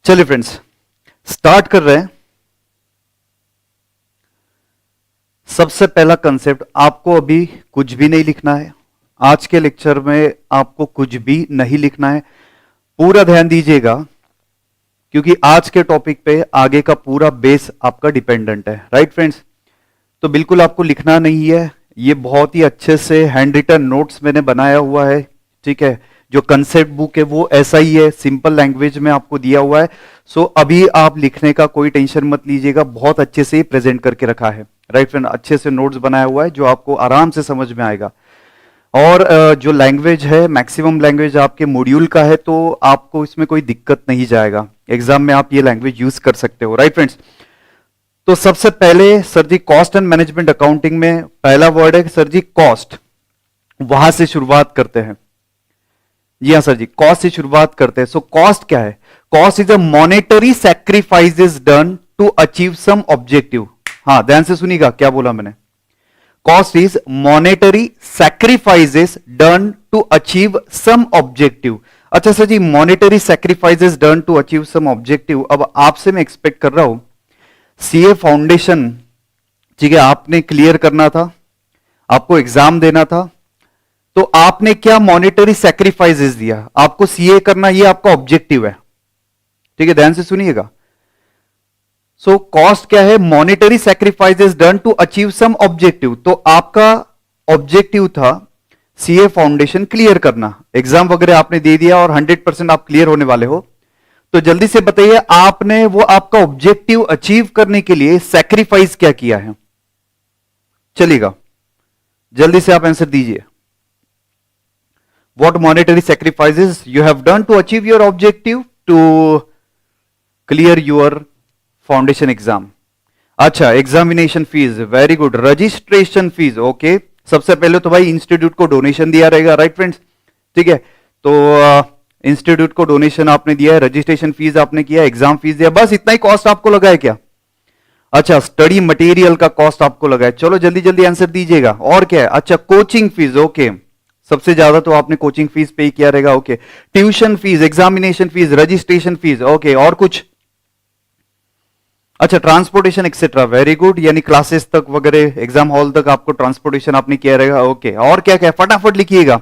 चलिए friends, start कर रहे हैं। सबसे पहला कंसेप्ट, आपको अभी कुछ भी नहीं लिखना है। आज के लेक्चर में आपको कुछ भी नहीं लिखना है। पूरा ध्यान दीजिएगा, क्योंकि आज के टॉपिक पे आगे का पूरा बेस आपका डिपेंडेंट है। Right friends? तो बिल्कुल आपको लिखना नहीं है। ये बहुत ही अच्छे से हैंड रिटन नोट्स मैंने बनाया हुआ है। ठीक है, जो कंसेप्ट बुक है वो ऐसा ही है, सिंपल लैंग्वेज में आपको दिया हुआ है। सो अभी आप लिखने का कोई टेंशन मत लीजिएगा, बहुत अच्छे से प्रेजेंट करके रखा है। Right friend? अच्छे से नोट्स बनाया हुआ है जो आपको आराम से समझ में आएगा। और जो लैंग्वेज है, मैक्सिमम लैंग्वेज आपके मॉड्यूल का है, तो आपको इसमें कोई दिक्कत नहीं जाएगा। एग्जाम में आप ये लैंग्वेज यूज कर सकते हो। Right friends? तो सबसे पहले sir ji, cost and management accounting में पहला वर्ड है सर जी कॉस्ट। वहां से शुरुआत करते हैं। जी हाँ सर जी, कॉस्ट से शुरुआत करते हैं। सो कॉस्ट क्या है? Cost is a monetary sacrifices done to achieve some objective. हाँ, ध्यान से सुनिएगा क्या बोला मैंने। Cost is monetary sacrifices done to achieve some objective. अच्छा sir ji, monetary sacrifices done to achieve some objective. अब आपसे मैं एक्सपेक्ट कर रहा हूं सीए फाउंडेशन, ठीक है, आपने क्लियर करना था, आपको एग्जाम देना था, तो आपने क्या मॉनेटरी सैक्रिफाइसेस दिया। आपको सीए करना, ये आपका ऑब्जेक्टिव है। ठीक है, ध्यान से सुनिएगा। सो कॉस्ट क्या है? Monetary sacrifices done to achieve some objective. तो आपका ऑब्जेक्टिव था सीए फाउंडेशन क्लियर करना। एग्जाम वगैरह आपने दे दिया और 100% आप क्लियर होने वाले हो। तो जल्दी से बताइए, आपने वो आपका ऑब्जेक्टिव अचीव करने के लिए सैक्रिफाइस क्या किया है? चलिएगा, जल्दी से आप आंसर दीजिए। What monetary sacrifices you have done to achieve your objective to clear your foundation exam? अच्छा, examination fees, very good. Registration fees, okay. सबसे पहले तो भाई इंस्टीट्यूट को डोनेशन दिया रहेगा। Right friends? ठीक है, तो इंस्टीट्यूट को डोनेशन आपने दिया है, रजिस्ट्रेशन फीस आपने किया, एग्जाम फीस दिया, बस इतना ही कॉस्ट आपको लगा है क्या? अच्छा, स्टडी मटेरियल का कॉस्ट आपको लगा है। चलो जल्दी जल्दी आंसर दीजिएगा। और क्या है? अच्छा, कोचिंग फीस, ओके, सबसे ज्यादा तो आपने कोचिंग फीस पे किया रहेगा। Okay, tuition fees, examination fees, registration fees, okay. और कुछ? अच्छा, ट्रांसपोर्टेशन एक्सेट्रा, वेरी गुड। यानी क्लासेस तक वगैरह, एग्जाम हॉल तक आपको ट्रांसपोर्टेशन आपने किया रहेगा। ओके, और क्या क्या? फटाफट लिखिएगा।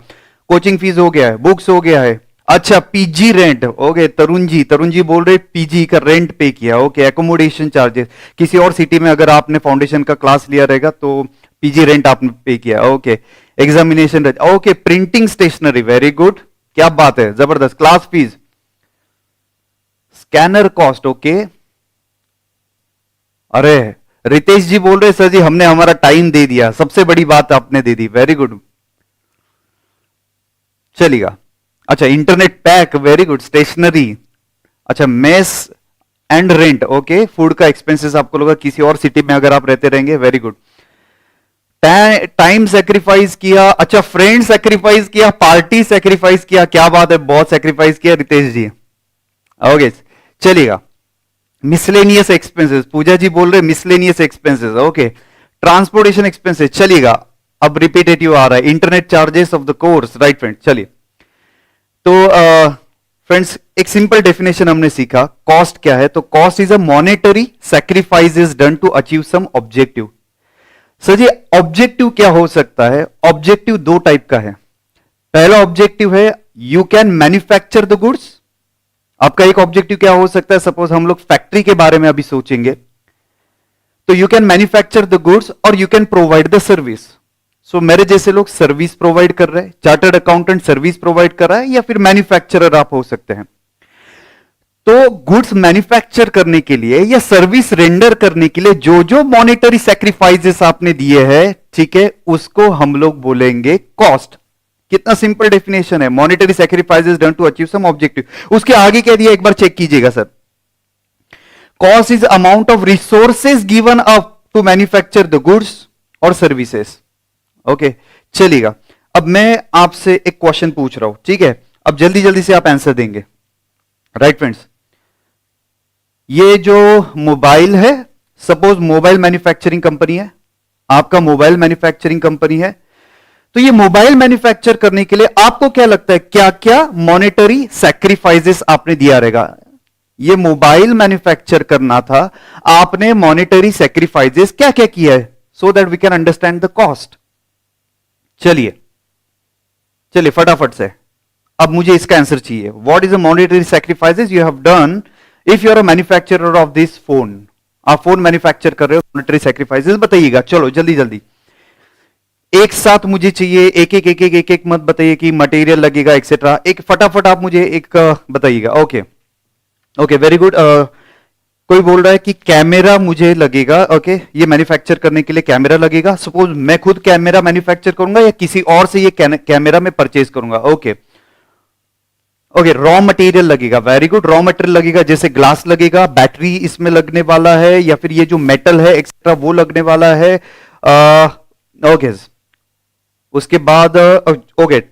कोचिंग फीस हो गया है, बुक्स हो गया है। अच्छा, PG rent, okay. Tarun ji बोल रहे पीजी का रेंट पे किया। ओके, एकोमोडेशन चार्जेस, किसी और सिटी में अगर आपने फाउंडेशन का क्लास लिया रहेगा तो पीजी रेंट आपने पे किया। Okay, examination, okay, printing stationery, very good, क्या बात है, जबरदस्त। Class fees, scanner cost, okay. अरे रितेश जी बोल रहे सर जी हमने हमारा टाइम दे दिया, सबसे बड़ी बात आपने दे दी, वेरी गुड, चलेगा। अच्छा, internet pack, very good. Stationery, अच्छा, mess and rent, okay, food का एक्सपेंसेस आपको लगा किसी और सिटी में अगर आप रहते रहेंगे, वेरी गुड। टाइम सेक्रीफाइस किया, अच्छा, फ्रेंड सेक्रीफाइस किया, पार्टी सेक्रीफाइस किया, क्या बात है, बहुत सेक्रीफाइस किया रितेश जी। ओके, चलिएगा। मिसलेनियस एक्सपेंसेस, पूजा जी बोल रहे miscellaneous expenses, okay. Transportation expenses, चलिएगा। अब रिपीटेटिव आ रहा है, internet charges of the course. Right friend? चलिए, तो फ्रेंड्स एक सिंपल डेफिनेशन हमने सीखा। कॉस्ट क्या है? तो cost is a monetary sacrifices done to achieve some objective. Sir ji, objective क्या हो सकता है? ऑब्जेक्टिव दो टाइप का है। पहला ऑब्जेक्टिव है you can manufacture the goods. आपका एक ऑब्जेक्टिव क्या हो सकता है? सपोज हम लोग फैक्ट्री के बारे में अभी सोचेंगे, तो you can manufacture the goods और you can provide the service. So मेरे जैसे लोग सर्विस प्रोवाइड कर रहे हैं, चार्टर्ड अकाउंटेंट सर्विस प्रोवाइड कर रहा है, या फिर मैन्युफैक्चरर आप हो सकते हैं। तो गुड्स मैन्युफैक्चर करने के लिए या सर्विस रेंडर करने के लिए जो जो मॉनेटरी सैक्रिफाइसेस आपने दिए हैं, ठीक है, उसको हम लोग बोलेंगे कॉस्ट। कितना सिंपल डेफिनेशन है, monetary sacrifices done to achieve some objective. उसके आगे क्या दिया, एक बार चेक कीजिएगा sir. Cost is amount of resources given up to manufacture the goods और सर्विसेज। ओके, चलिएगा। अब मैं आपसे एक क्वेश्चन पूछ रहा हूं, ठीक है, अब जल्दी जल्दी से आप आंसर देंगे। Right friends? ये जो मोबाइल है, सपोज मोबाइल मैन्युफैक्चरिंग कंपनी है, आपका मोबाइल मैन्युफैक्चरिंग कंपनी है, तो ये मोबाइल मैन्युफैक्चर करने के लिए आपको क्या लगता है क्या क्या मॉनेटरी सैक्रिफाइसेस आपने दिया रहेगा? ये मोबाइल मैन्युफैक्चर करना था, आपने मॉनेटरी सेक्रीफाइसेस क्या क्या किया है, so that we can understand the cost. चलिए चलिए फटाफट से, अब मुझे इसका आंसर चाहिए। What is the monetary sacrifices you have done if you are a manufacturer of this phone? आप फोन मैन्युफैक्चर कर रहे हो, मॉनेटरी सेक्रीफाइसेस बताइएगा। चलो जल्दी जल्दी एक साथ मुझे चाहिए, एक एक मत बताइए कि मटेरियल लगेगा एक्सेट्रा, एक फटाफट आप मुझे एक बताइएगा। Okay okay very good. कोई बोल रहा है कि कैमरा मुझे लगेगा। ओके ये मैन्युफैक्चर करने के लिए कैमरा लगेगा। सपोज मैं खुद कैमरा मैन्युफैक्चर करूंगा या किसी और से ये कैमरा में परचेज करूंगा। ओके ओके रॉ मटेरियल लगेगा। वेरी गुड, रॉ मटेरियल लगेगा, जैसे ग्लास लगेगा, बैटरी इसमें लगने वाला है, या फिर ये जो मेटल है एक्सेट्रा वो लगने वाला है। ओके उसके बाद ओके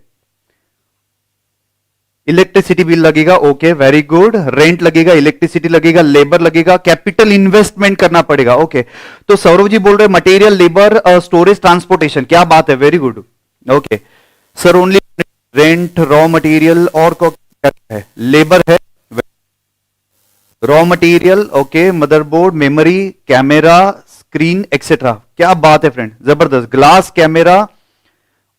इलेक्ट्रिसिटी बिल लगेगा। ओके वेरी गुड, रेंट लगेगा, इलेक्ट्रिसिटी लगेगा, लेबर लगेगा, कैपिटल इन्वेस्टमेंट करना पड़ेगा। ओके तो सौरभ जी बोल रहे मटेरियल, लेबर, स्टोरेज, ट्रांसपोर्टेशन, क्या बात है, very good. Okay sir only rent, raw material और क्या है, लेबर है, raw material, okay motherboard, memory, camera, screen etcetera. क्या बात है फ्रेंड, जबरदस्त। Glass, camera,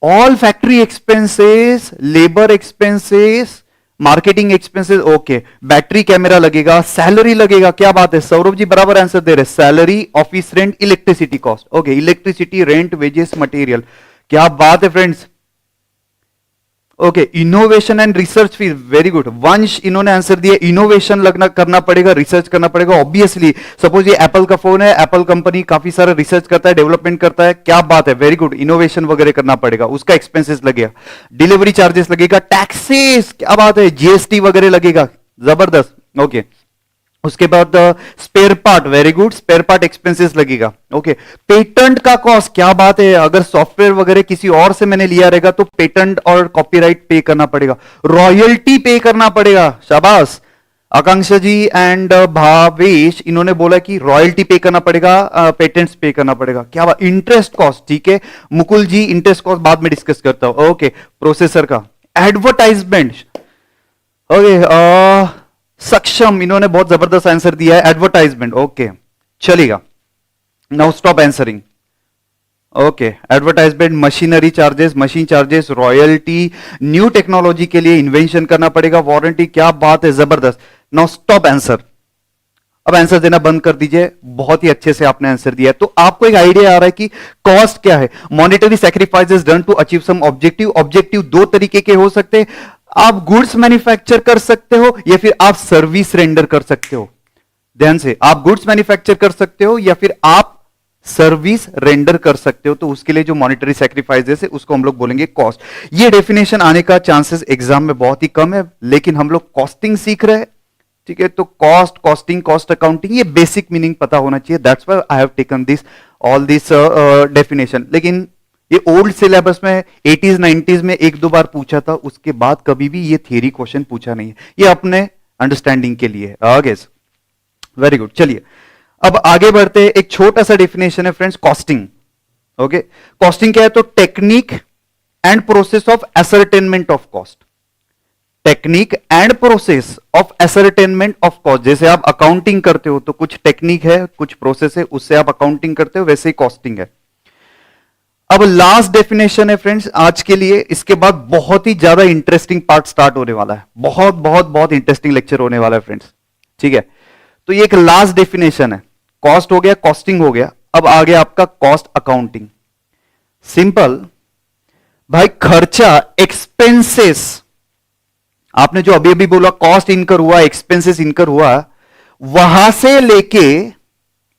all factory expenses, labour expenses, marketing expenses. Okay battery, camera लगेगा, सैलरी लगेगा। क्या बात है, सौरभ जी बराबर आंसर दे रहे, salary, office rent, electricity cost. Okay electricity, rent, wages, material. क्या बात है friends. Okay innovation and research fees, very good. वंश इन्होंने आंसर दिया, इनोवेशन लगना करना पड़ेगा, रिसर्च करना पड़ेगा ऑब्वियसली। सपोज ये एप्पल का फोन है, एप्पल कंपनी काफी सारा रिसर्च करता है, डेवलपमेंट करता है। क्या बात है, वेरी गुड, इनोवेशन वगैरह करना पड़ेगा, उसका एक्सपेंसेस लगेगा, डिलीवरी चार्जेस लगेगा, टैक्सेस, क्या बात है, जीएसटी वगैरह लगेगा, जबरदस्त। ओके उसके बाद spare part, very good, spare part expenses लगेगा। ओके पेटेंट का कॉस्ट, क्या बात है, अगर सॉफ्टवेयर वगैरह किसी और से मैंने लिया रहेगा तो पेटेंट और कॉपीराइट पे करना पड़ेगा, रॉयल्टी पे करना पड़ेगा। शाबाश आकांक्षा जी एंड भावेश, इन्होंने बोला कि रॉयल्टी पे करना पड़ेगा, पेटेंट्स पे करना पड़ेगा। क्या बात, इंटरेस्ट कॉस्ट, ठीक है मुकुल जी, इंटरेस्ट कॉस्ट बाद में डिस्कस करता हूं। ओके प्रोसेसर का, एडवर्टाइजमेंट, ओके सक्षम, इन्होंने बहुत जबरदस्त आंसर दिया है, एडवर्टाइजमेंट। ओके चलेगा, now stop answering. Okay advertisement, machinery charges, machine charges, royalty, new technology के लिए इन्वेंशन करना पड़ेगा, वारंटी। क्या बात है, जबरदस्त। नाउ स्टॉप आंसर, अब आंसर देना बंद कर दीजिए, बहुत ही अच्छे से आपने आंसर दिया। तो आपको एक आइडिया आ रहा है कि कॉस्ट क्या है। Monetary sacrifices done to achieve some objective. Objective दो तरीके के हो सकते हैं, आप गुड्स मैन्युफैक्चर कर सकते हो या फिर आप सर्विस रेंडर कर सकते हो। ध्यान से, आप गुड्स मैन्युफैक्चर कर सकते हो या फिर आप सर्विस रेंडर कर सकते हो, तो उसके लिए जो मॉनेटरी सैक्रिफाइसेस है उसको हम लोग बोलेंगे कॉस्ट। ये डेफिनेशन आने का चांसेस एग्जाम में बहुत ही कम है, लेकिन हम लोग कॉस्टिंग सीख रहे हैं, ठीक है। तो कॉस्ट, कॉस्टिंग, कॉस्ट अकाउंटिंग, ये बेसिक मीनिंग पता होना चाहिए। That's why I have taken this all this definition. लेकिन ये ओल्ड सिलेबस में 80s 90s में एक दो बार पूछा था, उसके बाद कभी भी ये थियरी क्वेश्चन पूछा नहीं है। ये अपने अंडरस्टैंडिंग के लिए आगे। वेरी गुड, चलिए अब आगे बढ़ते हैं। एक छोटा सा डेफिनेशन है फ्रेंड्स, कॉस्टिंग। ओके कॉस्टिंग क्या है, तो technique and process of ascertainment of cost. Technique and process of ascertainment of cost. जैसे आप अकाउंटिंग करते हो तो कुछ टेक्निक है, कुछ प्रोसेस है, उससे आप अकाउंटिंग करते हो, वैसे ही कॉस्टिंग है। अब लास्ट डेफिनेशन है फ्रेंड्स आज के लिए, इसके बाद बहुत ही ज्यादा इंटरेस्टिंग पार्ट स्टार्ट होने वाला है, बहुत बहुत बहुत इंटरेस्टिंग लेक्चर होने वाला है फ्रेंड्स, ठीक है। तो ये एक लास्ट डेफिनेशन है, कॉस्ट हो गया, कॉस्टिंग हो गया, अब आ गया आपका कॉस्ट अकाउंटिंग। सिंपल भाई, खर्चा, एक्सपेंसेस, आपने जो अभी अभी बोला कॉस्ट इनकर हुआ, एक्सपेंसेस इनकर हुआ, वहां से लेके,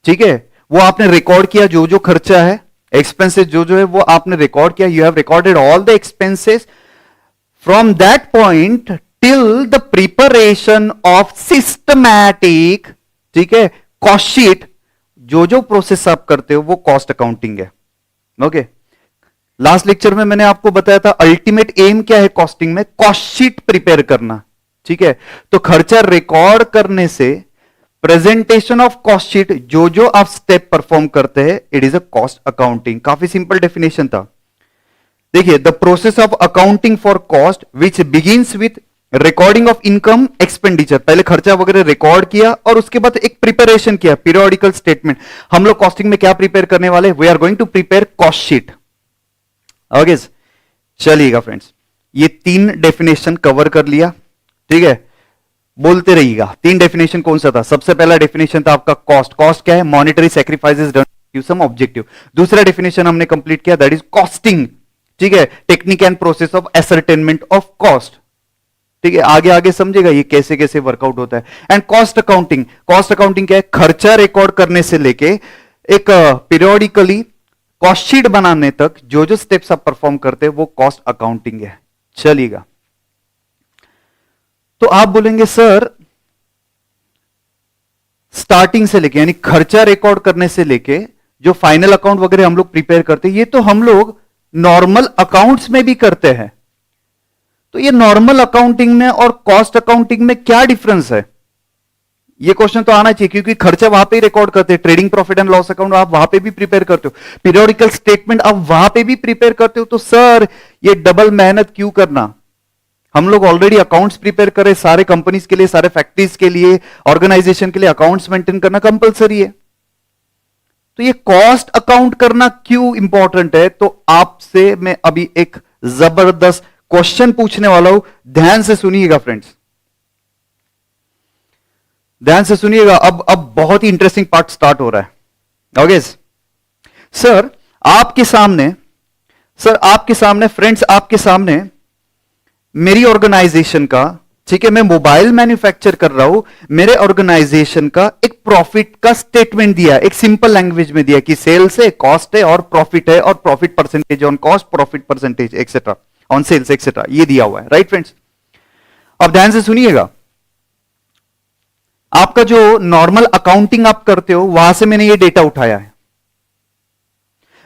ठीक है, वो आपने रिकॉर्ड किया, जो जो खर्चा है, एक्सपेंसेस जो जो है वो आपने रिकॉर्ड किया, you have recorded all the expenses from that point till the preparation of systematic, ठीक है, कॉस्ट शीट। जो जो प्रोसेस आप करते हो वो कॉस्ट अकाउंटिंग है। ओके लास्ट लेक्चर में मैंने आपको बताया था अल्टीमेट एम क्या है कॉस्टिंग में, कॉस्ट शीट प्रिपेयर करना, ठीक है। तो खर्चा रिकॉर्ड करने से प्रेजेंटेशन ऑफ कॉस्ट शीट, जो जो आप स्टेप परफॉर्म करते हैं, it is a cost accounting. काफी सिंपल डेफिनेशन था। देखिए, the process of accounting for cost which begins with recording of income expenditure, पहले खर्चा वगैरह रिकॉर्ड किया और उसके बाद एक प्रिपरेशन किया, पीरियोडिकल स्टेटमेंट। हम लोग कॉस्टिंग में क्या प्रिपेयर करने वाले, we are going to prepare cost sheet. Okay, चलिएगा फ्रेंड्स, ये 3 डेफिनेशन कवर कर लिया, ठीक है। बोलते रहिएगा 3 डेफिनेशन कौन सा था। सबसे पहला डेफिनेशन था आपका कॉस्ट। कॉस्ट क्या है, monetary sacrifices done to some objective. दूसरा डेफिनेशन हमने कंप्लीट किया, दैट इज कॉस्टिंग, ठीक है, technique and process of ascertainment of cost, ठीक है। आगे आगे समझेगा ये कैसे कैसे वर्कआउट होता है। And cost accounting, cost accounting क्या है, खर्चा रिकॉर्ड करने से लेके एक पीरियोडिकली कॉस्ट शीट बनाने तक जो जो स्टेप्स आप परफॉर्म करते हैं वो कॉस्ट अकाउंटिंग है। चलिएगा, तो आप बोलेंगे सर स्टार्टिंग से लेके यानी खर्चा रिकॉर्ड करने से लेके जो फाइनल अकाउंट वगैरह हम लोग प्रिपेयर करते हैं, ये तो हम लोग नॉर्मल अकाउंट्स में भी करते हैं। तो ये नॉर्मल अकाउंटिंग में और कॉस्ट अकाउंटिंग में क्या डिफरेंस है, ये क्वेश्चन तो आना चाहिए, क्योंकि खर्चा वहां पे ही रिकॉर्ड करते हैं। Trading profit and loss account आप वहां पे भी प्रिपेयर करते हो, पीरियोडिकल स्टेटमेंट आप वहां पे भी प्रिपेयर करते हो। तो सर ये डबल मेहनत क्यों करना, हम लोग ऑलरेडी अकाउंट्स प्रिपेयर करें सारे कंपनीज के लिए, सारे फैक्ट्रीज के लिए, ऑर्गेनाइजेशन के लिए अकाउंट्स मेंटेन करना कंपलसरी है। तो ये कॉस्ट अकाउंट करना क्यों इंपॉर्टेंट है, तो आपसे मैं अभी एक जबरदस्त क्वेश्चन पूछने वाला हूं, ध्यान से सुनिएगा फ्रेंड्स, ध्यान से सुनिएगा। अब बहुत ही इंटरेस्टिंग पार्ट स्टार्ट हो रहा है। ओके सर, आपके सामने फ्रेंड्स, आपके सामने मेरी ऑर्गेनाइजेशन का, ठीक है, मैं मोबाइल मैन्युफैक्चर कर रहा हूं, मेरे ऑर्गेनाइजेशन का एक प्रॉफिट का स्टेटमेंट दिया, एक सिंपल लैंग्वेज में दिया कि सेल्स है, कॉस्ट है और प्रॉफिट है, और profit percentage on cost, profit percentage etcetera on sales etcetera, ये दिया हुआ है, राइट फ्रेंड्स। अब ध्यान से सुनिएगा, आपका जो नॉर्मल अकाउंटिंग आप करते हो वहां से मैंने ये डेटा उठाया है।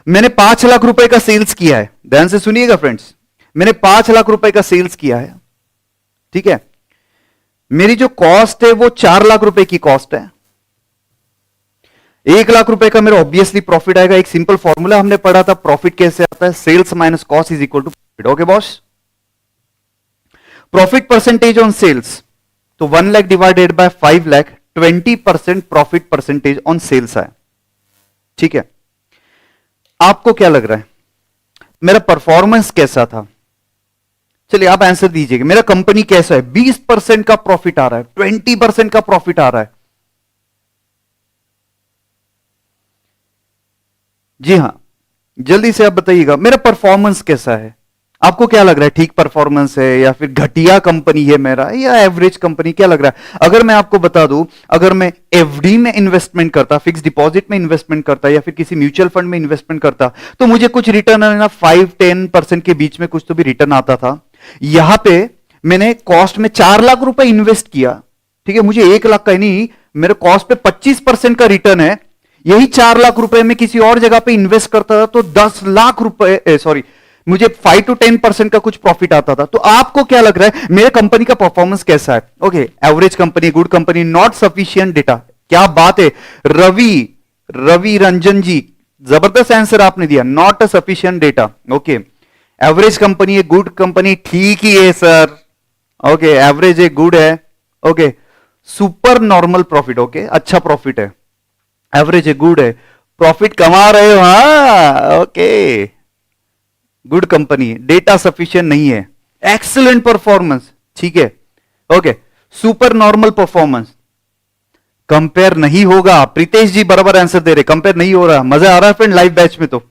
मैंने 5 लाख रुपए का सेल्स किया है, ध्यान से सुनिएगा फ्रेंड्स, मैंने 5 लाख रुपए का सेल्स किया है, ठीक है। मेरी जो कॉस्ट है वो 4 लाख रुपए की कॉस्ट है। 1 लाख रुपए का मेरा ऑब्वियसली प्रॉफिट आएगा। एक सिंपल फॉर्मूला हमने पढ़ा था, प्रॉफिट कैसे आता है, sales minus cost is equal to profit. Okay boss, profit percentage on sales, तो 1 lakh divided by 5 lakh, 20% profit percentage on sales है, ठीक है। आपको क्या लग रहा है मेरा परफॉर्मेंस कैसा था, चलिए आप आंसर दीजिएगा। मेरा कंपनी कैसा है, 20% का प्रॉफिट आ रहा है, 20% का प्रॉफिट आ रहा है, जी हां, जल्दी से आप बताइएगा मेरा परफॉर्मेंस कैसा है। आपको क्या लग रहा है, ठीक परफॉर्मेंस है या फिर घटिया कंपनी है मेरा, या एवरेज कंपनी, क्या लग रहा है। अगर मैं आपको बता दूं, अगर मैं एफडी में इन्वेस्टमेंट करता, फिक्स डिपॉजिट में इन्वेस्टमेंट करता, या फिर किसी म्यूचुअल फंड में इन्वेस्टमेंट करता, तो मुझे कुछ रिटर्न 5-10% के बीच में कुछ तो भी रिटर्न आता था। यहां पे मैंने कॉस्ट में 4 लाख रुपए इन्वेस्ट किया, ठीक है, मुझे 1 लाख का ही नहीं, मेरे कॉस्ट पे 25% का रिटर्न है। यही 4 लाख रुपए में किसी और जगह पे इन्वेस्ट करता था तो 10 लाख रुपए, सॉरी, मुझे 5 to 10% का कुछ प्रॉफिट आता था। तो आपको क्या लग रहा है मेरे कंपनी का परफॉर्मेंस कैसा है। Okay, average company, good company, not sufficient data, क्या बात है रवि रंजन जी, जबरदस्त आंसर आपने दिया, not a sufficient data. Okay, average company है, गुड कंपनी, ठीक ही है सर। ओके, एवरेज है, गुड है, okay, super normal profit, okay, अच्छा प्रॉफिट है, एवरेज है, गुड है, प्रॉफिट कमा रहे हो, हाँ, okay, good company, data sufficient नहीं है, एक्सीलेंट परफॉर्मेंस, ठीक है, okay, super normal performance, compare नहीं होगा। प्रीतेश जी बराबर आंसर दे रहे, कंपेयर नहीं हो रहा। मजा आ रहा है फ्रेंड लाइव बैच में। तो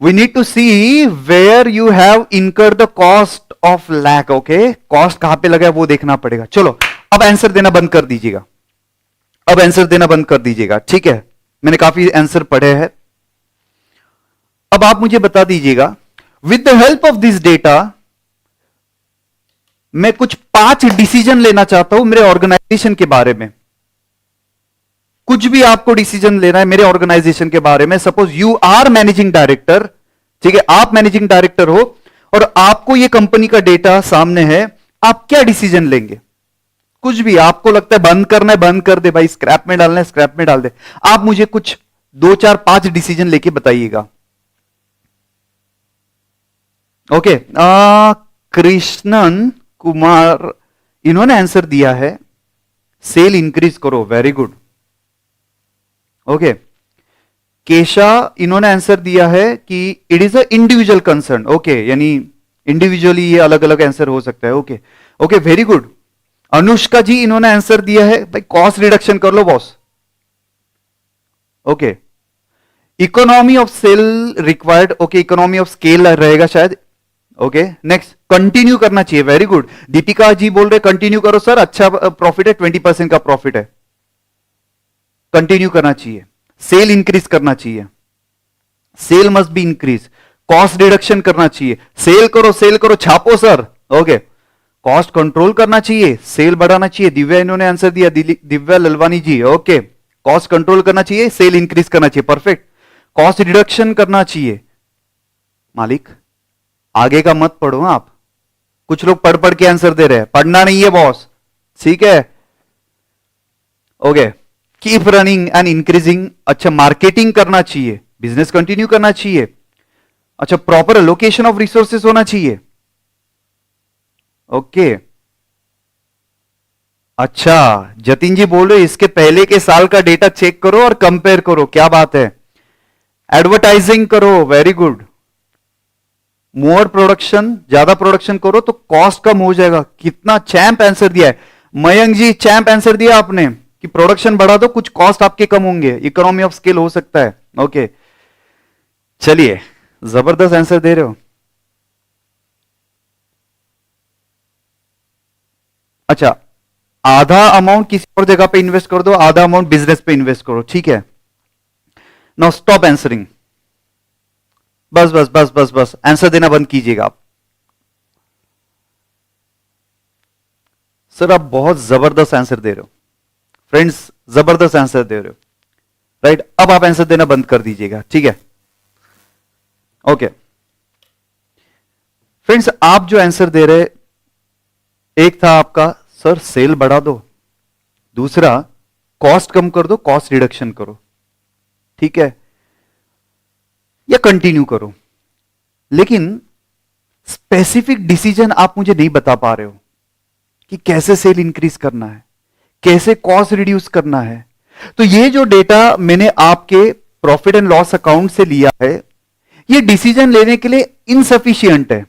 we need to see where you have incurred the cost of lakh, okay, cost कहां पे लगा है वो देखना पड़ेगा। चलो अब आंसर देना बंद कर दीजिएगा, अब आंसर देना बंद कर दीजिएगा, ठीक है, मैंने काफी आंसर पढ़े हैं। अब आप मुझे बता दीजिएगा, with the help of this data मैं कुछ 5 डिसीजन लेना चाहता हूं मेरे ऑर्गेनाइजेशन के बारे में। कुछ भी आपको डिसीजन लेना है मेरे ऑर्गेनाइजेशन के बारे में। Suppose you are managing director, ठीक है, आप मैनेजिंग डायरेक्टर हो और आपको यह कंपनी का डेटा सामने है, आप क्या डिसीजन लेंगे। कुछ भी आपको लगता है बंद करना है, बंद कर दे भाई, स्क्रैप में डालना है, स्क्रैप में डाल दे। आप मुझे कुछ 2, 4, 5 डिसीजन लेके बताइएगा। ओके, कृष्णन कुमार, इन्होंने आंसर दिया है सेल इंक्रीज करो, वेरी गुड। ओके, केशा, इन्होंने आंसर दिया है कि it is a individual concern. Okay, यानी इंडिविजुअली ये अलग अलग आंसर हो सकता है। Okay okay, very good. Anushka ji, इन्होंने आंसर दिया है भाई कॉस्ट रिडक्शन कर लो boss. Okay, economy of sale required, okay economy of scale रहेगा शायद। ओके, नेक्स्ट, कंटिन्यू करना चाहिए, वेरी गुड। दीपिका जी बोल रहे कंटिन्यू करो सर, अच्छा प्रॉफिट है, 20% का प्रॉफिट है, कंटिन्यू करना चाहिए। सेल इंक्रीज करना चाहिए, sale must be increase. Cost reduction करना चाहिए, सेल करो छापो सर। ओके, कॉस्ट कंट्रोल करना चाहिए, सेल बढ़ाना चाहिए। दिव्या, इन्होंने आंसर दिया, Divya Lalwani ji. Okay, cost control करना चाहिए, सेल इंक्रीज करना चाहिए, परफेक्ट। कॉस्ट रिडक्शन करना चाहिए। मालिक, आगे का मत पढ़ो आप, कुछ लोग पढ़ पढ़ के आंसर दे रहे हैं, पढ़ना नहीं है बॉस, ठीक है। Okay, keep running and increasing. अच्छा, मार्केटिंग करना चाहिए, बिजनेस कंटिन्यू करना चाहिए। अच्छा, प्रॉपर लोकेशन ऑफ रिसोर्सेस होना चाहिए। ओके, अच्छा, जतिन जी बोल रहे इसके पहले के साल का डेटा चेक करो और कंपेयर करो, क्या बात है। एडवर्टाइजिंग करो, वेरी गुड। मोर प्रोडक्शन, ज्यादा प्रोडक्शन करो तो कॉस्ट कम हो जाएगा। कितना चैंप आंसर दिया है मयंक जी, चैंप आंसर दिया आपने कि प्रोडक्शन बढ़ा दो, कुछ कॉस्ट आपके कम होंगे, इकोनॉमी ऑफ स्केल हो सकता है। ओके, चलिए, जबरदस्त आंसर दे रहे हो। अच्छा, आधा अमाउंट किसी और जगह पे इन्वेस्ट कर दो, आधा अमाउंट बिजनेस पे इन्वेस्ट करो, ठीक है। नाउ स्टॉप आंसरिंग, बस बस बस बस बस, आंसर देना बंद कीजिएगा आप। सर आप बहुत जबरदस्त आंसर दे रहे हो फ्रेंड्स, जबरदस्त आंसर दे रहे हो, राइट। अब आप आंसर देना बंद कर दीजिएगा, ठीक है। ओके फ्रेंड्स, आप जो आंसर दे रहे, एक था आपका सर सेल बढ़ा दो, दूसरा कॉस्ट कम कर दो, कॉस्ट रिडक्शन करो, ठीक है, या कंटिन्यू करो। लेकिन स्पेसिफिक डिसीजन आप मुझे नहीं बता पा रहे हो कि कैसे सेल इंक्रीज करना है, कैसे कॉस्ट रिड्यूस करना है। तो ये जो डेटा मैंने आपके प्रॉफिट एंड लॉस अकाउंट से लिया है, ये डिसीजन लेने के लिए इनसफिशियंट है।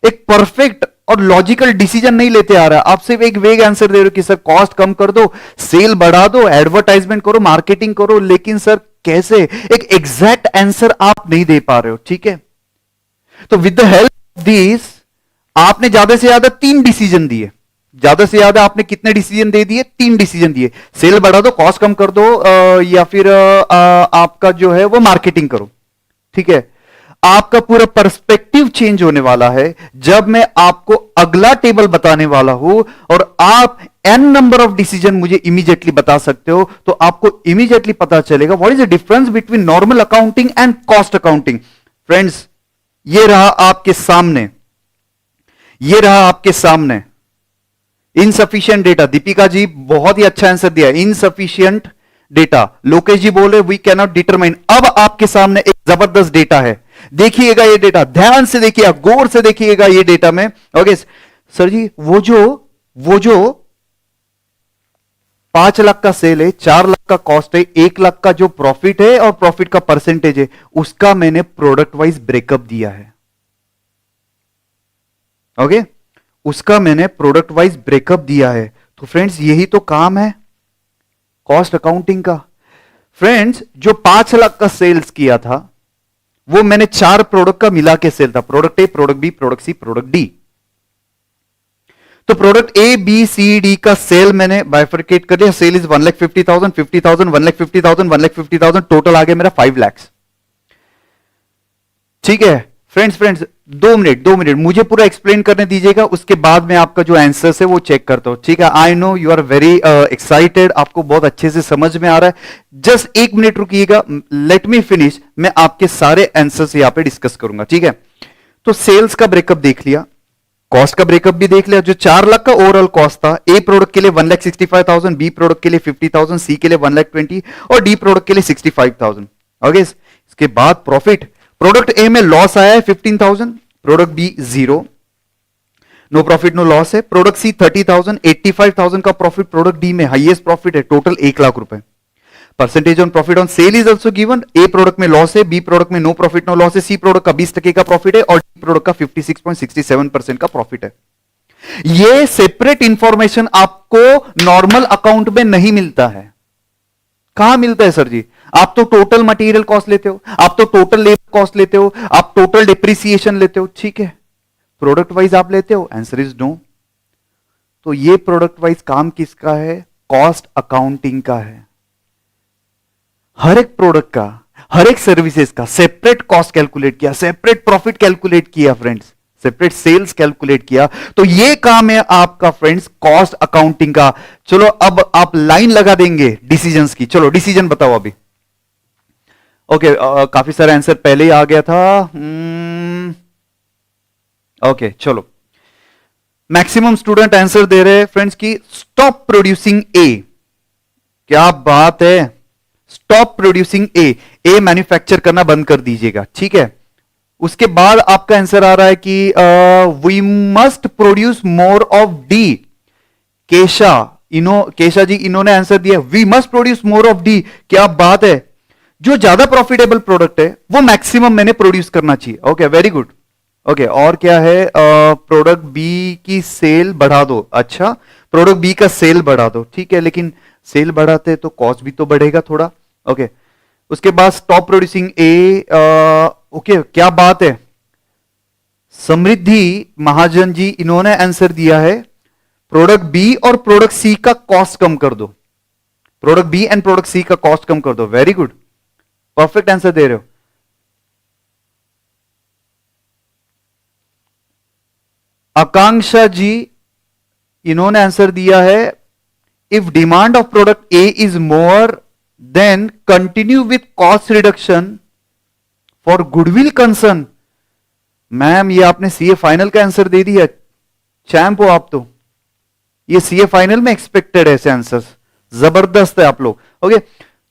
एक परफेक्ट और लॉजिकल डिसीजन नहीं लेते आ रहा। आप सिर्फ एक वेग आंसर दे रहे हो कि सर कॉस्ट कम कर दो, सेल बढ़ा दो, एडवर्टाइजमेंट करो, मार्केटिंग करो, लेकिन सर कैसे, एक एग्जैक्ट आंसर आप नहीं दे पा रहे हो, ठीक है। तो with the help of this, आपने ज्यादा से ज्यादा 3 डिसीजन दिए। ज्यादा से ज्यादा आपने कितने डिसीजन दे दिए? 3 डिसीजन दिए। सेल बढ़ा दो, कॉस्ट कम कर दो, या फिर आपका जो है वो मार्केटिंग करो, ठीक है। आपका पूरा पर्सपेक्टिव चेंज होने वाला है जब मैं आपको अगला टेबल बताने वाला हूं और आप n नंबर ऑफ डिसीजन मुझे इमीडिएटली बता सकते हो, तो आपको इमीडिएटली पता चलेगा what is the difference between normal accounting and cost accounting. Friends, ये रहा आपके सामने, ये रहा आपके सामने इनसफिशियंट डेटा। दीपिका जी बहुत ही अच्छा आंसर दिया, इनसफिशियंट डेटा। लोकेश जी बोल रहे वी कैन नॉट डिटरमाइन। अब आपके सामने एक जबरदस्त डेटा है, देखिएगा ये डेटा, ध्यान से देखिएगा, गौर से देखिएगा ये डेटा में। ओके सर जी, वो जो 5 लाख का सेल है, 4 लाख का कॉस्ट है, 1 लाख का जो प्रॉफिट है और प्रॉफिट का परसेंटेज है, उसका मैंने प्रोडक्ट वाइज ब्रेकअप दिया है। ओके, उसका मैंने प्रोडक्ट वाइज ब्रेकअप दिया है। तो फ्रेंड्स, यही तो काम है कॉस्ट अकाउंटिंग का। फ्रेंड्स, जो 5 लाख का सेल्स किया था, वो मैंने 4 प्रोडक्ट का मिला के सेल था, product A, product B, product C, product D. तो product A B C D का सेल मैंने बाइफरकेट कर दिया। सेल इज 1,50,000, 50,000, 1,50,000, 1,50,000, टोटल आ गया मेरा 5 लाख। ठीक है फ्रेंड्स, 2 मिनट मुझे पूरा एक्सप्लेन करने दीजिएगा, उसके बाद में आपका जो आंसर है वो चेक करता हूं, ठीक है। I know you are very excited, आपको बहुत अच्छे से समझ में आ रहा है। जस्ट 1 मिनट रुकिएगा, लेट मी फिनिश, मैं आपके सारे आंसर्स यहां पे डिस्कस करूंगा, ठीक है। तो सेल्स का ब्रेकअप देख लिया, कॉस्ट का ब्रेकअप भी देख लिया। जो 4 लाख का ओवरऑल कॉस्ट था, ए प्रोडक्ट के लिए 1,65,000, बी प्रोडक्ट के लिए 50,000, सी के लिए 1,20,000 और डी प्रोडक्ट के लिए 65,000। ओके, इसके बाद प्रॉफिट, प्रोडक्ट ए में लॉस आया है 15,000, product B 0, no profit no loss है। प्रोडक्ट सी 30,000, 85,000 का प्रॉफिट प्रोडक्ट डी में हाईएस्ट प्रॉफिट है, टोटल 1 लाख रुपए। Percentage on profit on sale is also given. A product में लॉस है, बी प्रोडक्ट में नो प्रॉफिट नो लॉस है, C product का 20% का प्रॉफिट है और डी प्रोडक्ट का 56.67% का प्रॉफिट है। ये सेपरेट इंफॉर्मेशन आपको नॉर्मल अकाउंट में नहीं मिलता है। कहां मिलता है सर जी? आप तो टोटल मटेरियल कॉस्ट लेते हो, आप तो टोटल लेबर कॉस्ट लेते हो, आप टोटल डिप्रिसिएशन लेते हो, ठीक है। प्रोडक्ट वाइज आप लेते हो? Answer is no. तो ये प्रोडक्ट वाइज काम किसका है? कॉस्ट अकाउंटिंग का है। हर एक प्रोडक्ट का, हर एक सर्विसेज का सेपरेट कॉस्ट कैलकुलेट किया, सेपरेट प्रॉफिट कैलकुलेट किया फ्रेंड्स, सेपरेट सेल्स कैलकुलेट किया। तो ये काम है आपका फ्रेंड्स कॉस्ट अकाउंटिंग का। चलो अब आप लाइन लगा देंगे डिसीजंस की। चलो डिसीजन बताओ अभी। ओके काफी सारे आंसर पहले ही आ गया था। ओके चलो, मैक्सिमम स्टूडेंट आंसर दे रहे हैं फ्रेंड्स की स्टॉप प्रोड्यूसिंग ए। क्या बात है, स्टॉप प्रोड्यूसिंग ए, ए मैन्युफैक्चर करना बंद कर दीजिएगा, ठीक है। उसके बाद आपका आंसर आ रहा है कि we must produce more of D. Kesha ji इन्होंने आंसर दिया we must produce more of D. क्या बात है, जो ज्यादा प्रॉफिटेबल प्रोडक्ट है वो मैक्सिमम मैंने प्रोड्यूस करना चाहिए। Okay very good. ओके और क्या है? प्रोडक्ट बी की सेल बढ़ा दो। अच्छा, प्रोडक्ट बी का सेल बढ़ा दो, ठीक है, लेकिन सेल बढ़ाते तो कॉस्ट भी तो बढ़ेगा थोड़ा। ओके उसके बाद स्टॉप प्रोड्यूसिंग ए। ओके क्या बात है, समृद्धि महाजन जी इन्होंने आंसर दिया है प्रोडक्ट बी और प्रोडक्ट सी का कॉस्ट कम कर दो। Product B and product C का कॉस्ट कम कर दो। वेरी गुड, परफेक्ट आंसर दे रहे हो। आकांक्षा जी इन्होंने आंसर दिया है if demand of product A is more then continue with cost reduction for goodwill concern. Ma'am ये आपने सीए फाइनल का आंसर दे दिया, चैंप हो आप तो। ये सीए फाइनल में एक्सपेक्टेड है ऐसे आंसर्स, जबरदस्त है आप लोग। ओके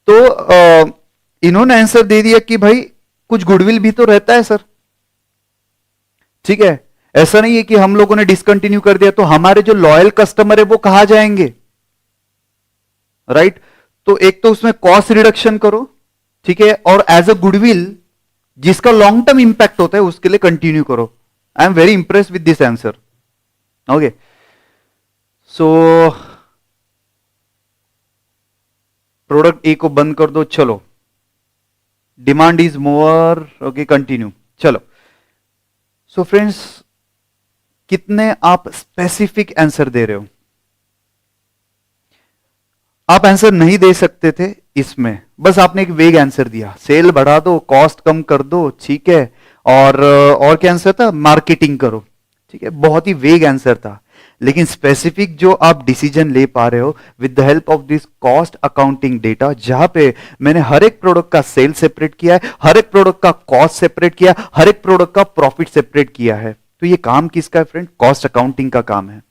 तो इन्होंने आंसर दे दिया कि भाई कुछ गुडविल भी तो रहता है सर, ठीक है। ऐसा नहीं है कि हम लोगों ने डिसकंटिन्यू कर दिया तो हमारे जो लॉयल कस्टमर है वो कहां जाएंगे, राइट। तो एक तो उसमें कॉस्ट रिडक्शन करो, ठीक है, और एज अ गुडविल जिसका लॉन्ग टर्म इंपैक्ट होता है उसके लिए कंटिन्यू करो। I am very Impress with this answer. Okay so product ए को बंद कर दो। चलो demand is more, okay continue. चलो सो फ्रेंड्स कितने आप स्पेसिफिक आंसर दे रहे हो? आप आंसर नहीं दे सकते थे इसमें, बस आपने एक वेग आंसर दिया, सेल बढ़ा दो, कॉस्ट कम कर दो, ठीक है, और क्या आंसर था? मार्केटिंग करो, ठीक है। बहुत ही वेग आंसर था, लेकिन स्पेसिफिक जो आप डिसीजन ले पा रहे हो with the help of this cost accounting data, जहां पे मैंने हर एक प्रोडक्ट का सेल सेपरेट किया है, हर एक प्रोडक्ट का कॉस्ट सेपरेट किया, हर एक प्रोडक्ट का प्रॉफिट सेपरेट किया है। तो ये काम किसका है फ्रेंड? कॉस्ट अकाउंटिंग का काम है।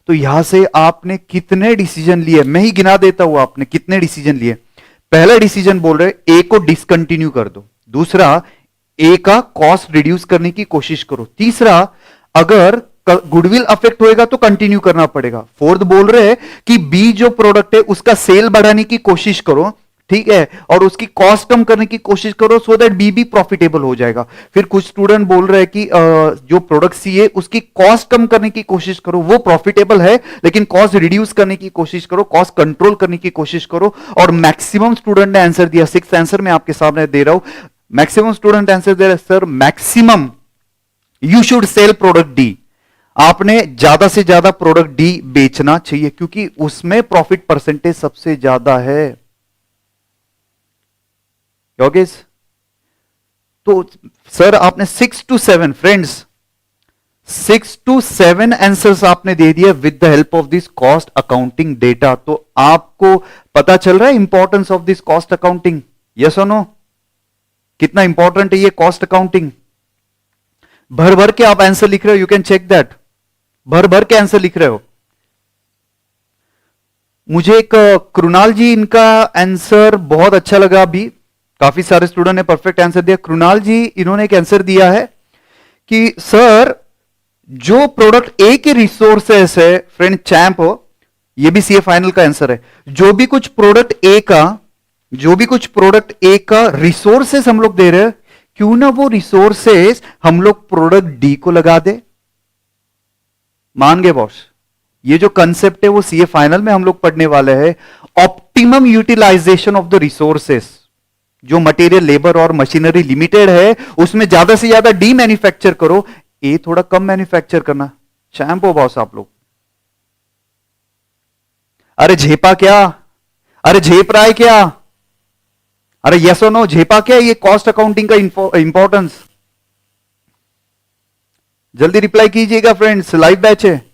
तो यहां से आपने कितने डिसीजन लिए, मैं ही गिना देता हूं आपने कितने डिसीजन लिए। पहला डिसीजन बोल रहे ए को डिसकंटिन्यू कर दो, दूसरा ए का कॉस्ट रिड्यूस करने की कोशिश करो, तीसरा अगर गुडविल अफेक्ट होएगा तो कंटिन्यू करना पड़ेगा, फोर्थ बोल रहे हैं कि बी जो प्रोडक्ट है उसका सेल बढ़ाने की कोशिश करो, ठीक है, और उसकी कॉस्ट कम करने की कोशिश करो सो दैट बी भी प्रॉफिटेबल हो जाएगा। फिर कुछ स्टूडेंट बोल रहे हैं कि जो प्रोडक्ट सी है उसकी कॉस्ट कम करने की कोशिश करो, वो प्रॉफिटेबल है लेकिन कॉस्ट रिड्यूस करने की कोशिश करो, कॉस्ट कंट्रोल करने की कोशिश करो। और मैक्सिमम स्टूडेंट ने आंसर दिया, सिक्स आंसर मैं आपके सामने दे रहा हूं, मैक्सिमम स्टूडेंट आंसर दे रहे sir maximum you should sell product D. आपने ज्यादा से ज्यादा प्रोडक्ट डी बेचना चाहिए क्योंकि उसमें प्रॉफिट परसेंटेज सबसे ज्यादा है। योगेश तो सर आपने 6 to 7 फ्रेंड्स 6 to 7 आंसर्स आपने दे दिया with the help of this cost accounting data. तो आपको पता चल रहा है importance of this cost accounting? Yes और नो? कितना इंपॉर्टेंट है ये कॉस्ट अकाउंटिंग? भर भर के आप आंसर लिख रहे हो, यू कैन चेक दैट, भर भर के आंसर लिख रहे हो। मुझे एक कृणाल जी इनका आंसर बहुत अच्छा लगा, अभी काफी सारे स्टूडेंट ने परफेक्ट आंसर दिया। कृणाल जी इन्होंने एक आंसर दिया है कि सर जो प्रोडक्ट ए के रिसोर्सेस है फ्रेंड चैंप हो, ये भी सीए फाइनल का आंसर है। जो भी कुछ प्रोडक्ट ए का रिसोर्सेस हम लोग दे रहे हैं, क्यों ना वो रिसोर्सेस हम लोग प्रोडक्ट डी को लगा दे। मान गए बॉस? ये जो कंसेप्ट है वो सीए फाइनल में हम लोग पढ़ने वाले हैं। Optimum utilisation of the resources. जो मटेरियल, लेबर और मशीनरी लिमिटेड है, उसमें ज्यादा से ज्यादा डी मैन्युफैक्चर करो, ए थोड़ा कम मैन्युफैक्चर करना। चैंप हो बॉस आप लोग। अरे झेपा क्या? अरे झेप रहा है क्या? अरे यस और नो, झेपा क्या? ये कॉस्ट अकाउंटिंग का इंपॉर्टेंस। जल्दी रिप्लाई कीजिएगा फ्रेंड्स, लाइव बैच है।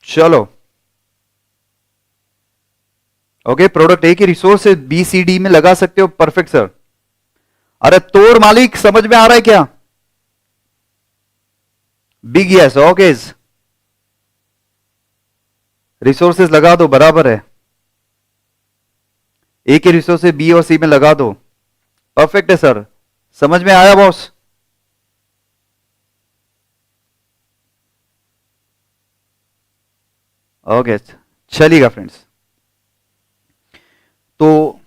चलो ओके, प्रोडक्ट ए की रिसोर्स बी सी डी में लगा सकते हो। Perfect sir. अरे तोड़ मालिक, समझ में आ रहा है क्या? Big yes. ओके, रिसोर्सेज लगा दो, बराबर है। ए के रिसोर्सेज बी और सी में लगा दो। परफेक्ट है सर, समझ में आया बॉस? ओके चलिएगा फ्रेंड्स। तो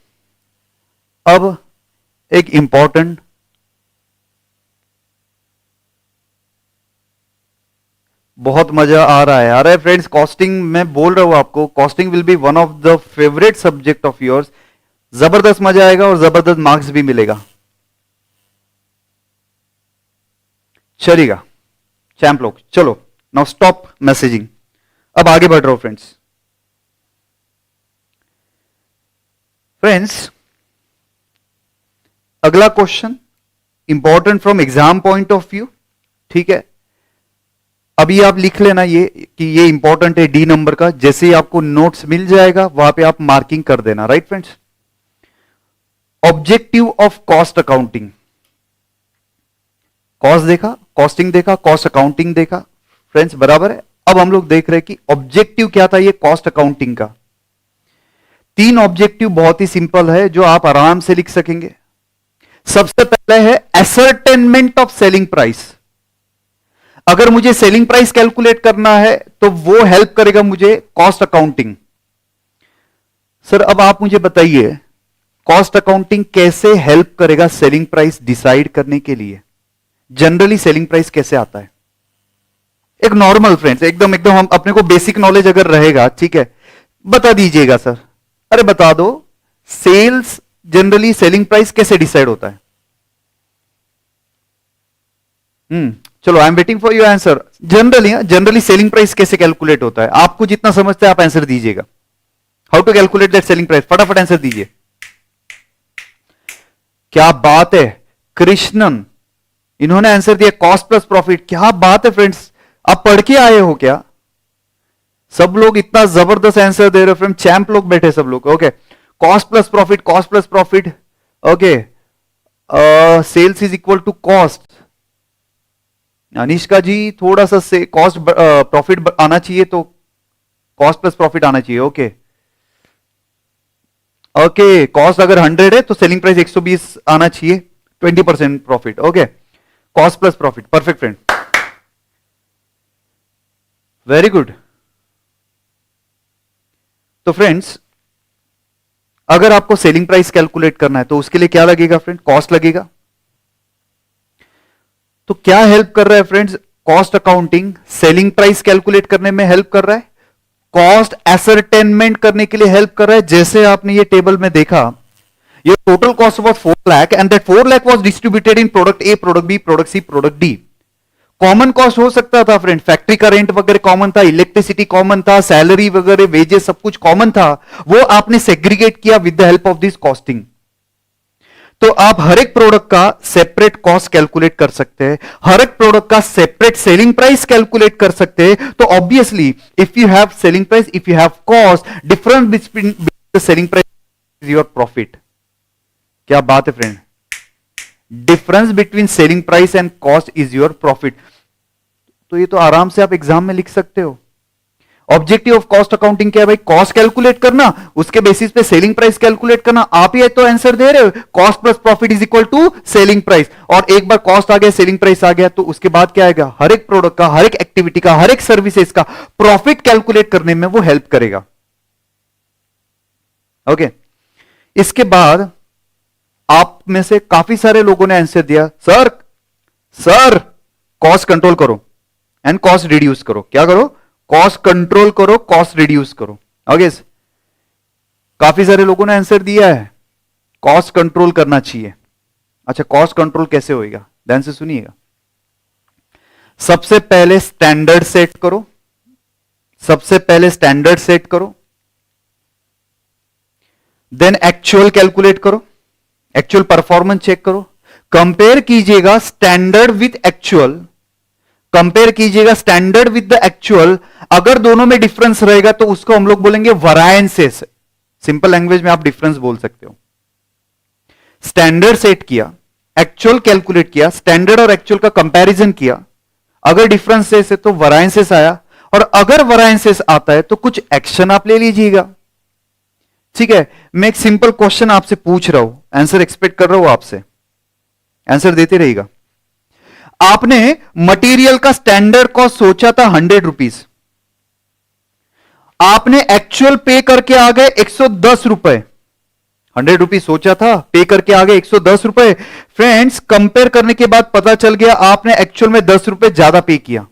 अब एक इंपॉर्टेंट बहुत मजा आ रहा है। अरे फ्रेंड्स, कॉस्टिंग मैं बोल रहा हूं आपको, costing will be one of the favourite subject of yours. जबरदस्त मजा आएगा और जबरदस्त मार्क्स भी मिलेगा। चलिएगा चैंप लोग, चलो नाउ स्टॉप मैसेजिंग। अब आगे बढ़ रहा हूं फ्रेंड्स। फ्रेंड्स, अगला question important from exam point of view. ठीक है, अभी आप लिख लेना ये कि ये इंपॉर्टेंट है डी नंबर का। जैसे ही आपको नोट्स मिल जाएगा वहां पे आप मार्किंग कर देना। Right friends, objective of cost accounting. Cost देखा, कॉस्टिंग देखा, कॉस्ट अकाउंटिंग देखा फ्रेंड्स, बराबर है। अब हम लोग देख रहे हैं कि ऑब्जेक्टिव क्या था ये कॉस्ट अकाउंटिंग का। 3 ऑब्जेक्टिव बहुत ही सिंपल है जो आप आराम से लिख सकेंगे। सबसे पहले है एसर्टेनमेंट ऑफ सेलिंग प्राइस। अगर मुझे सेलिंग प्राइस कैलकुलेट करना है तो वो हेल्प करेगा मुझे कॉस्ट अकाउंटिंग। सर अब आप मुझे बताइए, कॉस्ट अकाउंटिंग कैसे हेल्प करेगा सेलिंग प्राइस डिसाइड करने के लिए? जनरली सेलिंग प्राइस कैसे आता है? एक नॉर्मल फ्रेंड्स, एकदम एकदम हम अपने को बेसिक नॉलेज अगर रहेगा, ठीक है, बता दीजिएगा सर। अरे बता दो, सेल्स जनरली सेलिंग प्राइस कैसे डिसाइड होता है? चलो I am waiting for your answer. Generally selling price कैसे कैलकुलेट होता है? आपको जितना समझते हैं आप आंसर दीजिएगा। How to calculate that selling price? फटाफट आंसर दीजिए। क्या बात है कृष्णन, इन्होंने आंसर दिया कॉस्ट प्लस प्रॉफिट। क्या बात है फ्रेंड्स, आप पढ़ के आए हो क्या? सब लोग इतना जबरदस्त आंसर दे रहे हो फ्रेंड, चैंप लोग बैठे सब लोग। Okay, cost plus profit, cost plus profit. Okay, sales is equal to cost. Anishka ji, थोड़ा सा से कॉस्ट प्रॉफिट आना चाहिए, तो कॉस्ट प्लस प्रॉफिट आना चाहिए। ओके ओके, कॉस्ट अगर 100 है तो सेलिंग प्राइस 120 आना चाहिए, 20% profit. Okay, cost plus profit, perfect friend, very good. तो फ्रेंड्स, अगर आपको सेलिंग प्राइस कैलकुलेट करना है तो उसके लिए क्या लगेगा फ्रेंड? कॉस्ट लगेगा। तो क्या हेल्प कर रहा है friends? Cost accounting selling price calculate करने में हेल्प कर रहा है, कॉस्ट एसरटेनमेंट करने के लिए हेल्प कर रहा है। जैसे आपने ये टेबल में देखा, ये total cost was 4 lakh and that 4 lakh was distributed in product A, product B, product C, product D. Common cost हो सकता था फ्रेंड, फैक्ट्री का रेंट वगैरह कॉमन था, इलेक्ट्रिसिटी कॉमन था, सैलरी वगैरह, वेजेस सब कुछ कॉमन था। वो आपने सेग्रीगेट किया with the help of this costing. तो आप हर एक प्रोडक्ट का सेपरेट कॉस्ट कैलकुलेट कर सकते हैं, हर एक प्रोडक्ट का सेपरेट सेलिंग प्राइस कैलकुलेट कर सकते हैं। तो obviously if you have selling price, if you have cost, difference between the selling price is your profit. क्या बात है friend, difference between selling price and cost is your profit. तो ये तो आराम से आप एग्जाम में लिख सकते हो। ऑब्जेक्टिव ऑफ कॉस्ट अकाउंटिंग क्या है भाई? कॉस्ट कैलकुलेट करना, उसके बेसिस पे सेलिंग प्राइस कैलकुलेट करना। आप ही तो आंसर दे रहे हो, cost plus profit is equal to selling price. और एक बार कॉस्ट आ गया, सेलिंग प्राइस आ गया, तो उसके बाद क्या आएगा? हर एक प्रोडक्ट का, हर एक एक्टिविटी का, हर एक सर्विसेज का प्रॉफिट कैलकुलेट करने में वो हेल्प करेगा। ओके, इसके बाद आप में से काफी सारे लोगों ने आंसर दिया, सर सर कॉस्ट कंट्रोल करो एंड कॉस्ट रिड्यूस करो। क्या करो? कॉस्ट कंट्रोल करो, कॉस्ट रिड्यूस करो। ओके, काफी सारे लोगों ने आंसर दिया है कॉस्ट कंट्रोल करना चाहिए। अच्छा, कॉस्ट कंट्रोल कैसे होएगा? ध्यान से सुनिएगा। सबसे पहले स्टैंडर्ड सेट करो, सबसे पहले स्टैंडर्ड सेट करो, देन एक्चुअल कैलकुलेट करो, एक्चुअल परफॉर्मेंस चेक करो, कंपेयर कीजिएगा स्टैंडर्ड विथ एक्चुअल, कंपेयर कीजिएगा स्टैंडर्ड विथ द एक्चुअल। अगर दोनों में डिफरेंस रहेगा तो उसको हम लोग बोलेंगे वरायंसेस। सिंपल लैंग्वेज में आप डिफरेंस बोल सकते हो। स्टैंडर्ड सेट किया, एक्चुअल कैलकुलेट किया, स्टैंडर्ड और एक्चुअल का कंपैरिजन किया, अगर डिफरेंसेस है तो वरायंसेस आया, और अगर वरायंसेस आता है तो कुछ एक्शन आप ले लीजिएगा। ठीक है, मैं एक सिंपल क्वेश्चन आपसे पूछ रहा हूं, आंसर एक्सपेक्ट कर रहा हूं आपसे, आंसर देते रहिएगा। आपने मटेरियल का स्टैंडर्ड कॉस्ट सोचा था 100 रुपीज, आपने एक्चुअल पे करके आ गए 110 रुपए। 100 रुपीज सोचा था, पे करके आ गए 110 रुपए। फ्रेंड्स, कंपेयर करने के बाद पता चल गया आपने एक्चुअल में 10 रुपए ज्यादा पे किया।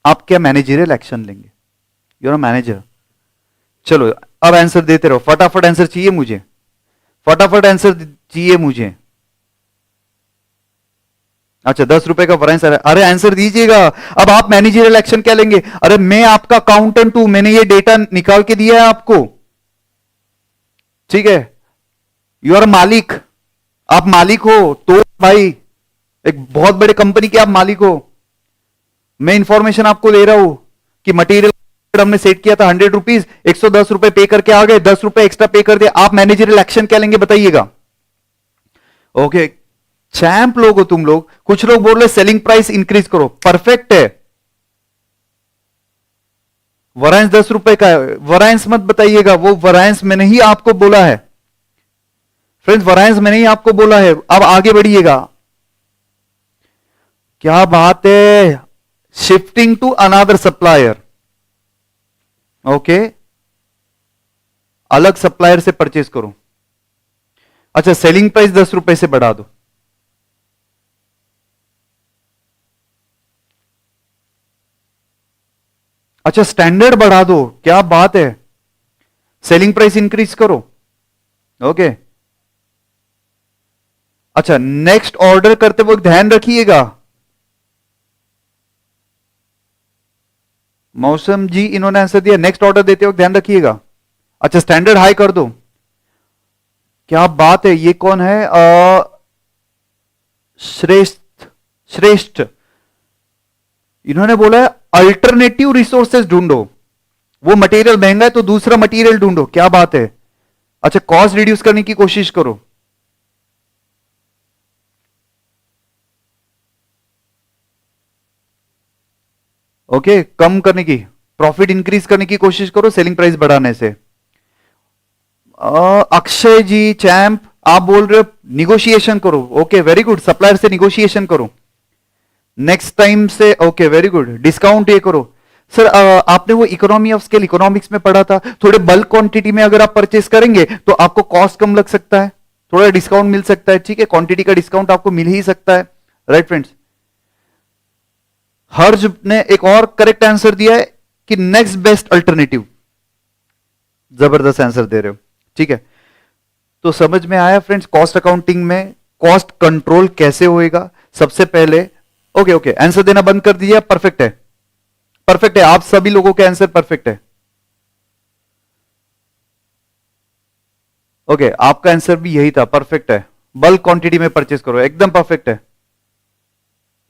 आप क्या मैनेजरियल एक्शन लेंगे? You are manager. चलो अब आंसर देते रहो, फटाफट आंसर चाहिए मुझे, फटाफट आंसर चाहिए मुझे। अच्छा, 10 रुपए का वरायंस आ रहा है, अरे आंसर दीजिएगा। अब आप मैनेजरियल एक्शन क्या लेंगे? अरे मैं आपका अकाउंटेंट हूं, मैंने ये डेटा निकाल के दिया है आपको, ठीक है, यू आर मालिक, आप मालिक हो तो भाई, एक बहुत बड़े कंपनी के आप मालिक हो। मैं इंफॉर्मेशन आपको दे रहा हूं कि मटेरियल हमने सेट किया था 100 रुपीज, 110 रुपए पे करके आ गए, 10 रुपए एक्स्ट्रा पे कर दिया। आप मैनेजरियल एक्शन क्या लेंगे बताइएगा? ओके, चैंप लोग हो तुम लोग। कुछ लोग बोल रहे सेलिंग प्राइस इंक्रीज करो, परफेक्ट है, वरायंस 10 रुपए का है, वरायंस मत बताइएगा, वो वरायंस मैंने ही आपको बोला है। फ्रेंड्स, वरायंस मैंने ही आपको बोला है। अब आगे बढ़िएगा, क्या बात है, shifting to another supplier. Okay, अलग सप्लायर से परचेज करो। अच्छा, सेलिंग प्राइस 10 रुपए से बढ़ा दो। अच्छा, स्टैंडर्ड बढ़ा दो, क्या बात है, सेलिंग प्राइस इंक्रीज करो। ओके, अच्छा, नेक्स्ट ऑर्डर करते वक्त ध्यान रखिएगा, मौसम जी इन्होंने आंसर दिया, नेक्स्ट ऑर्डर देते वक्त ध्यान रखिएगा। अच्छा, स्टैंडर्ड हाई कर दो, क्या बात है, ये कौन है? श्रेष्ठ, श्रेष्ठ, इन्होंने बोला है अल्टरनेटिव रिसोर्सेज ढूंढो, वो मटेरियल महंगा है तो दूसरा मटेरियल ढूंढो, क्या बात है। अच्छा, कॉस्ट रिड्यूस करने की कोशिश करो। ओके, कम करने की, प्रॉफिट इंक्रीज करने की कोशिश करो सेलिंग प्राइस बढ़ाने से। अक्षय जी, चैंप, आप बोल रहे हो निगोशिएशन करो। ओके, वेरी गुड, सप्लायर से निगोशिएशन करो नेक्स्ट टाइम से। ओके, वेरी गुड, डिस्काउंट ये करो। सर, आपने वो इकोनॉमी ऑफ स्केल इकोनॉमिक्स में पढ़ा था, थोड़े बल्क क्वांटिटी में अगर आप परचेस करेंगे तो आपको कॉस्ट कम लग सकता है, थोड़ा डिस्काउंट मिल सकता है। ठीक है, क्वांटिटी का डिस्काउंट आपको मिल ही सकता है, राइट फ्रेंड्स। हर्ष ने एक और करेक्ट आंसर दिया है कि नेक्स्ट बेस्ट अल्टरनेटिव। जबरदस्त आंसर दे रहे हो, ठीक है। तो समझ में आया फ्रेंड्स, कॉस्ट अकाउंटिंग में कॉस्ट कंट्रोल कैसे होएगा। सबसे पहले ओके ओके, आंसर देना बंद कर दीजिए, परफेक्ट है, परफेक्ट है, आप सभी लोगों के आंसर परफेक्ट है। ओके, आपका आंसर भी यही था, परफेक्ट है, बल्क क्वांटिटी में परचेस करो, एकदम परफेक्ट है।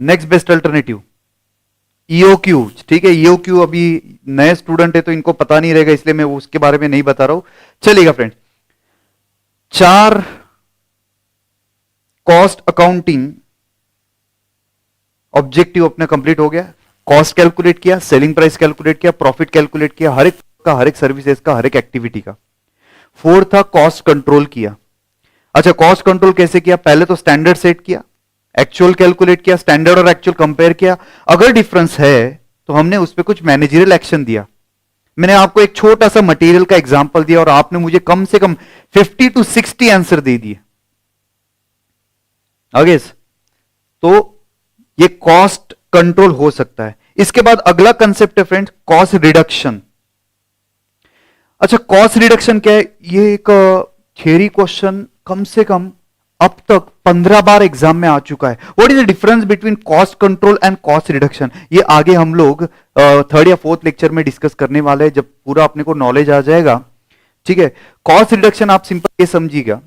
नेक्स्ट बेस्ट अल्टरनेटिव ईओक्यू, ठीक है, ईओक्यू अभी नए स्टूडेंट है तो इनको पता नहीं रहेगा, इसलिए मैं उसके बारे में नहीं बता रहा हूं। चलेगा फ्रेंड, 4 कॉस्ट अकाउंटिंग ऑब्जेक्टिव अपने कंप्लीट हो गया। कॉस्ट कैलकुलेट किया, सेलिंग प्राइस कैलकुलेट किया, प्रॉफिट कैलकुलेट किया, हर एक सर्विसेज का, हर एक एक्टिविटी का। फोर्थ था कॉस्ट कंट्रोल किया। अच्छा, कॉस्ट कंट्रोल कैसे किया? पहले तो स्टैंडर्ड सेट किया, एक्चुअल कैलकुलेट किया, स्टैंडर्ड और एक्चुअल कंपेयर किया। अगर डिफरेंस है तो हमने उस पर कुछ मैनेजरियल एक्शन दिया। मैंने आपको एक छोटा सा मटेरियल का एग्जांपल दिया और आपने मुझे कम से कम 50 to 60 आंसर दे दिए। आगे तो ये कॉस्ट कंट्रोल हो सकता है। इसके बाद अगला कंसेप्ट है फ्रेंड्स, कॉस्ट रिडक्शन। अच्छा, कॉस्ट रिडक्शन क्या है? ये एक थियरी क्वेश्चन कम से कम अब तक 15 बार एग्जाम में आ चुका है। What is the difference between cost control and cost reduction? ये आगे हम लोग थर्ड या फोर्थ लेक्चर में डिस्कस करने वाले हैं, जब पूरा अपने को नॉलेज आ जाएगा। ठीक है, कॉस्ट रिडक्शन आप सिंपल ये समझिएगा,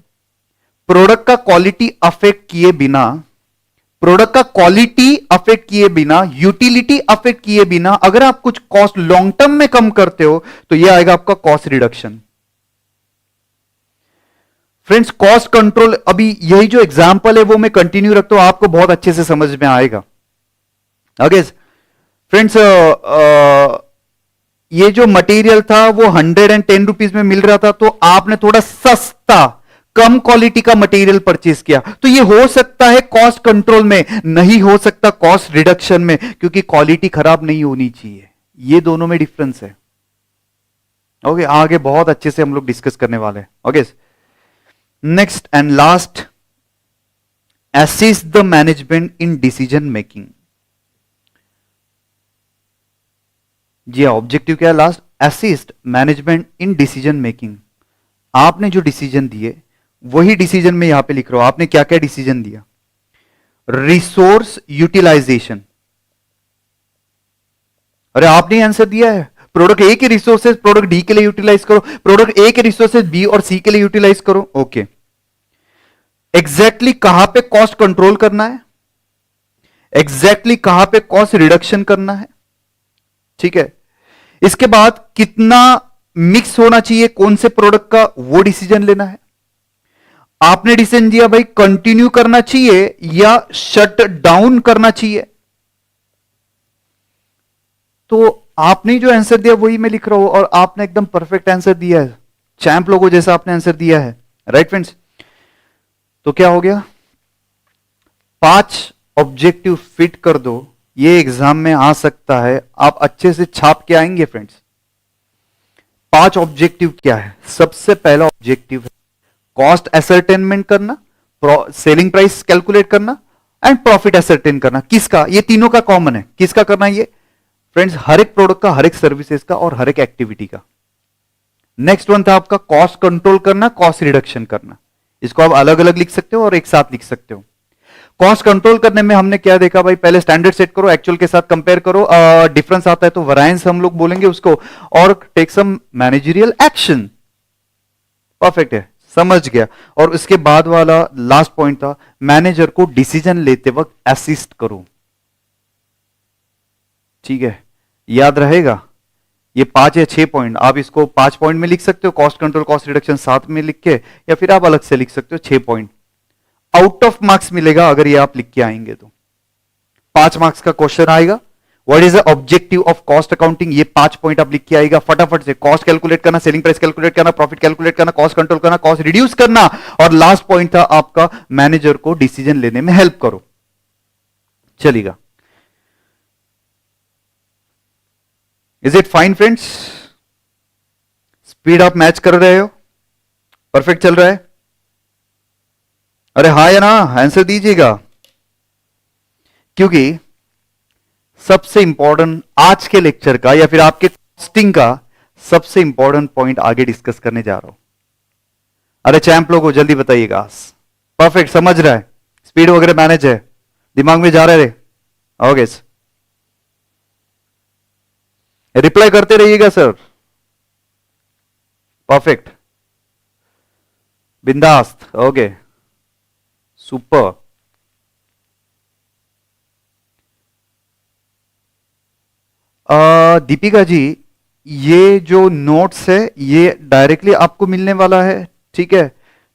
प्रोडक्ट का क्वालिटी अफेक्ट किए बिना, प्रोडक्ट का क्वालिटी अफेक्ट किए बिना, यूटिलिटी अफेक्ट किए बिना अगर आप कुछ कॉस्ट लॉन्ग टर्म में कम करते हो तो यह आएगा आपका cost reduction. Friends, cost control, अभी यही जो एग्जांपल है वो मैं कंटिन्यू रखता हूं, आपको बहुत अच्छे से समझ में आएगा। आगे फ्रेंड्स, ये जो मटेरियल था वो 110 रुपीज में मिल रहा था, तो आपने थोड़ा सस्ता कम क्वालिटी का मटेरियल परचेज किया, तो ये हो सकता है कॉस्ट कंट्रोल में, नहीं हो सकता कॉस्ट रिडक्शन में, क्योंकि क्वालिटी खराब नहीं होनी चाहिए। ये दोनों में डिफरेंस है। ओके, आगे बहुत अच्छे से हम लोग डिस्कस करने वाले हैं। Okay, next and last, assist the management in decision making. जी हाँ, ऑब्जेक्टिव क्या है last? Assist management in decision making. आपने जो डिसीजन दिए वही डिसीजन में यहां पे लिख रहा हूं, आपने क्या क्या डिसीजन दिया। रिसोर्स यूटिलाइजेशन, अरे आपने आंसर दिया है, प्रोडक्ट ए के रिसोर्सेज प्रोडक्ट डी के लिए यूटिलाइज करो, प्रोडक्ट ए के रिसोर्सेज बी और सी के लिए यूटिलाइज करो। ओके, एग्जैक्टली कहां पे कॉस्ट कंट्रोल करना है, एग्जैक्टली कहां पे कॉस्ट रिडक्शन करना है। ठीक है, इसके बाद कितना मिक्स होना चाहिए कौन से प्रोडक्ट का, वो डिसीजन लेना है। आपने डिसीजन दिया भाई कंटिन्यू करना चाहिए या शट डाउन करना चाहिए, तो आपने जो आंसर दिया वही मैं लिख रहा हूं, और आपने एकदम परफेक्ट आंसर दिया है, चैंप लोगों जैसा आपने आंसर दिया है। राइट फ्रेंड्स, तो क्या हो गया, 5 ऑब्जेक्टिव फिट कर दो, ये एग्जाम में आ सकता है, आप अच्छे से छाप के आएंगे फ्रेंड्स। 5 ऑब्जेक्टिव क्या है? सबसे पहला ऑब्जेक्टिव है कॉस्ट एसरटेनमेंट करना, सेलिंग प्राइस कैलकुलेट करना एंड प्रॉफिट एसरटेन करना। किसका? ये तीनों का कॉमन है। किसका करना है ये फ्रेंड्स? हर एक प्रोडक्ट का, हर एक सर्विसेज का और हर एक एक्टिविटी का। नेक्स्ट वन था आपका कॉस्ट कंट्रोल करना, कॉस्ट रिडक्शन करना। इसको आप अलग अलग लिख सकते हो और एक साथ लिख सकते हो। कॉस्ट कंट्रोल करने में हमने क्या देखा भाई, पहले स्टैंडर्ड सेट करो, एक्चुअल के साथ कंपेयर करो, डिफरेंस आता है तो वैरिएंस हम लोग बोलेंगे उसको, और take some managerial action. Perfect है, समझ गया। और उसके बाद वाला लास्ट पॉइंट था मैनेजर को डिसीजन लेते वक्त असिस्ट करो। ठीक है, याद रहेगा ये 5 या 6 पॉइंट, आप इसको 5 पॉइंट में लिख सकते हो, कॉस्ट कंट्रोल कॉस्ट रिडक्शन साथ में लिख के, या फिर आप अलग से लिख सकते हो 6 पॉइंट। आउट ऑफ मार्क्स मिलेगा अगर ये आप लिख के आएंगे तो। 5 मार्क्स का क्वेश्चन आएगा, what is the objective of cost accounting, ये 5 पॉइंट आप लिख के आएगा फटाफट से। कॉस्ट कैलकुलेट करना, सेलिंग प्राइस कैलकुलेट करना, प्रॉफिट कैलकुलेट करना, कॉस्ट कंट्रोल करना, कॉस्ट रिड्यूस करना, और लास्ट पॉइंट था आपका मैनेजर को डिसीजन लेने में हेल्प करो। चलेगा, is it fine friends? Speed आप मैच कर रहे हो? परफेक्ट चल रहा है? अरे हाँ या ना, आंसर दीजिएगा, क्योंकि सबसे इंपॉर्टेंट आज के लेक्चर का या फिर आपके कॉस्टिंग का सबसे इंपॉर्टेंट पॉइंट आगे डिस्कस करने जा रहा हूं। अरे चैंप लोगों जल्दी बताइएगा। परफेक्ट, समझ रहा है, स्पीड वगैरह मैनेज है, दिमाग में जा रहे ओके, रिप्लाई करते रहिएगा सर। परफेक्ट, बिंदास्त, ओके, सुपर। दीपिका जी, ये जो नोट्स है ये डायरेक्टली आपको मिलने वाला है, ठीक है?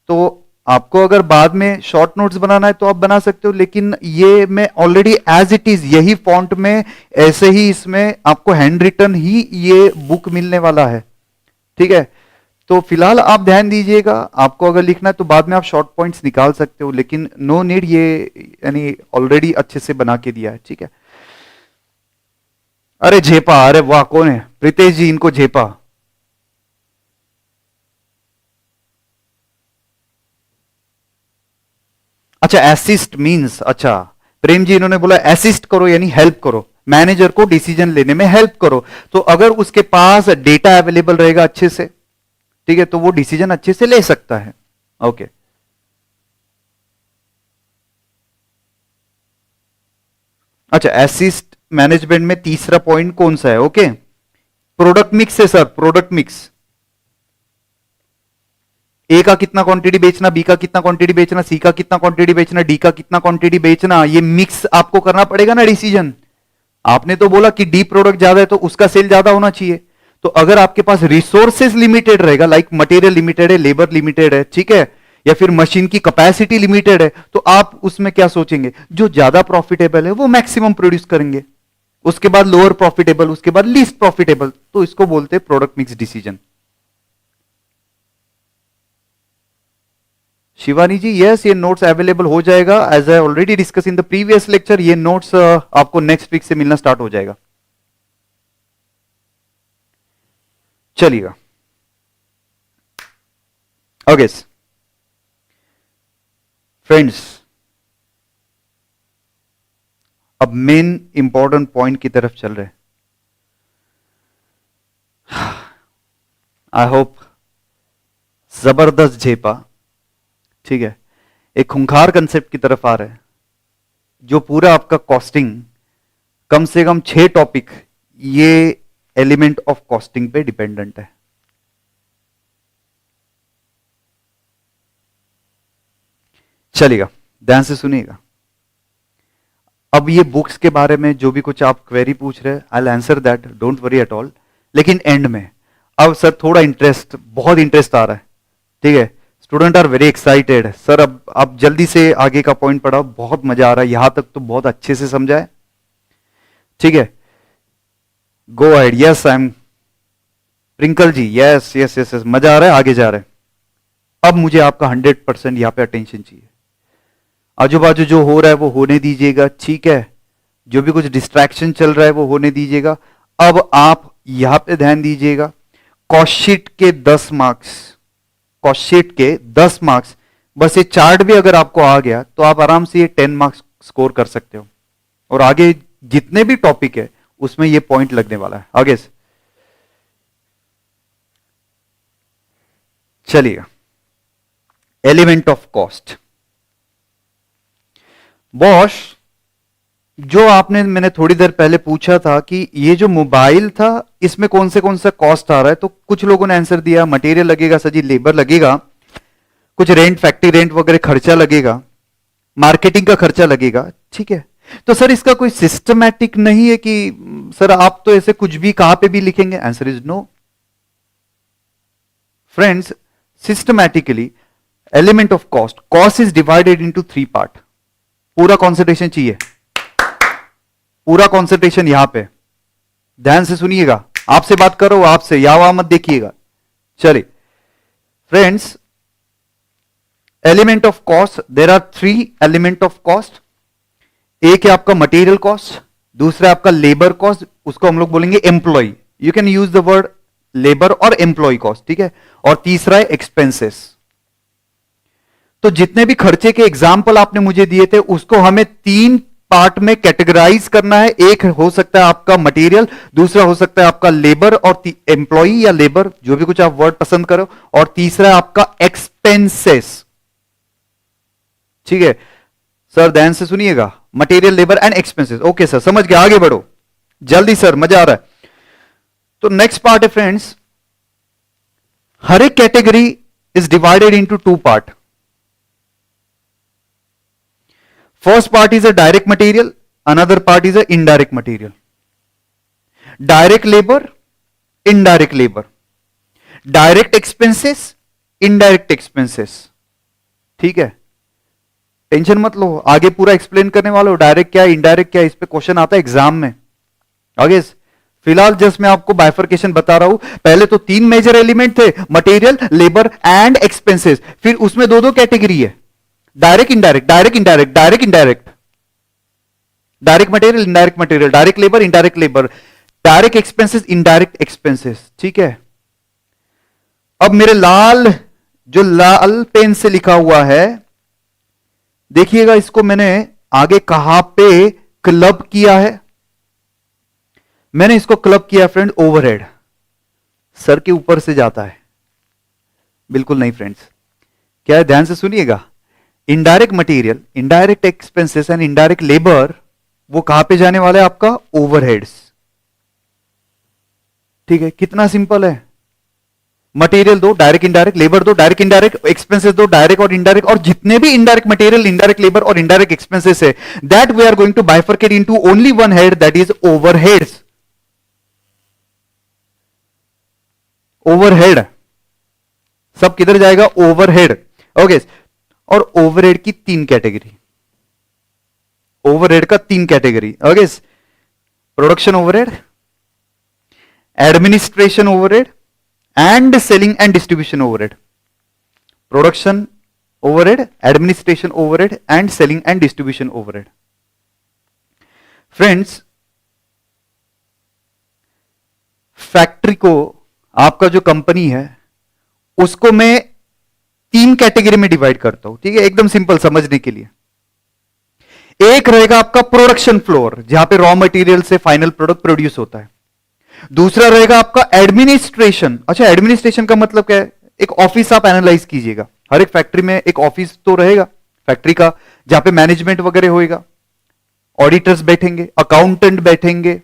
तो आपको अगर बाद में शॉर्ट नोट्स बनाना है तो आप बना सकते हो, लेकिन ये मैं ऑलरेडी एज इट इज यही फॉन्ट में ऐसे ही इसमें आपको हैंड रिटन ही ये बुक मिलने वाला है। ठीक है, तो फिलहाल आप ध्यान दीजिएगा, आपको अगर लिखना है तो बाद में आप शॉर्ट पॉइंट्स निकाल सकते हो, लेकिन नो नीड, ये यानी ऑलरेडी अच्छे से बना के दिया है। ठीक है, अरे झेपा, अरे वाह, कौन है? प्रीतेश जी, इनको झेपा। अच्छा, असिस्ट मींस, अच्छा प्रेम जी इन्होंने बोला असिस्ट करो यानी हेल्प करो, मैनेजर को डिसीजन लेने में हेल्प करो। तो अगर उसके पास डेटा अवेलेबल रहेगा अच्छे से, ठीक है, तो वो डिसीजन अच्छे से ले सकता है। ओके, अच्छा, असिस्ट मैनेजमेंट में तीसरा पॉइंट कौन सा है? ओके, प्रोडक्ट मिक्स है सर, प्रोडक्ट मिक्स। ए का कितना क्वांटिटी बेचना, बी का कितना क्वांटिटी बेचना, सी का कितना क्वांटिटी बेचना, डी का कितना क्वांटिटी बेचना, ये मिक्स आपको करना पड़ेगा ना डिसीजन। आपने तो बोला कि डी प्रोडक्ट ज्यादा है तो उसका सेल ज्यादा होना चाहिए। तो अगर आपके पास रिसोर्सेज लिमिटेड रहेगा, लाइक मटेरियल लिमिटेड है, लेबर लिमिटेड है, ठीक है, या फिर मशीन की कैपेसिटी लिमिटेड है, तो आप उसमें क्या सोचेंगे? जो ज्यादा प्रॉफिटेबल है वो मैक्सिमम प्रोड्यूस करेंगे, उसके बाद लोअर प्रॉफिटेबल, उसके बाद लीस्ट प्रॉफिटेबल। तो इसको बोलते हैं product mix decision. Shivani ji, yes, ये नोट्स अवेलेबल हो जाएगा, as I already discuss in the previous lecture. ये नोट्स आपको नेक्स्ट वीक से मिलना स्टार्ट हो जाएगा। चलिएगा, ओके फ्रेंड्स, अब मेन इंपॉर्टेंट पॉइंट की तरफ चल रहे हैं। आई होप जबरदस्त झेपा, ठीक है, एक खूंखार कंसेप्ट की तरफ आ रहे हैं, जो पूरा आपका कॉस्टिंग, कम से कम 6 टॉपिक ये एलिमेंट ऑफ कॉस्टिंग पे डिपेंडेंट है। चलिएगा, ध्यान से सुनिएगा। अब ये बुक्स के बारे में जो भी कुछ आप क्वेरी पूछ रहे हैं, I will answer that, don't worry at all. लेकिन एंड में अब सर थोड़ा इंटरेस्ट, बहुत इंटरेस्ट आ रहा है, ठीक है, student are very excited sir, अब जल्दी से आगे का पॉइंट पढ़ाओ, बहुत मजा आ रहा है, यहां तक तो बहुत अच्छे से समझा है। ठीक है, go ahead. Yes, I am Prinkal ji, yes yes yes yes, मजा आ रहा है, आगे जा रहे हैं। अब मुझे आपका 100% यहां पे अटेंशन चाहिए। आजू बाजू जो हो रहा है वो होने दीजिएगा, ठीक है, जो भी कुछ डिस्ट्रैक्शन चल रहा है वो होने दीजिएगा। अब आप यहां पे ध्यान दीजिएगा, कॉस्टशीट के 10 मार्क्स, कॉस्टशीट के 10 मार्क्स, बस ये चार्ट भी अगर आपको आ गया तो आप आराम से ये 10 मार्क्स स्कोर कर सकते हो, और आगे जितने भी टॉपिक है उसमें ये पॉइंट लगने वाला है आगे से। चलिए, एलिमेंट ऑफ कॉस्ट। बॉस, जो आपने, मैंने थोड़ी देर पहले पूछा था कि ये जो मोबाइल था इसमें कौन सा कॉस्ट आ रहा है, तो कुछ लोगों ने आंसर दिया मटेरियल लगेगा सर जी, लेबर लगेगा, कुछ रेंट, फैक्ट्री रेंट वगैरह खर्चा लगेगा, मार्केटिंग का खर्चा लगेगा, ठीक है। तो सर इसका कोई सिस्टमैटिक नहीं है कि सर आप तो ऐसे कुछ भी कहां पे भी लिखेंगे? Answer is no friends. Systematically element of cost, cost is divided into 3 part. पूरा कॉन्सेंट्रेशन चाहिए, पूरा कॉन्सेंट्रेशन यहां पे, ध्यान से सुनिएगा, आपसे बात करो, आपसे या मत देखिएगा। चलिए friends, element of cost, there are 3 element of cost. एक है आपका मटेरियल कॉस्ट, दूसरा है आपका लेबर कॉस्ट, उसको हम लोग बोलेंगे employee, you can use the word labour और एम्प्लॉय कॉस्ट, ठीक है, और तीसरा है एक्सपेंसेस। तो जितने भी खर्चे के एग्जाम्पल आपने मुझे दिए थे उसको हमें 3 पार्ट में कैटेगराइज करना है। एक हो सकता है आपका मटेरियल, दूसरा हो सकता है आपका लेबर और एम्प्लॉय या लेबर, जो भी कुछ आप वर्ड पसंद करो, और तीसरा है आपका एक्सपेंसेस, ठीक है। सर ध्यान से सुनिएगा, material, labour and expenses. Okay sir, समझ गया, आगे बढ़ो जल्दी सर, मजा आ रहा है। तो नेक्स्ट पार्ट है फ्रेंड्स, हर एक category is divided into 2 part. First part is a direct material, another part is a indirect material. Direct labor, indirect labor. Direct expenses, indirect expenses. ठीक है, टेंशन मत लो, आगे पूरा एक्सप्लेन करने वाला हो, डायरेक्ट क्या है इनडायरेक्ट क्या है, इस पे क्वेश्चन आता है एग्जाम में आगे। फिलहाल जस्ट मैं आपको बाइफर्केशन बता रहा हूं। पहले तो 3 मेजर एलिमेंट थे, मटेरियल, लेबर एंड एक्सपेंसेस। फिर उसमें दो कैटेगरी है, direct indirect, direct indirect, direct indirect, direct material, indirect material, direct labour, indirect labour, direct expenses, indirect expenses. ठीक है, अब मेरे जो लाल पेन से लिखा हुआ है, देखिएगा, इसको मैंने आगे कहां पे क्लब किया है? मैंने इसको क्लब किया फ्रेंड ओवरहेड, सर के ऊपर से जाता है। बिल्कुल नहीं फ्रेंड्स, क्या है, ध्यान से सुनिएगा। Indirect material, indirect expenses and indirect labour, वो कहां पे जाने वाला है? आपका ओवरहेड्स। ठीक है, कितना सिंपल है। मटेरियल दो, डायरेक्ट इंडायरेक्ट, लेबर दो, डायरेक्ट इंडायरेक्ट, एक्सपेंसेस दो, डायरेक्ट और इनडायरेक्ट, और जितने भी इनडायरेक्ट मटेरियल, इनडायरेक्ट लेबर और इनडायरेक्ट एक्सपेंसेस है, that we are going to bifurcate into only one head, that is overheads. Overhead सब किधर जाएगा? ओवरहेड। ओके, और ओवरहेड की 3 कैटेगरी, ओवरहेड का 3 category. Okay, production overhead, administration overhead and selling and distribution overhead. Production overhead, administration overhead and selling and distribution overhead. Friends, factory को, आपका जो company है उसको मैं 3 कैटेगरी में डिवाइड करता हूं। ठीक है, एकदम सिंपल समझने के लिए। एक रहेगा आपका प्रोडक्शन फ्लोर, जहां पे रॉ मटेरियल से फाइनल प्रोडक्ट प्रोड्यूस होता है। दूसरा रहेगा आपका एडमिनिस्ट्रेशन। अच्छा, एडमिनिस्ट्रेशन का मतलब क्या है? एक ऑफिस आप एनालाइज कीजिएगा, हर एक फैक्ट्री में एक ऑफिस तो रहेगा फैक्ट्री का, जहां पे मैनेजमेंट वगैरह होएगा, ऑडिटर्स बैठेंगे, अकाउंटेंट बैठेंगे,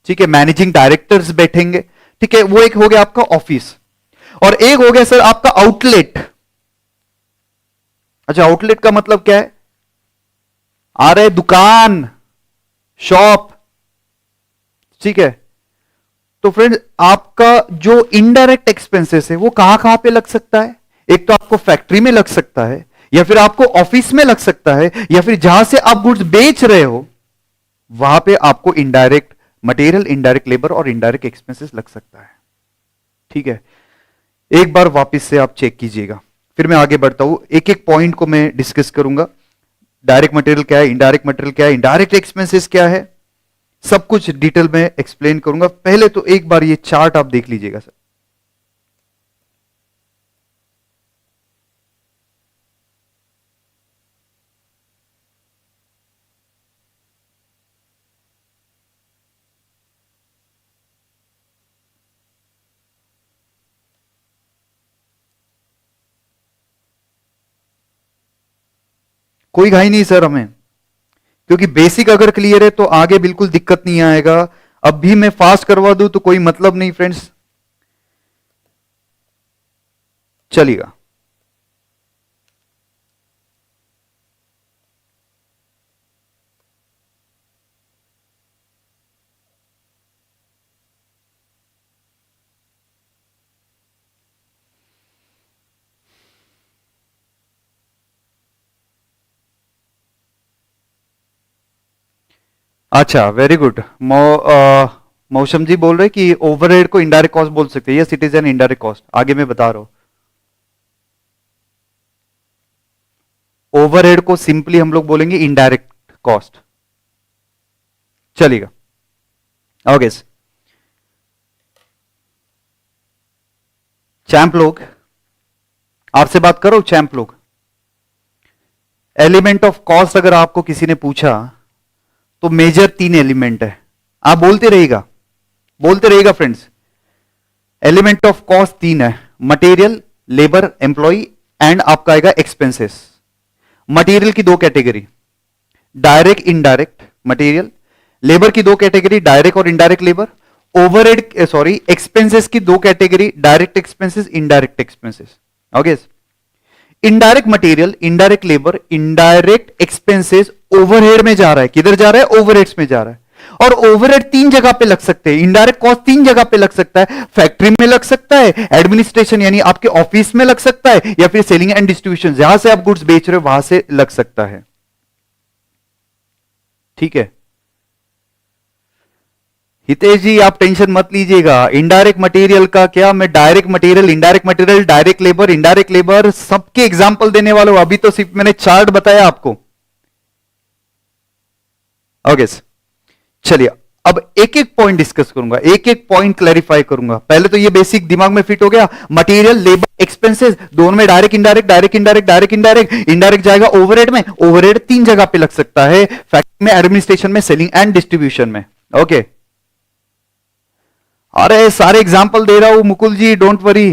ठीक है, मैनेजिंग डायरेक्टर्स बैठेंगे। ठीक है, वो एक हो गया आपका ऑफिस। और एक हो गया सर आपका आउटलेट। अच्छा, आउटलेट का मतलब क्या है? आ रहे दुकान, शॉप। ठीक है, तो फ्रेंड, आपका जो इनडायरेक्ट एक्सपेंसेस है वो कहां कहां पे लग सकता है? एक तो आपको फैक्ट्री में लग सकता है, या फिर आपको ऑफिस में लग सकता है, या फिर जहां से आप गुड्स बेच रहे हो वहां पे आपको इनडायरेक्ट मटेरियल, इनडायरेक्ट लेबर और इनडायरेक्ट एक्सपेंसेस लग सकता है। ठीक है, एक बार वापस से आप चेक कीजिएगा, फिर मैं आगे बढ़ता हूं, एक एक पॉइंट को मैं डिस्कस करूंगा। डायरेक्ट मटेरियल क्या है, इनडायरेक्ट मटेरियल क्या है, इनडायरेक्ट एक्सपेंसेस क्या है, सब कुछ डिटेल में एक्सप्लेन करूंगा। पहले तो एक बार ये चार्ट आप देख लीजिएगा सर। कोई घाई नहीं सर हमें, क्योंकि बेसिक अगर क्लियर है तो आगे बिल्कुल दिक्कत नहीं आएगा। अब भी मैं फास्ट करवा दूं तो कोई मतलब नहीं फ्रेंड्स, चलेगा। अच्छा, वेरी गुड। मौसम जी बोल रहे कि ओवरहेड को इनडायरेक्ट कॉस्ट बोल सकते हैं, yes it is an indirect cost. आगे मैं बता रहा हूं, ओवरहेड को सिंपली हम लोग बोलेंगे इनडायरेक्ट कॉस्ट, चलेगा। ओके, चैंप लोग, आपसे बात करो चैंप लोग। एलिमेंट ऑफ कॉस्ट अगर आपको किसी ने पूछा तो मेजर 3 एलिमेंट है, आप बोलते रहेगा फ्रेंड्स। एलिमेंट ऑफ कॉस्ट 3 है, मटेरियल, लेबर, एम्प्लॉय एंड आपका आएगा एक्सपेंसेस। मटेरियल की 2 category, direct indirect material. Labour की 2 कैटेगरी, डायरेक्ट और indirect labour. Overhead sorry expenses की 2 category, direct expenses, indirect expenses. Okay, indirect material, indirect labour, indirect expenses overhead में जा रहा है। किधर जा रहा है? ओवरहेड्स में जा रहा है। और ओवरहेड तीन जगह पे लग सकते हैं, इनडायरेक्ट कॉस्ट तीन जगह पे लग सकता है, फैक्ट्री में लग सकता है, एडमिनिस्ट्रेशन यानी आपके ऑफिस में लग सकता है, या फिर सेलिंग एंड डिस्ट्रीब्यूशन जहां से आप गुड्स बेच रहे हो वहां से लग सकता है। ठीक है हितेश जी, आप टेंशन मत लीजिएगा। इनडायरेक्ट मटेरियल का क्या, मैं direct material, indirect material, direct labour, indirect labour सबके एग्जांपल देने वाला हूं। अभी तो सिर्फ मैंने चार्ट बताया आपको। ओके चलिए अब एक एक पॉइंट डिस्कस करूंगा, एक एक पॉइंट क्लैरिफाई करूंगा। पहले तो ये बेसिक दिमाग में फिट हो गया, मटेरियल लेबर एक्सपेंसेस दोनों में direct indirect, direct indirect, direct indirect, indirect जाएगा ओवरहेड में, ओवरहेड तीन जगह पे लग सकता है, फैक्ट्री में, एडमिनिस्ट्रेशन में, सेलिंग एंड डिस्ट्रीब्यूशन में। ओके अरे सारे एग्जाम्पल दे रहा हूं मुकुल जी, डोंट वरी।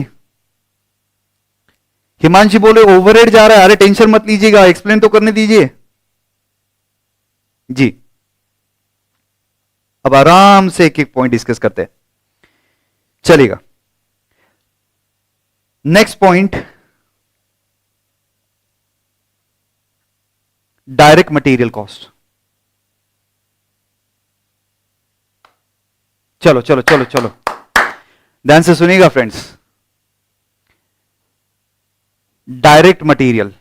हिमांशी बोले ओवरहेड जा रहा है, अरे टेंशन मत लीजिएगा, एक्सप्लेन तो करने दीजिए जी। अब आराम से एक एक पॉइंट डिस्कस करते हैं, चलेगा। Next point, direct material cost. चलो चलो चलो चलो ध्यान से सुनिएगा फ्रेंड्स। डायरेक्ट मटेरियल,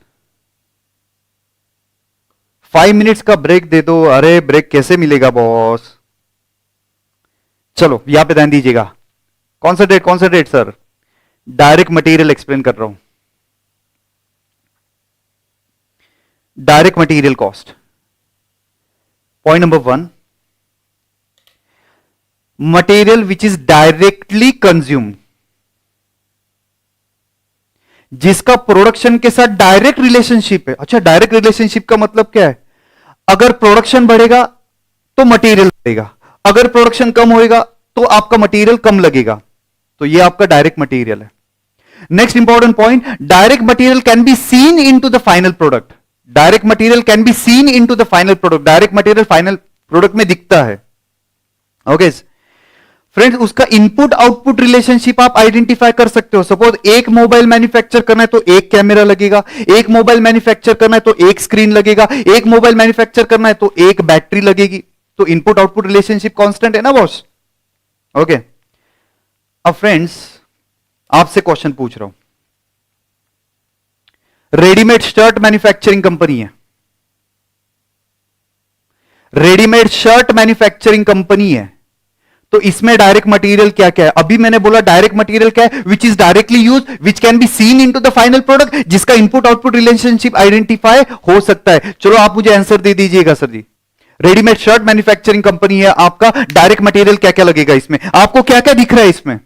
5 मिनट्स का ब्रेक दे दो। अरे ब्रेक कैसे मिलेगा बॉस, चलो यहां पे ध्यान दीजिएगा, concentrate concentrate sir. Direct material explain कर रहा हूं। Direct material cost, point number 1, material which is directly consume, जिसका प्रोडक्शन के साथ डायरेक्ट रिलेशनशिप है। अच्छा डायरेक्ट रिलेशनशिप का मतलब क्या है, अगर प्रोडक्शन बढ़ेगा तो मटेरियल बढ़ेगा, अगर प्रोडक्शन कम होएगा तो आपका मटेरियल कम लगेगा, तो यह आपका डायरेक्ट मटेरियल है। Next important point, direct material can be seen into the final product. Direct material can be seen into the final product, direct material final product में दिखता है। ओके फ्रेंड्स, उसका इनपुट आउटपुट रिलेशनशिप आप identify कर सकते हो। Suppose एक mobile manufacture करना है तो एक कैमरा लगेगा, एक मोबाइल मैन्युफैक्चर करना है तो एक स्क्रीन लगेगा, एक मोबाइल मैन्युफैक्चर करना है तो एक बैटरी लगेगी। तो इनपुट आउटपुट रिलेशनशिप कांस्टेंट है ना बॉस। ओके अब फ्रेंड्स आपसे क्वेश्चन पूछ रहा हूं, रेडीमेड शर्ट मैन्युफैक्चरिंग कंपनी है, रेडीमेड शर्ट मैन्युफैक्चरिंग कंपनी है, तो इसमें डायरेक्ट मटेरियल क्या क्या है। अभी मैंने बोला डायरेक्ट मटेरियल क्या है, विच is directly use, which can be seen into the final product, जिसका इनपुट आउटपुट रिलेशनशिप आइडेंटिफाई हो सकता है। चलो आप मुझे आंसर दे दीजिएगा सर जी। रेडीमेड शर्ट मैन्युफैक्चरिंग कंपनी है, आपका डायरेक्ट मटेरियल क्या क्या लगेगा इसमें, आपको क्या क्या दिख रहा है इसमें,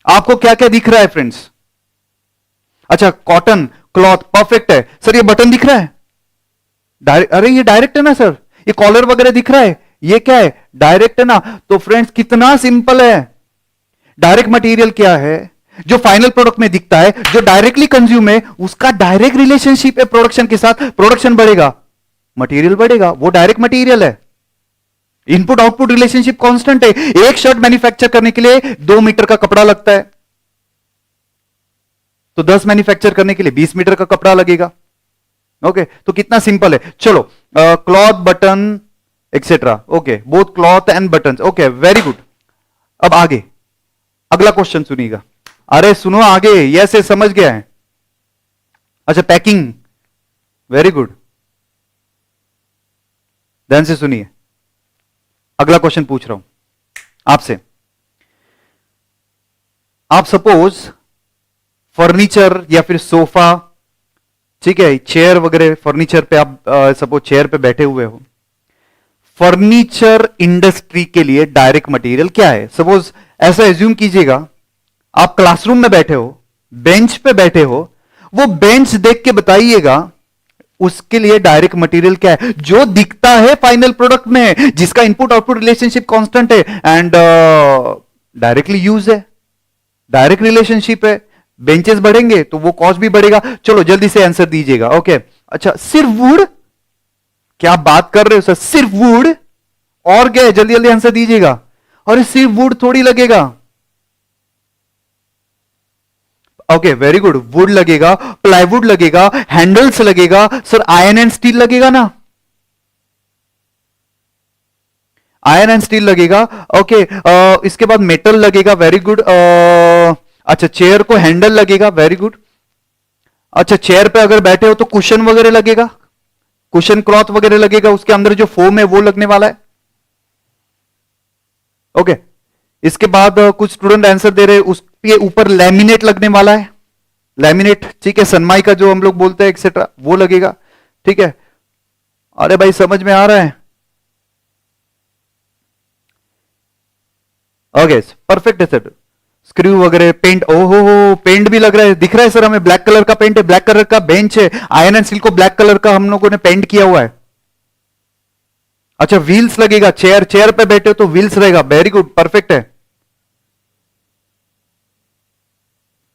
आपको क्या क्या दिख रहा है फ्रेंड्स। अच्छा कॉटन क्लॉथ परफेक्ट है सर, ये बटन दिख रहा है, अरे ये डायरेक्ट है ना सर, ये कॉलर वगैरह दिख रहा है, ये क्या है डायरेक्ट है ना। तो फ्रेंड्स कितना सिंपल है, डायरेक्ट मटेरियल क्या है, जो फाइनल प्रोडक्ट में दिखता है, जो डायरेक्टली कंज्यूम है, उसका डायरेक्ट रिलेशनशिप है प्रोडक्शन के साथ, प्रोडक्शन बढ़ेगा मटेरियल बढ़ेगा, वो डायरेक्ट मटेरियल है। इनपुट आउटपुट रिलेशनशिप कांस्टेंट है। एक शर्ट मैन्युफैक्चर करने के लिए 2 मीटर का कपड़ा लगता है, तो 10 मैन्युफैक्चर करने के लिए 20 मीटर का कपड़ा लगेगा। ओके तो कितना सिंपल है। चलो cloth button etcetera, okay both cloth and button, okay very good. अब आगे अगला क्वेश्चन सुनिएगा, अरे सुनो आगे, यस समझ गया है। अच्छा पैकिंग, वेरी गुड, ध्यान से सुनिए, अगला क्वेश्चन पूछ रहा हूं आपसे। आप सपोज फर्नीचर या फिर सोफा, ठीक है चेयर वगैरह, फर्नीचर पे आप सपोज चेयर पे बैठे हुए हो, फर्नीचर इंडस्ट्री के लिए डायरेक्ट मटेरियल क्या है। सपोज ऐसा एज्यूम कीजिएगा आप क्लासरूम में बैठे हो, बेंच पे बैठे हो, वो बेंच देख के बताइएगा उसके लिए डायरेक्ट मटेरियल क्या है, जो दिखता है फाइनल प्रोडक्ट में, जिसका इनपुट आउटपुट रिलेशनशिप कांस्टेंट है एंड डायरेक्टली यूज है, डायरेक्ट रिलेशनशिप है। बेंचेस बढ़ेंगे तो वो कॉस्ट भी बढ़ेगा। चलो जल्दी से आंसर दीजिएगा। ओके अच्छा सिर्फ वुड, क्या बात कर रहे हो सर, सिर्फ वुड और क्या है, जल्दी जल्दी आंसर दीजिएगा। और सिर्फ वुड थोड़ी लगेगा, ओके वेरी गुड, वुड लगेगा, प्लाईवुड लगेगा, हैंडल्स लगेगा, सर आयरन एंड स्टील लगेगा ना। आयरन एंड स्टील लगेगा। ओके, इसके बाद मेटल लगेगा, वेरी गुड। अच्छा, चेयर को हैंडल लगेगा, वेरी गुड। अच्छा, चेयर पे अगर बैठे हो तो कुशन वगैरह लगेगा, कुशन क्लॉथ वगैरह लगेगा, उसके अंदर जो फोम है वो लगने वाला है। ओके, इसके बाद कुछ स्टूडेंट आंसर दे रहे हैं उसके ऊपर लैमिनेट लगने वाला है, लैमिनेट, ठीक है, सनमाई का जो हम लोग बोलते हैं एक्सेट्रा, वो लगेगा, ठीक है। अरे भाई समझ में आ रहा है? ओके, परफेक्ट है सर। स्क्रू वगैरह, पेंट, ओहो हो, पेंट भी लग रहा है, दिख रहा है सर हमें, ब्लैक कलर का पेंट है, ब्लैक कलर का बेंच है, आयरन एंड स्टील को ब्लैक कलर का हम लोगों ने पेंट किया हुआ है। अच्छा, व्हील्स लगेगा, चेयर, चेयर पे बैठे हो तो व्हील्स रहेगा, वेरी गुड, परफेक्ट है,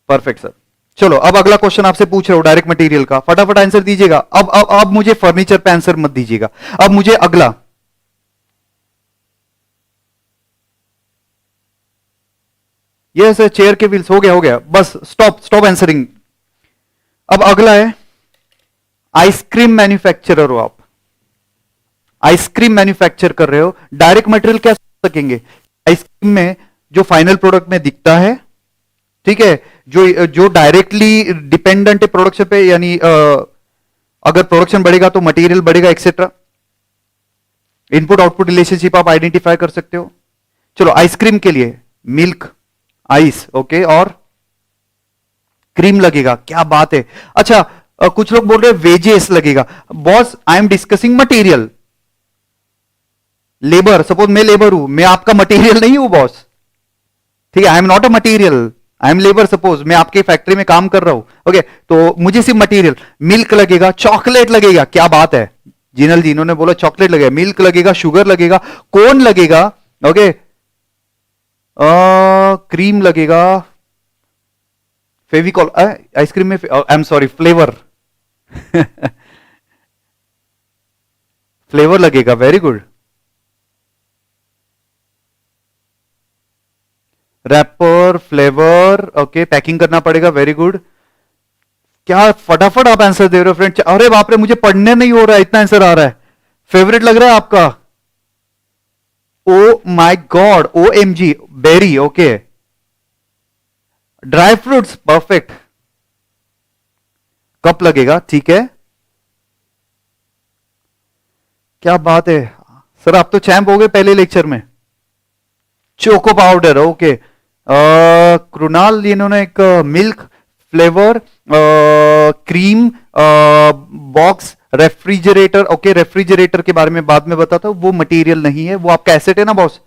परफेक्ट सर। चलो अब अगला क्वेश्चन आपसे पूछ रहा हूं डायरेक्ट मटेरियल का, फटाफट आंसर दीजिएगा। अब मुझे फर्नीचर पे आंसर मत दीजिएगा, अब मुझे अगला। ये सर चेयर के व्हील्स, हो गया हो गया, बस स्टॉप स्टॉप आंसरिंग। अब अगला है, आइसक्रीम मैन्युफैक्चरर हो आप, आइसक्रीम मैन्युफैक्चर कर रहे हो, डायरेक्ट मटेरियल क्या सकेंगे? आइसक्रीम में जो फाइनल प्रोडक्ट में दिखता है, ठीक है, जो जो डायरेक्टली डिपेंडेंट है प्रोडक्शन पे, यानी अगर प्रोडक्शन बढ़ेगा तो मटेरियल बढ़ेगा, एक्सेट्रा। इनपुट आउटपुट रिलेशनशिप आप आइडेंटिफाई कर सकते हो। चलो, आइसक्रीम के लिए मिल्क, आइस, ओके, और क्रीम लगेगा, क्या बात है। अच्छा, कुछ लोग बोल रहे हैं वेजेस लगेगा। Boss, I am discussing material, labour, suppose मैं लेबर हूं, मैं आपका मटेरियल नहीं हूं बॉस, ठीक है, I am not a material, I am labour, suppose मैं आपकी फैक्ट्री में काम कर रहा हूं, ओके, तो मुझे सिर्फ मटेरियल, मिल्क लगेगा, चॉकलेट लगेगा, क्या बात है, जिनल जी इन्होंने बोला चॉकलेट लगेगा, मिल्क लगेगा, शुगर लगेगा, कोन लगेगा, ओके, क्रीम लगेगा, फेविकॉल, आइसक्रीम में, I am sorry, flavour flavour लगेगा, very good, wrapper, flavour, okay, packing करना पड़ेगा, वेरी गुड। क्या फटाफट आप आंसर दे रहे हो फ्रेंड, अरे बाप रे, मुझे पढ़ने नहीं हो रहा है, इतना आंसर आ रहा है। फेवरेट लग रहा है आपका, oh my god, O M G, berry, okay, dry fruits, perfect, cup लगेगा, ठीक है, क्या बात है सर, आप तो चैंप हो गए पहले लेक्चर में। चोको पाउडर, ओके, कृणाल इन्होंने एक milk, flavour, cream, box, refrigerator, okay, refrigerator के बारे में बाद में बताता हूं, वो मटेरियल नहीं है, वो आपका एसेट है ना बॉस।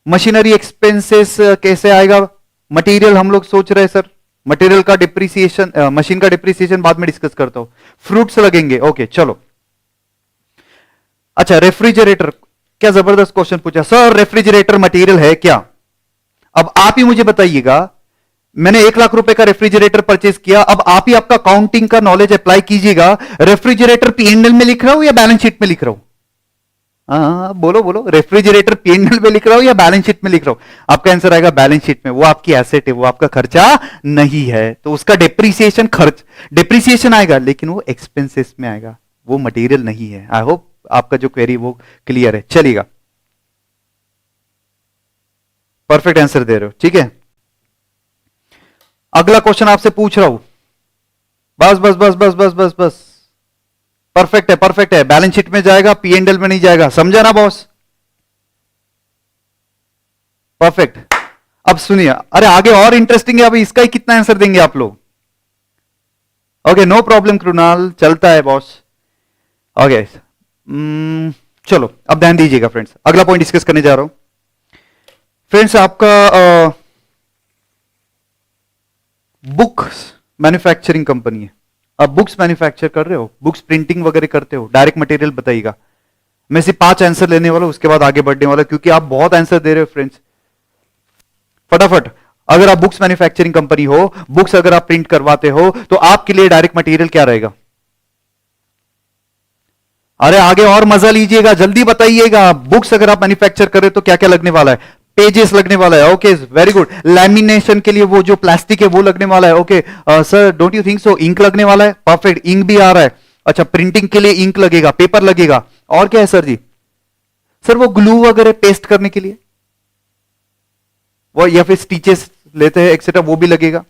मशीनरी एक्सपेंसेस कैसे आएगा? मटेरियल हम लोग सोच रहे हैं सर, मटेरियल का डिप्रिसिएशन, मशीन का डिप्रिसिएशन बाद में डिस्कस करता हूं। फ्रूट्स लगेंगे, ओके, चलो। अच्छा, रेफ्रिजरेटर, क्या जबरदस्त क्वेश्चन पूछा सर, रेफ्रिजरेटर मटेरियल है क्या? अब आप ही मुझे बताइएगा, मैंने 1 लाख रुपए का रेफ्रिजरेटर परचेज किया, अब आप ही आपका काउंटिंग का नॉलेज अप्लाई कीजिएगा, रेफ्रिजरेटर पीएनएल में लिख रहा हूं या बैलेंस शीट में लिख रहा हूं? हाँ बोलो बोलो, रेफ्रिजरेटर पीएनएल में लिख रहा हूं या बैलेंस शीट में लिख रहा हूं? आपका आंसर आएगा बैलेंस शीट में, वो आपकी एसेट है, वो आपका खर्चा नहीं है, तो उसका डिप्रिसिएशन, खर्च डिप्रिसिएशन आएगा, लेकिन वो एक्सपेंसेस में आएगा, वो मटेरियल नहीं है। आई होप आपका जो क्वेरी वो क्लियर है, चलेगा, परफेक्ट आंसर दे रहे हो, ठीक है। अगला क्वेश्चन आपसे पूछ रहा हूं, बस बस बस बस बस बस बस, परफेक्ट है, परफेक्ट है, बैलेंस शीट में जाएगा, पीएनएल में नहीं जाएगा, समझा ना बॉस? परफेक्ट। अब सुनिए, अरे आगे और इंटरेस्टिंग है, अभी इसका ही कितना आंसर देंगे आप लोग? ओके, नो प्रॉब्लम कृणाल, चलता है बॉस, ओके। चलो अब ध्यान दीजिएगा फ्रेंड्स, अगला पॉइंट डिस्कस करने जा रहा हूं फ्रेंड्स, आपका बुक्स मैन्युफैक्चरिंग कंपनी है, आप बुक्स मैन्युफैक्चर कर रहे हो, बुक्स प्रिंटिंग वगैरह करते हो, डायरेक्ट मटेरियल बताइएगा। मैं सिर्फ 5 आंसर लेने वाला हूं, उसके बाद आगे बढ़ने वाला, क्योंकि आप बहुत आंसर दे रहे हो फ्रेंड्स, फटाफट। अगर आप बुक्स मैन्युफैक्चरिंग कंपनी हो, बुक्स अगर आप प्रिंट करवाते हो, तो आपके लिए डायरेक्ट मटेरियल क्या रहेगा? अरे आगे और मजा लीजिएगा, जल्दी बताइएगा, बुक्स अगर आप मैन्युफैक्चर कर रहे हो तो क्या क्या लगने वाला है? पेजेस लगने वाला है, ओके, वेरी गुड। लैमिनेशन के लिए वो जो प्लास्टिक है वो लगने वाला है, okay sir, don't you think so? Ink लगने वाला है, परफेक्ट, इंक भी आ रहा है। अच्छा, प्रिंटिंग के लिए इंक लगेगा, पेपर लगेगा, और क्या है सर जी? सर वो ग्लू वगैरह पेस्ट करने के लिए, वो या फिर स्टिचेस लेते हैं एक्सेट्रा, वो भी लगेगा।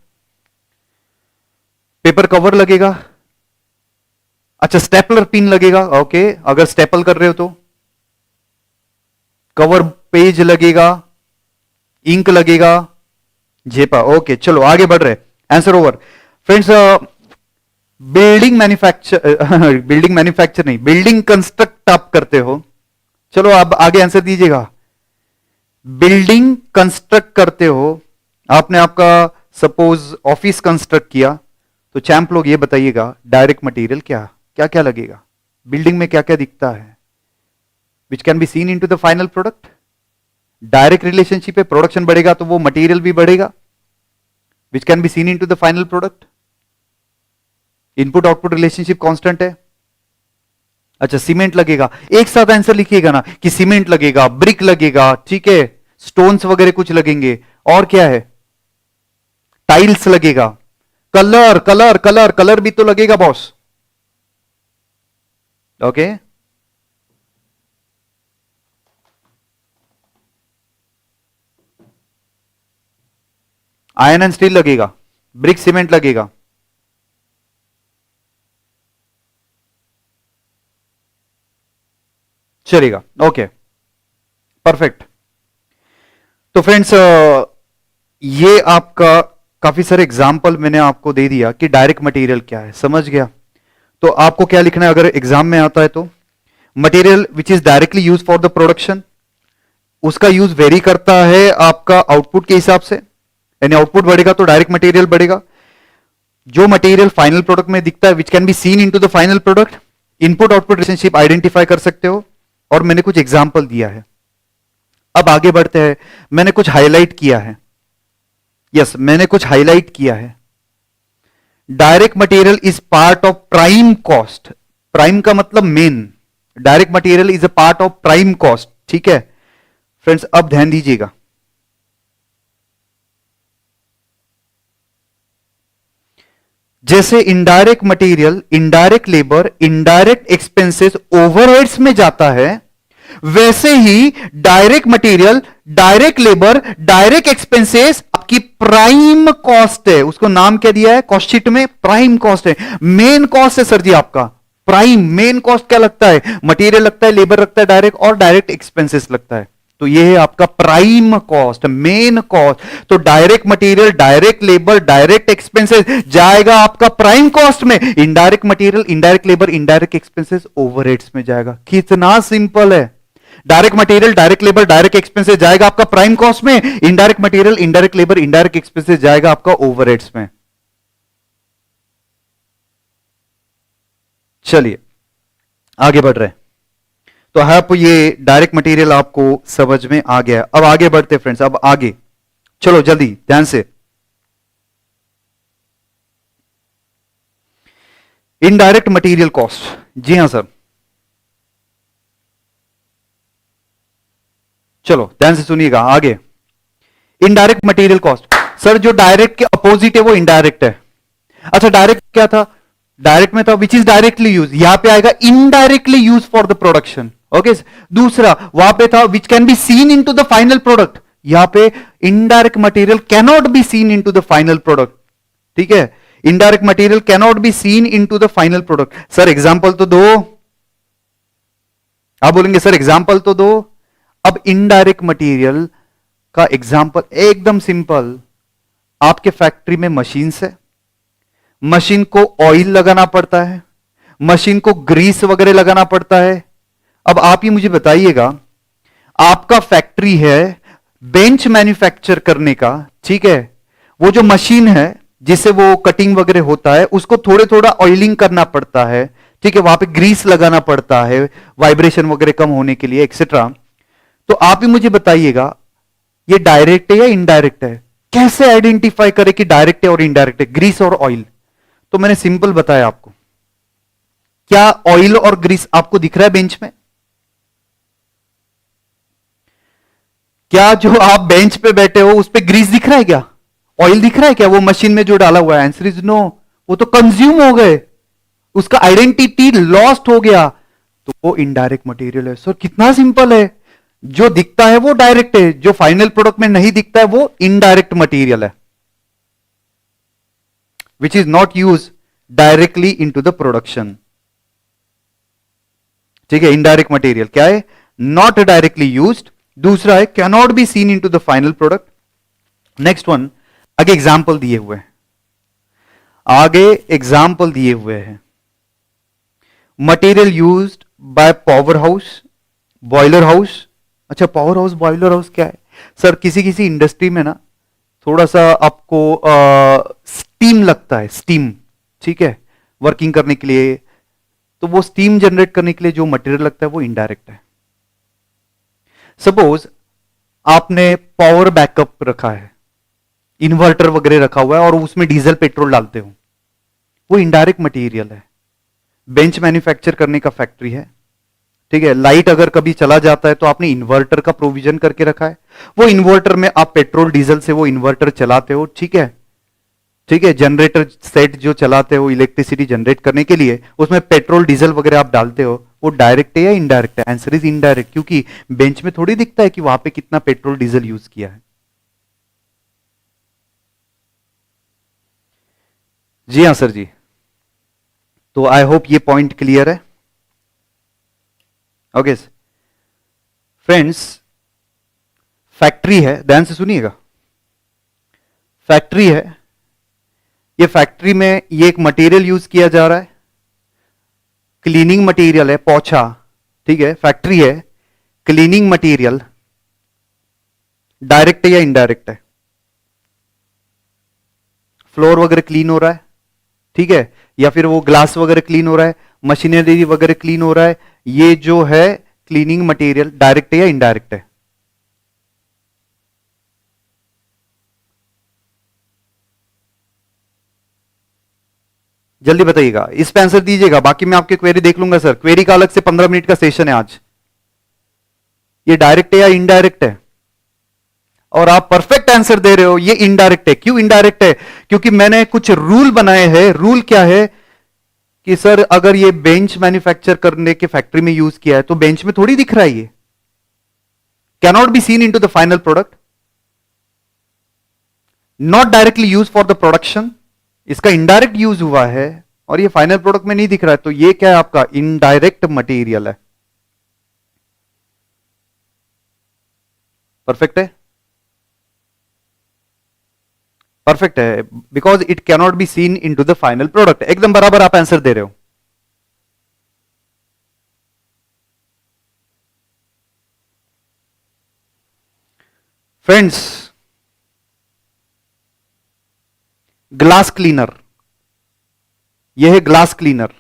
पेपर कवर लगेगा, अच्छा स्टेपलर पिन लगेगा, ओके अगर स्टेपल कर रहे हो तो। कवर पेज लगेगा, इंक लगेगा, जेपा, ओके चलो आगे बढ़ रहे, answer over friends. Building manufacture नहीं, बिल्डिंग कंस्ट्रक्ट आप करते हो, चलो अब आगे आंसर दीजिएगा। बिल्डिंग कंस्ट्रक्ट करते हो, आपने आपका सपोज ऑफिस कंस्ट्रक्ट किया, तो चैंप लोग ये बताइएगा डायरेक्ट मटेरियल क्या क्या क्या लगेगा, बिल्डिंग में क्या क्या दिखता है, which can be seen into the final product. Direct relationship है, प्रोडक्शन बढ़ेगा तो वो मटेरियल भी बढ़ेगा, which can be seen into the final product. Input output relationship constant है। अच्छा सीमेंट लगेगा, एक साथ आंसर लिखिएगा ना कि सीमेंट लगेगा, ब्रिक लगेगा, ठीक है, स्टोन्स वगैरह कुछ लगेंगे, और क्या है, टाइल्स लगेगा, कलर कलर कलर कलर भी तो लगेगा boss, okay. Iron and steel लगेगा, ब्रिक सीमेंट लगेगा, चलेगा, ओके परफेक्ट। तो फ्रेंड्स ये आपका काफी सारे एग्जाम्पल मैंने आपको दे दिया कि डायरेक्ट मटेरियल क्या है, समझ गया। तो आपको क्या लिखना है अगर एग्जाम में आता है तो, material which is directly use for the production, उसका यूज वेरी करता है आपका आउटपुट के हिसाब से, यानी आउटपुट बढ़ेगा तो डायरेक्ट मटेरियल बढ़ेगा। जो मटेरियल फाइनल प्रोडक्ट में दिखता है which can be seen into the final product, input output relationship identify कर सकते हो, और मैंने कुछ एग्जाम्पल दिया है। अब आगे बढ़ते हैं, मैंने कुछ हाईलाइट किया है, यस मैंने कुछ हाईलाइट किया है। Direct material is part of prime cost, prime का मतलब main, direct material is a part of prime cost, ठीक है फ्रेंड्स। अब ध्यान दीजिएगा, जैसे indirect material, indirect labour, indirect expenses overheads में जाता है, वैसे ही direct material, direct labour, direct expenses आपकी प्राइम कॉस्ट है। उसको नाम क्या दिया है कॉस्ट शीट में, प्राइम कॉस्ट है। मेन कॉस्ट है सर जी आपका प्राइम, मेन कॉस्ट क्या लगता है, मटेरियल लगता है, लेबर लगता है डायरेक्ट, और डायरेक्ट एक्सपेंसेस लगता है, तो ये है आपका प्राइम कॉस्ट, मेन कॉस्ट। तो direct material, direct labour, direct expenses जाएगा आपका प्राइम कॉस्ट में, indirect material, indirect labour, indirect expenses overheads में जाएगा। कितना सिंपल है, direct material, direct labour, direct expenses जाएगा आपका प्राइम कॉस्ट में, indirect material, indirect labour, indirect expenses जाएगा आपका ओवरहेड्स में। चलिए आगे बढ़ रहे हैं, तो आप ये डायरेक्ट मटेरियल आपको समझ में आ गया। अब आगे बढ़ते फ्रेंड्स, अब आगे चलो जल्दी ध्यान से। इनडायरेक्ट मटेरियल कॉस्ट, जी हां सर, चलो ध्यान से सुनिएगा आगे। इनडायरेक्ट मटेरियल कॉस्ट, सर जो डायरेक्ट के अपोजिट है वो इनडायरेक्ट है। अच्छा डायरेक्ट क्या था, डायरेक्ट में था विच इज डायरेक्टली यूज, यहां पे आएगा indirectly use for the production, okay. दूसरा वहां पे था which can be seen into the final product, यहां पे indirect material can not be seen into the final product, ठीक है, indirect material can not be seen into the final product. Sir example तो दो, आप बोलेंगे सर एग्जांपल तो दो। अब इनडायरेक्ट मटेरियल का एग्जांपल एकदम सिंपल, आपके फैक्ट्री में मशीन्स है, मशीन को ऑयल लगाना पड़ता है, मशीन को ग्रीस वगैरह लगाना पड़ता है। अब आप ही मुझे बताइएगा, आपका फैक्ट्री है बेंच मैन्युफैक्चर करने का, ठीक है, वो जो मशीन है जिससे वो कटिंग वगैरह होता है उसको थोड़े थोड़ा ऑयलिंग करना पड़ता है, ठीक है, वहां पे ग्रीस लगाना पड़ता है वाइब्रेशन वगैरह कम होने के लिए एक्सेट्रा। तो आप ही मुझे बताइएगा ये डायरेक्ट है या इनडायरेक्ट है, कैसे आइडेंटिफाई करें कि डायरेक्ट है और इनडायरेक्ट है, ग्रीस और ऑयल। तो मैंने सिंपल बताया आपको, क्या ऑयल और ग्रीस आपको दिख रहा है बेंच में, क्या जो आप बेंच पे बैठे हो उस पे ग्रीस दिख रहा है, क्या ऑयल दिख रहा है, क्या वो मशीन में जो डाला हुआ है, आंसर इज नो, वो तो कंज्यूम हो गए, उसका आइडेंटिटी लॉस्ट हो गया, तो वो इनडायरेक्ट मटेरियल है। सर कितना सिंपल है, जो दिखता है वो डायरेक्ट है, जो फाइनल प्रोडक्ट में नहीं दिखता है वो इनडायरेक्ट मटेरियल है, which is not use directly into the production. ठीक है, इनडायरेक्ट मटेरियल क्या है, नॉट डायरेक्टली यूज्ड। दूसरा है cannot be seen into the final product. Next one, आगे एग्जाम्पल दिए हुए हैं, आगे एग्जाम्पल दिए हुए हैं। Material used by power house, boiler house. अच्छा, पावर हाउस बॉयलर हाउस क्या है सर? किसी किसी इंडस्ट्री में ना थोड़ा सा आपको स्टीम लगता है, स्टीम, ठीक है, वर्किंग करने के लिए, तो वो स्टीम जनरेट करने के लिए जो मटेरियल लगता है वो इनडायरेक्ट है। सपोज आपने पावर बैकअप रखा है, इन्वर्टर वगैरह रखा हुआ है और उसमें डीजल पेट्रोल डालते हो, वो इनडायरेक्ट मटेरियल है। बेंच मैन्युफैक्चर करने का फैक्ट्री है, ठीक है, लाइट अगर कभी चला जाता है तो आपने इन्वर्टर का प्रोविजन करके रखा है, वो इन्वर्टर में आप पेट्रोल डीजल से वो इन्वर्टर चलाते हो, ठीक है, ठीक है, जनरेटर सेट जो चलाते हो इलेक्ट्रिसिटी जनरेट करने के लिए, उसमें पेट्रोल डीजल वगैरह आप डालते हो, वो डायरेक्ट है या इनडायरेक्ट है? आंसर इज इनडायरेक्ट, क्योंकि बेंच में थोड़ी दिखता है कि वहां पे कितना पेट्रोल डीजल यूज किया है। जी हां सर जी। तो आई होप ये पॉइंट क्लियर है। ओके फ्रेंड्स, फैक्ट्री है, ध्यान से सुनिएगा, फैक्ट्री है, ये फैक्ट्री में ये एक मटेरियल यूज किया जा रहा है, क्लीनिंग मटेरियल है, पोछा, ठीक है, फैक्ट्री है, क्लीनिंग मटेरियल डायरेक्ट है या इनडायरेक्ट है? फ्लोर वगैरह क्लीन हो रहा है, ठीक है, या फिर वो ग्लास वगैरह क्लीन हो रहा है, मशीनरी वगैरह क्लीन हो रहा है, ये जो है क्लीनिंग मटेरियल डायरेक्ट है या इनडायरेक्ट है? जल्दी बताइएगा, इस पे आंसर दीजिएगा, बाकी मैं आपकी क्वेरी देख लूंगा सर, क्वेरी का अलग से 15 मिनट का सेशन है आज। ये डायरेक्ट है या इनडायरेक्ट है? और आप परफेक्ट आंसर दे रहे हो, ये इनडायरेक्ट है। क्यों इनडायरेक्ट है? क्योंकि मैंने कुछ रूल बनाए हैं। रूल क्या है कि सर अगर ये बेंच मैन्युफैक्चर करने के फैक्ट्री में यूज किया है तो बेंच में थोड़ी दिख रहा है, ये cannot be seen into the final product, not directly use for the production, इसका इनडायरेक्ट यूज हुआ है और ये फाइनल प्रोडक्ट में नहीं दिख रहा है, तो ये क्या है आपका इनडायरेक्ट मटेरियल है। परफेक्ट है, परफेक्ट है, because it cannot be seen into the final product. एकदम बराबर आप आंसर दे रहे हो। फ्रेंड्स, ग्लास क्लीनर, यह है ग्लास क्लीनर,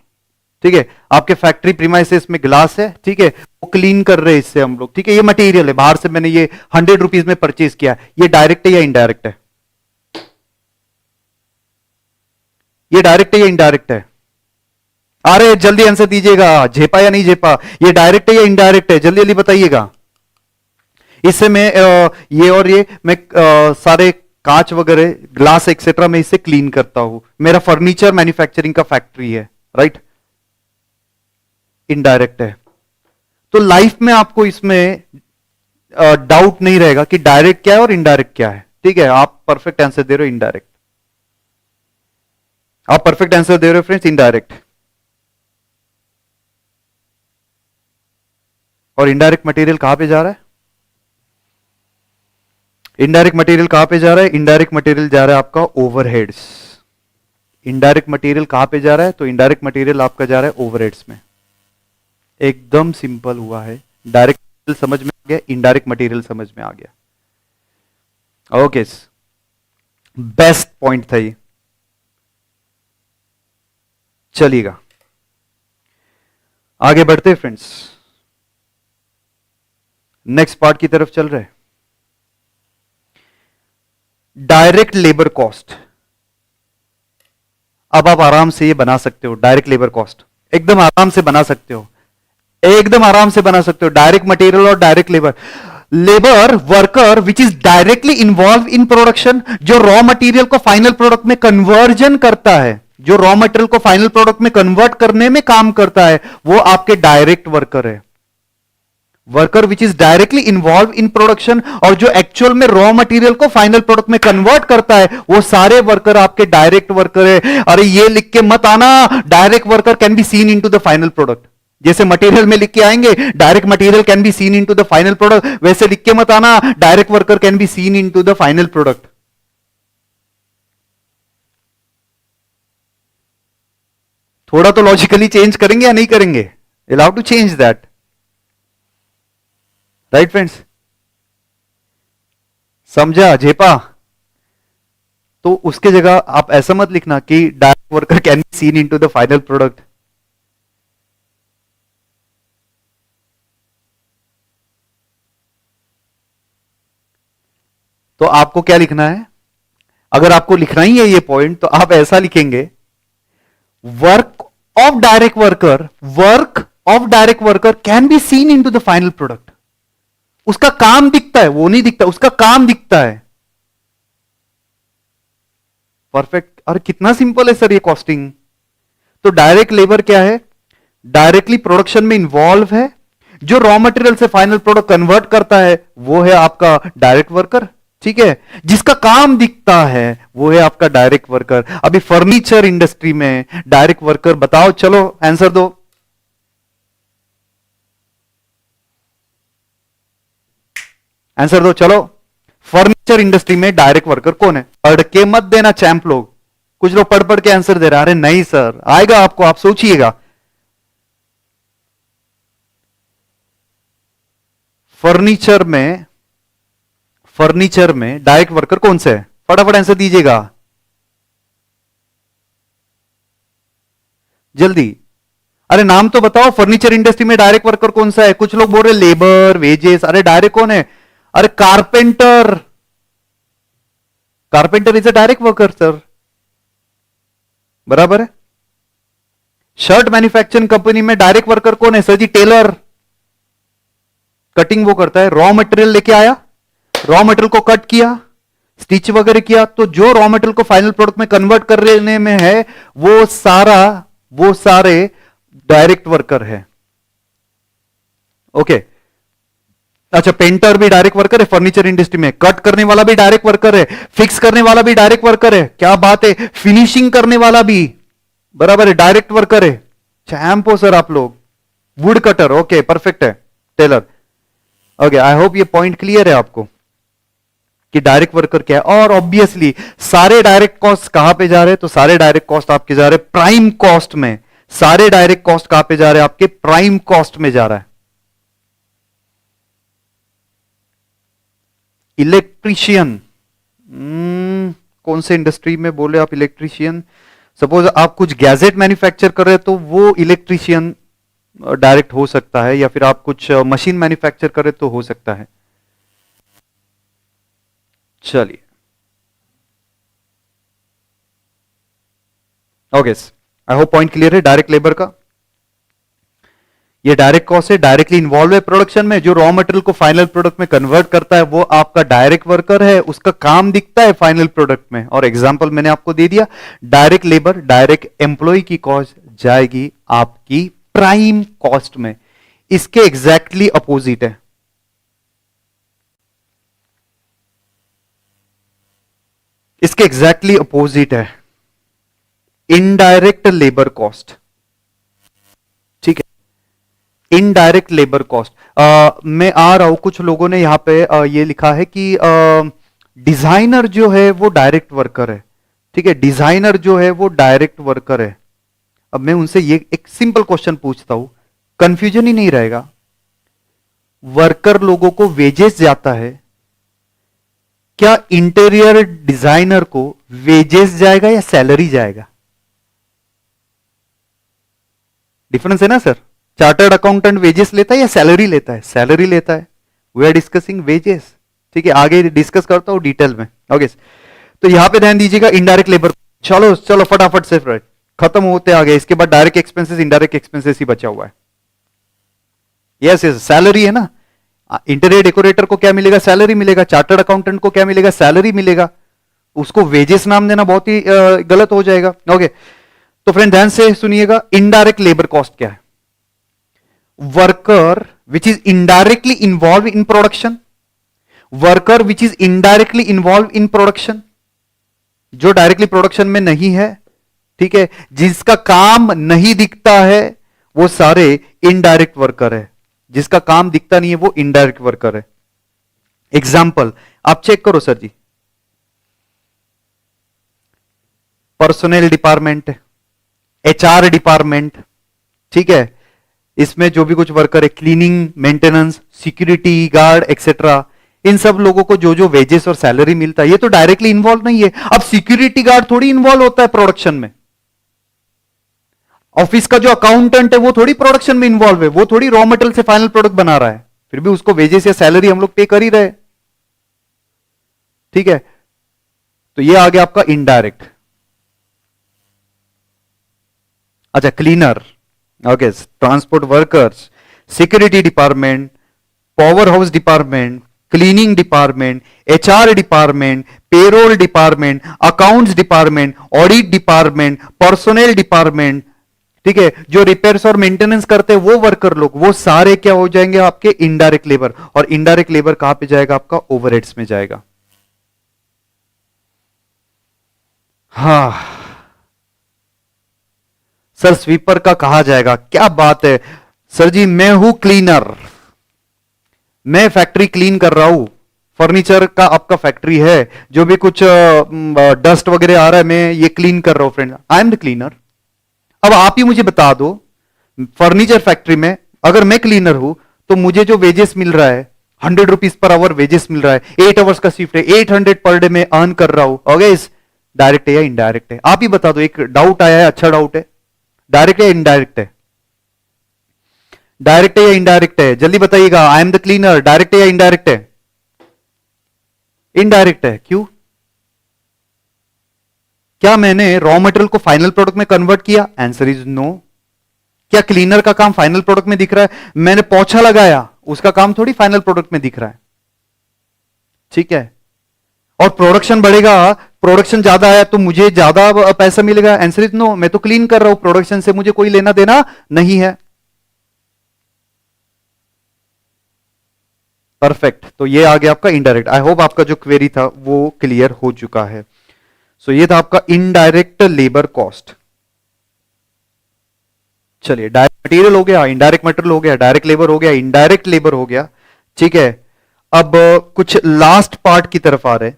ठीक है, आपके फैक्ट्री प्रीमाइसेस में ग्लास है, ठीक है, वो क्लीन कर रहे हैं इससे हम लोग, ठीक है, ये मटेरियल है, बाहर से मैंने ये 100 रुपीज में परचेज किया, ये डायरेक्ट है या इनडायरेक्ट है? ये डायरेक्ट है या इनडायरेक्ट है? अरे जल्दी आंसर दीजिएगा, झेपा या नहीं झेपा, ये डायरेक्ट है या इनडायरेक्ट है? जल्दी जल्दी बताइएगा। इससे मैं ये और ये मैं सारे कांच वगैरह ग्लास एक्सेट्रा मैं इससे क्लीन करता हूं, मेरा फर्नीचर मैन्युफैक्चरिंग का फैक्ट्री है, राइट, इनडायरेक्ट है। तो लाइफ में आपको इसमें डाउट नहीं रहेगा कि डायरेक्ट क्या है और इनडायरेक्ट क्या है, ठीक है, आप परफेक्ट आंसर दे रहे हो इनडायरेक्ट, आप परफेक्ट आंसर दे रहे हो फ्रेंड्स, इनडायरेक्ट। और इनडायरेक्ट मटेरियल कहां पे जा रहा है? इनडायरेक्ट मटेरियल कहां पे जा रहा है? इनडायरेक्ट मटेरियल जा रहा है आपका ओवरहेड्स। इनडायरेक्ट मटेरियल कहां पे जा रहा है? तो इनडायरेक्ट मटेरियल आपका जा रहा है ओवरहेड्स में। एकदम सिंपल हुआ है, डायरेक्ट मटेरियल समझ में आ गया, इनडायरेक्ट मटेरियल समझ में आ गया। ओके, बेस्ट पॉइंट था ये। चलिएगा आगे बढ़ते फ्रेंड्स, नेक्स्ट पार्ट की तरफ चल रहे हैं। डायरेक्ट लेबर कॉस्ट, अब आप आराम से ये बना सकते हो, डायरेक्ट लेबर कॉस्ट एकदम आराम से बना सकते हो, एकदम आराम से बना सकते हो। डायरेक्ट मटेरियल और direct labour, labour worker which is directly involve in production, जो रॉ मटेरियल को फाइनल प्रोडक्ट में कन्वर्जन करता है, जो रॉ मटेरियल को फाइनल प्रोडक्ट में कन्वर्ट करने में काम करता है, वो आपके डायरेक्ट वर्कर है। Worker which is directly involve in production, और जो एक्चुअल में रॉ मटेरियल को फाइनल प्रोडक्ट में कन्वर्ट करता है, वो सारे वर्कर आपके डायरेक्ट वर्कर है। अरे ये लिख के मत आना direct worker can be seen into the final product, जैसे मटेरियल में लिख के आएंगे direct material can be seen into the final product, वैसे लिख के मत आना direct worker can be seen into the final product. थोड़ा तो लॉजिकली चेंज करेंगे या नहीं करेंगे? Allow to change that, right friends? समझा झेपा? तो उसके जगह आप ऐसा मत लिखना कि direct worker can be seen into the final product. तो आपको क्या लिखना है? अगर आपको लिखना ही है ये पॉइंट, तो आप ऐसा लिखेंगे, work of direct worker can be seen into the final product. उसका काम दिखता है, वो नहीं दिखता, उसका काम दिखता है। परफेक्ट। और कितना सिंपल है सर ये कॉस्टिंग। तो डायरेक्ट लेबर क्या है? डायरेक्टली प्रोडक्शन में इन्वॉल्व है, जो रॉ मटेरियल से फाइनल प्रोडक्ट कन्वर्ट करता है वो है आपका डायरेक्ट वर्कर, ठीक है? जिसका काम दिखता है वो है आपका डायरेक्ट वर्कर। अभी फर्नीचर इंडस्ट्री में डायरेक्ट वर्कर बताओ, चलो आंसर दो। आंसर दो चलो। फर्नीचर इंडस्ट्री में डायरेक्ट वर्कर कौन है? पढ़ के मत देना चैंप लोग, कुछ लोग पढ़ पढ़ के आंसर दे रहे हैं। अरे नहीं सर, आएगा आपको, आप सोचिएगा। फर्नीचर में डायरेक्ट वर्कर कौन से है? फटाफट आंसर दीजिएगा जल्दी। अरे नाम तो बताओ, फर्नीचर इंडस्ट्री में डायरेक्ट वर्कर कौन सा है? कुछ लोग बोल रहे लेबर, वेजेस। अरे डायरेक्ट कौन है? अरे carpenter. Carpenter is a direct worker sir, बराबर है। शर्ट मैन्युफैक्चरिंग कंपनी में डायरेक्ट वर्कर कौन है? सर जी टेलर। कटिंग वो करता है, रॉ मटेरियल लेके आया, रॉ मटेरियल को कट किया, स्टिच वगैरह किया, तो जो रॉ मटेरियल को फाइनल प्रोडक्ट में कन्वर्ट करने में है वो सारे डायरेक्ट वर्कर है। ओके। अच्छा, पेंटर भी डायरेक्ट वर्कर है फर्नीचर इंडस्ट्री में, कट करने वाला भी डायरेक्ट वर्कर है, फिक्स करने वाला भी डायरेक्ट वर्कर है, क्या बात है, फिनिशिंग करने वाला भी, बराबर है, डायरेक्ट वर्कर है। चैंप हो सर आप लोग। वुड कटर, ओके परफेक्ट है, टेलर। ओके, आई होप ये पॉइंट क्लियर है आपको कि डायरेक्ट वर्कर क्या है। और ऑब्वियसली सारे डायरेक्ट कॉस्ट कहां पे जा रहे हैं? तो सारे डायरेक्ट कॉस्ट आपके जा रहे हैं प्राइम कॉस्ट में। सारे डायरेक्ट कॉस्ट कहां पे जा रहे हैं? आपके प्राइम कॉस्ट में जा रहा है। इलेक्ट्रीशियन, कौन से इंडस्ट्री में बोले आप इलेक्ट्रीशियन? सपोज आप कुछ गैजेट मैन्युफैक्चर कर रहे हैं तो वो इलेक्ट्रीशियन डायरेक्ट हो सकता है, या फिर आप कुछ मशीन मैन्युफैक्चर कर रहे तो हो सकता है। चलिए, okay, I hope point clear है डायरेक्ट लेबर का। ये डायरेक्ट कॉस्ट है, डायरेक्टली इन्वॉल्व है प्रोडक्शन में, जो रॉ मटेरियल को फाइनल प्रोडक्ट में कन्वर्ट करता है वो आपका डायरेक्ट वर्कर है, उसका काम दिखता है फाइनल प्रोडक्ट में। और एग्जांपल मैंने आपको दे दिया, डायरेक्ट लेबर, डायरेक्ट एम्प्लॉय की कॉस्ट जाएगी आपकी प्राइम कॉस्ट में। इसके एग्जैक्टली अपोजिट है, इसके एग्जैक्टली अपोजिट है इनडायरेक्ट लेबर कॉस्ट, ठीक है। इनडायरेक्ट लेबर कॉस्ट, मैं आ रहा हूं, कुछ लोगों ने यहां पे ये लिखा है कि डिजाइनर जो है वो डायरेक्ट वर्कर है, ठीक है, डिजाइनर जो है वो डायरेक्ट वर्कर है। अब मैं उनसे ये एक सिंपल क्वेश्चन पूछता हूं, कंफ्यूजन ही नहीं रहेगा। वर्कर लोगों को वेजेस जाता है, क्या इंटीरियर डिजाइनर को वेजेस जाएगा या सैलरी जाएगा? डिफरेंस है ना सर। चार्टर्ड अकाउंटेंट वेजेस लेता है या सैलरी लेता है? सैलरी लेता है। वी आर डिस्कसिंग वेजेस, ठीक है, आगे डिस्कस करता हूं डिटेल में। ओके, तो यहां पे ध्यान दीजिएगा इनडायरेक्ट लेबर। चलो चलो फटाफट से फ्रेंड खत्म होते आ गए। इसके बाद डायरेक्ट एक्सपेंसेस, इनडायरेक्ट एक्सपेंसेस ही बचा हुआ है। यस यस, सैलरी है ना। इंटीरियर डेकोरेटर को क्या मिलेगा? सैलरी मिलेगा। चार्टर्ड अकाउंटेंट को क्या मिलेगा? सैलरी मिलेगा। उसको वेजेस नाम देना बहुत ही गलत हो जाएगा। ओके, तो फ्रेंड ध्यान से सुनिएगा, इनडायरेक्ट लेबर कॉस्ट क्या है? Worker which is indirectly involved in production, worker which is indirectly involved in production, जो डायरेक्टली प्रोडक्शन में नहीं है, ठीक है, जिसका काम नहीं दिखता है, वो सारे इनडायरेक्ट वर्कर है। जिसका काम दिखता नहीं है वो इनडायरेक्ट वर्कर है। एग्जाम्पल आप चेक करो sir ji, personal department, HR department, ठीक है, इसमें जो भी कुछ वर्कर है, cleaning, maintenance, security guard etcetera, इन सब लोगों को जो जो वेजेस और सैलरी मिलता है ये तो डायरेक्टली इन्वॉल्व नहीं है। अब सिक्योरिटी गार्ड थोड़ी इन्वॉल्व होता है प्रोडक्शन में, ऑफिस का जो अकाउंटेंट है वो थोड़ी प्रोडक्शन में इन्वॉल्व है, वो थोड़ी रॉ मटेरियल से फाइनल प्रोडक्ट बना रहा है, फिर भी उसको वेजेस या सैलरी हम लोग पे कर ही रहे, ठीक है। तो ये आ गया आपका इनडायरेक्ट। अच्छा, cleaner, okay, transport workers, security department, power house department, cleaning department, HR department, payroll department, accounts department, audit department, personal department, ठीक है, जो रिपेयर्स और मेंटेनेंस करते हैं वो वर्कर लोग, वो सारे क्या हो जाएंगे आपके इनडायरेक्ट लेबर। और इनडायरेक्ट लेबर कहां पे जाएगा आपका, ओवरहेड्स में जाएगा। हाँ सर, स्वीपर का कहा जाएगा, क्या बात है सर जी, मैं हूं क्लीनर, मैं फैक्ट्री क्लीन कर रहा हूं, फर्नीचर का आपका फैक्ट्री है, जो भी कुछ डस्ट वगैरह आ रहा है मैं ये क्लीन कर रहा हूं friend, I am the cleaner. अब आप ही मुझे बता दो, फर्नीचर फैक्ट्री में अगर मैं क्लीनर हूं तो मुझे जो वेजेस मिल रहा है 100 रुपीज पर आवर वेजेस मिल रहा है, 8 आवर्स का शिफ्ट है, 800 पर डे में अर्न कर रहा हूं, ओके, इस डायरेक्ट है या इनडायरेक्ट है? आप ही बता दो, एक डाउट आया है, अच्छा डाउट है, डायरेक्ट है या इनडायरेक्ट है? डायरेक्ट है या इनडायरेक्ट है, जल्दी बताइएगा। I am the cleaner, direct है या इनडायरेक्ट है? इनडायरेक्ट है, क्यों? क्या मैंने रॉ मटेरियल को फाइनल प्रोडक्ट में कन्वर्ट किया? Answer is no. क्या क्लीनर का काम फाइनल प्रोडक्ट में दिख रहा है? मैंने पोछा लगाया, उसका काम थोड़ी फाइनल प्रोडक्ट में दिख रहा है, ठीक है। और प्रोडक्शन बढ़ेगा, प्रोडक्शन ज्यादा आया तो मुझे ज्यादा पैसा मिलेगा? Answer is no. मैं तो क्लीन कर रहा हूं, प्रोडक्शन से मुझे कोई लेना देना नहीं है। परफेक्ट, तो ये आ गया आपका इनडायरेक्ट। आई होप आपका जो क्वेरी था वो क्लियर हो चुका है। सो ये था आपका इनडायरेक्ट लेबर कॉस्ट। चलिए, डायरेक्ट मटेरियल हो गया, इनडायरेक्ट मटेरियल हो गया, डायरेक्ट लेबर हो गया, इनडायरेक्ट लेबर हो गया, ठीक है। अब कुछ लास्ट पार्ट की तरफ आ रहे,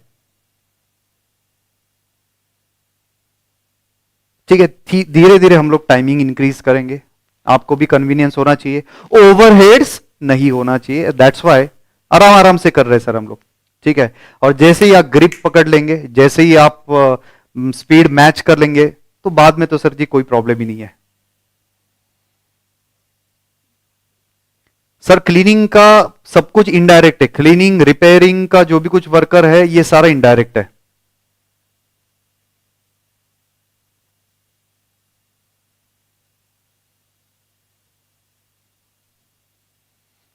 ठीक है। धीरे धीरे हम लोग टाइमिंग इंक्रीज करेंगे, आपको भी कन्वीनियंस होना चाहिए, ओवरहेड्स नहीं होना चाहिए, दैट्स वाई आराम आराम से कर रहे हैं सर हम लोग, ठीक है। और जैसे ही आप ग्रिप पकड़ लेंगे, जैसे ही आप स्पीड मैच कर लेंगे, तो बाद में तो सर जी कोई प्रॉब्लम ही नहीं है। सर क्लीनिंग का सब कुछ इनडायरेक्ट है, क्लीनिंग रिपेयरिंग का जो भी कुछ वर्कर है ये सारा इनडायरेक्ट है।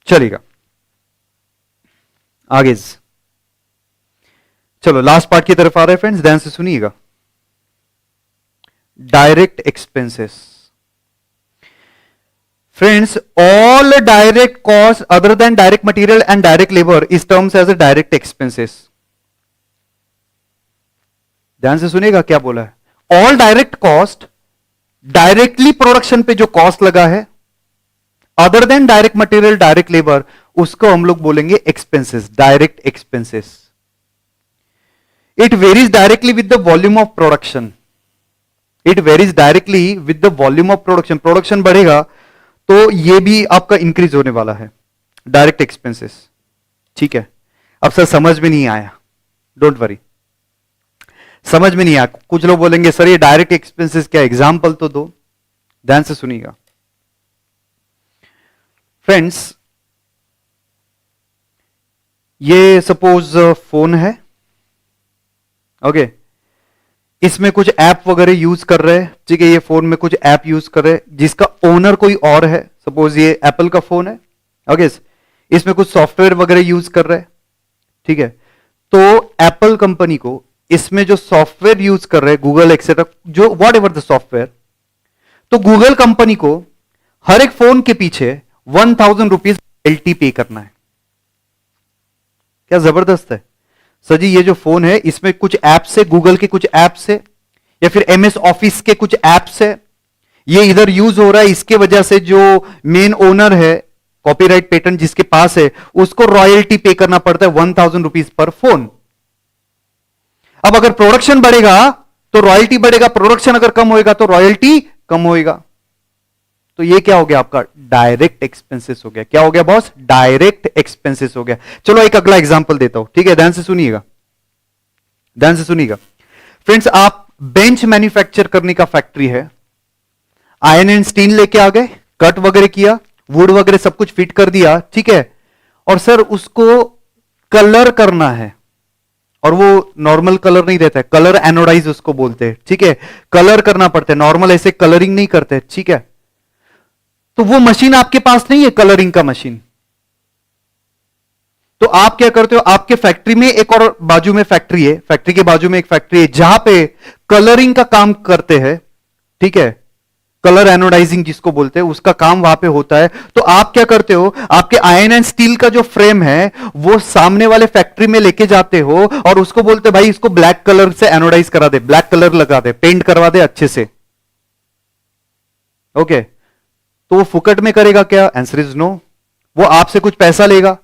चलेगा, आगे चलो लास्ट पार्ट की तरफ आ रहे हैं फ्रेंड्स, ध्यान से सुनिएगा। Direct expenses friends, all direct cost other than direct material and direct labour is terms as a direct expenses. ध्यान से सुनिएगा क्या बोला है। All direct cost, directly production पे जो कॉस्ट लगा है, other than direct material direct labour, उसको हम लोग बोलेंगे expenses, direct expenses. It varies directly with the volume of production, it varies directly with the volume of production. Production बढ़ेगा तो ये भी आपका इंक्रीज होने वाला है, डायरेक्ट एक्सपेंसेस, ठीक है। अब सर समझ में नहीं आया, डोंट वरी, समझ में नहीं आया। कुछ लोग बोलेंगे सर ये डायरेक्ट एक्सपेंसेस क्या, एग्जांपल तो दो। ध्यान से सुनिएगा फ्रेंड्स, ये सपोज फोन है, ओके, इसमें कुछ ऐप वगैरह यूज कर रहे हैं, ठीक है, ये फोन में कुछ ऐप यूज कर रहे हैं जिसका ओनर कोई और है, सपोज ये एप्पल का फोन है, ओके, इसमें कुछ सॉफ्टवेयर वगैरह यूज कर रहे हैं, ठीक है। तो एप्पल कंपनी को इसमें जो सॉफ्टवेयर यूज कर रहे हैं, गूगल एक्सेट्रा, जो व्हाट एवर द सॉफ्टवेयर, तो गूगल कंपनी को हर एक फोन के पीछे 1000 रुपीज रॉयल्टी पे करना है। क्या जबरदस्त है सर जी। ये जो फोन है इसमें कुछ ऐप्स है, गूगल के कुछ ऐप्स है या फिर एमएस ऑफिस के कुछ ऐप्स है, ये इधर यूज हो रहा है, इसके वजह से जो मेन ओनर है, कॉपीराइट पेटेंट जिसके पास है, उसको रॉयल्टी पे करना पड़ता है 1000 रुपीज पर फोन। अब अगर प्रोडक्शन बढ़ेगा तो रॉयल्टी बढ़ेगा, प्रोडक्शन अगर कम होएगा तो रॉयल्टी कम होएगा। तो ये क्या हो गया आपका डायरेक्ट एक्सपेंसेस हो गया। क्या हो गया बॉस? डायरेक्ट एक्सपेंसेस हो गया। चलो एक अगला एग्जांपल देता हूं, ठीक है, ध्यान से सुनिएगा, ध्यान से सुनिएगा फ्रेंड्स। आप बेंच मैन्युफैक्चर करने का फैक्ट्री है, आयरन एंड स्टील लेके आ गए, कट वगैरह किया, वुड वगैरह सब कुछ फिट कर दिया, ठीक है, और सर उसको कलर करना है, और वो नॉर्मल कलर नहीं रहता है, कलर एनोडाइज उसको बोलते हैं, ठीक है, कलर करना पड़ता है, नॉर्मल ऐसे कलरिंग नहीं करते, ठीक है। तो वो मशीन आपके पास नहीं है, कलरिंग का मशीन। तो आप क्या करते हो, आपके फैक्ट्री में एक और बाजू में फैक्ट्री है, फैक्ट्री के बाजू में एक फैक्ट्री है जहां पे कलरिंग का काम करते हैं, ठीक है, कलर एनोडाइजिंग जिसको बोलते हैं, उसका काम वहां पे होता है। तो आप क्या करते हो, आपके आयरन एंड स्टील का जो फ्रेम है वो सामने वाले फैक्ट्री में लेके जाते हो और उसको बोलते भाई इसको ब्लैक कलर से एनोडाइज करा दे, ब्लैक कलर लगा दे, पेंट करवा दे अच्छे से, ओके। तो वो फुकट में करेगा क्या? Answer is no. वो आपसे कुछ पैसा लेगा,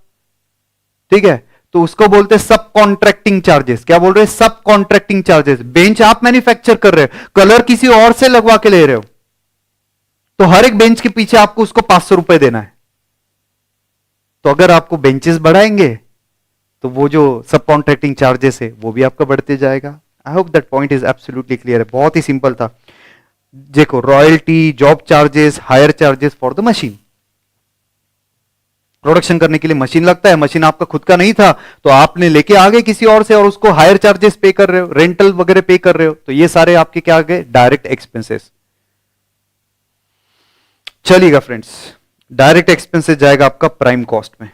ठीक है, तो उसको बोलते हैं सब कॉन्ट्रैक्टिंग चार्जेस। क्या बोल रहे हैं? सब कॉन्ट्रैक्टिंग चार्जेस। बेंच आप मैन्युफैक्चर कर रहे हो, कलर किसी और से लगवा के ले रहे हो, तो हर एक बेंच के पीछे आपको उसको 500 रुपए देना है। तो अगर आपको बेंचेस बढ़ाएंगे तो वो जो सब कॉन्ट्रैक्टिंग चार्जेस है वो भी आपका बढ़ते जाएगा। I hope that point is absolutely clear है, बहुत ही सिंपल था। देखो, royalty, job charges, higher charges for the machine. Production करने के लिए मशीन लगता है, मशीन आपका खुद का नहीं था तो आपने लेके आ गए किसी और से और उसको हायर चार्जेस पे कर रहे हो, रेंटल वगैरह पे कर रहे हो, तो ये सारे आपके क्या आ गए? Direct expenses. चलिएगा फ्रेंड्स, डायरेक्ट एक्सपेंसेस जाएगा आपका प्राइम कॉस्ट में,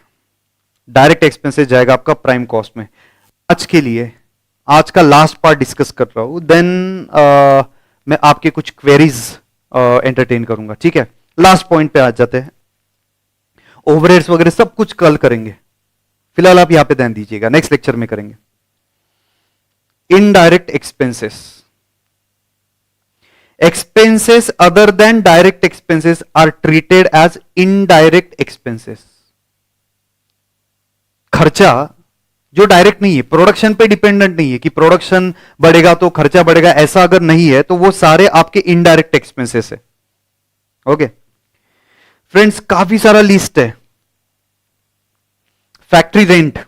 डायरेक्ट एक्सपेंसेस जाएगा आपका प्राइम कॉस्ट में। आज के लिए आज का लास्ट पार्ट डिस्कस कर रहा हूं, देन मैं आपके कुछ क्वेरीज एंटरटेन करूंगा, ठीक है। लास्ट पॉइंट पे आ जाते हैं, ओवरहेड्स वगैरह सब कुछ कल करेंगे, फिलहाल आप यहां पे ध्यान दीजिएगा, नेक्स्ट लेक्चर में करेंगे। Indirect expenses, expenses other than direct expenses are treated as indirect expenses। खर्चा जो डायरेक्ट नहीं है, प्रोडक्शन पे डिपेंडेंट नहीं है कि प्रोडक्शन बढ़ेगा तो खर्चा बढ़ेगा, ऐसा अगर नहीं है तो वो सारे आपके इनडायरेक्ट एक्सपेंसेस है, ओके फ्रेंड्स। काफी सारा लिस्ट है। Factory rent,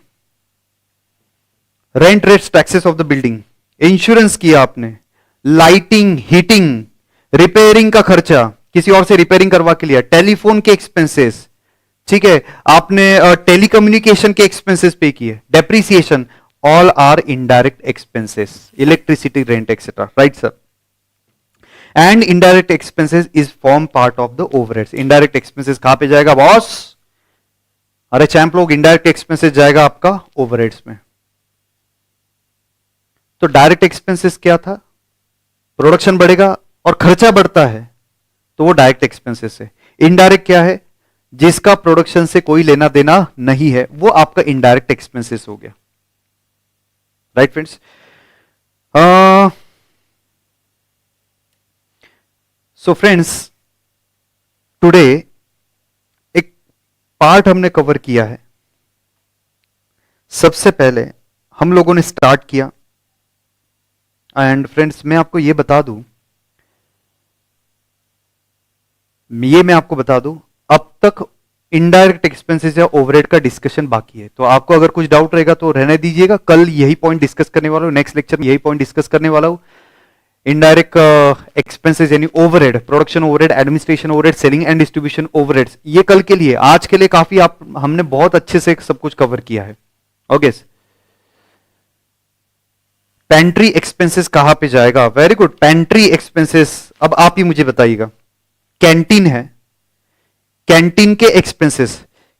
rent rates taxes of the building, insurance किया आपने, लाइटिंग, हीटिंग, रिपेयरिंग का खर्चा, किसी और से रिपेयरिंग करवा के लिया, टेलीफोन के एक्सपेंसेस, ठीक है, आपने टेलीकम्युनिकेशन के एक्सपेंसेस पे किए, depreciation, all are indirect expenses, electricity rent etcetera, right sir. And indirect expenses is form part of the overheads. Indirect expenses कहां पे जाएगा बॉस? अरे चैंप लोग, इनडायरेक्ट एक्सपेंसेस जाएगा आपका ओवरहेड्स में। तो डायरेक्ट एक्सपेंसेस क्या था? प्रोडक्शन बढ़ेगा और खर्चा बढ़ता है तो वो डायरेक्ट एक्सपेंसेस है। इनडायरेक्ट क्या है? जिसका प्रोडक्शन से कोई लेना देना नहीं है, वो आपका इनडायरेक्ट एक्सपेंसेस हो गया, right friends. So friends, today एक पार्ट हमने कवर किया है। सबसे पहले हम लोगों ने स्टार्ट किया, एंड फ्रेंड्स मैं आपको यह बता दूं, मैं आपको बता दूं, अब तक इनडायरेक्ट एक्सपेंसेस या ओवरहेड का डिस्कशन बाकी है। तो आपको अगर कुछ डाउट रहेगा तो रहने दीजिएगा, कल यही पॉइंट डिस्कस करने वाला हूं, नेक्स्ट लेक्चर में यही पॉइंट डिस्कस करने वाला हूं। इनडायरेक्ट एक्सपेंसेस यानी overhead, production overhead, administration overhead, selling and distribution overheads, ये कल के लिए, आज के लिए काफी हमने बहुत अच्छे से सब कुछ कवर किया है, ओके। पेंट्री एक्सपेंसेस कहां पे जाएगा? Very good, pantry expenses. अब आप ही मुझे बताइएगा, कैंटीन है, कैंटीन के एक्सपेंसेस,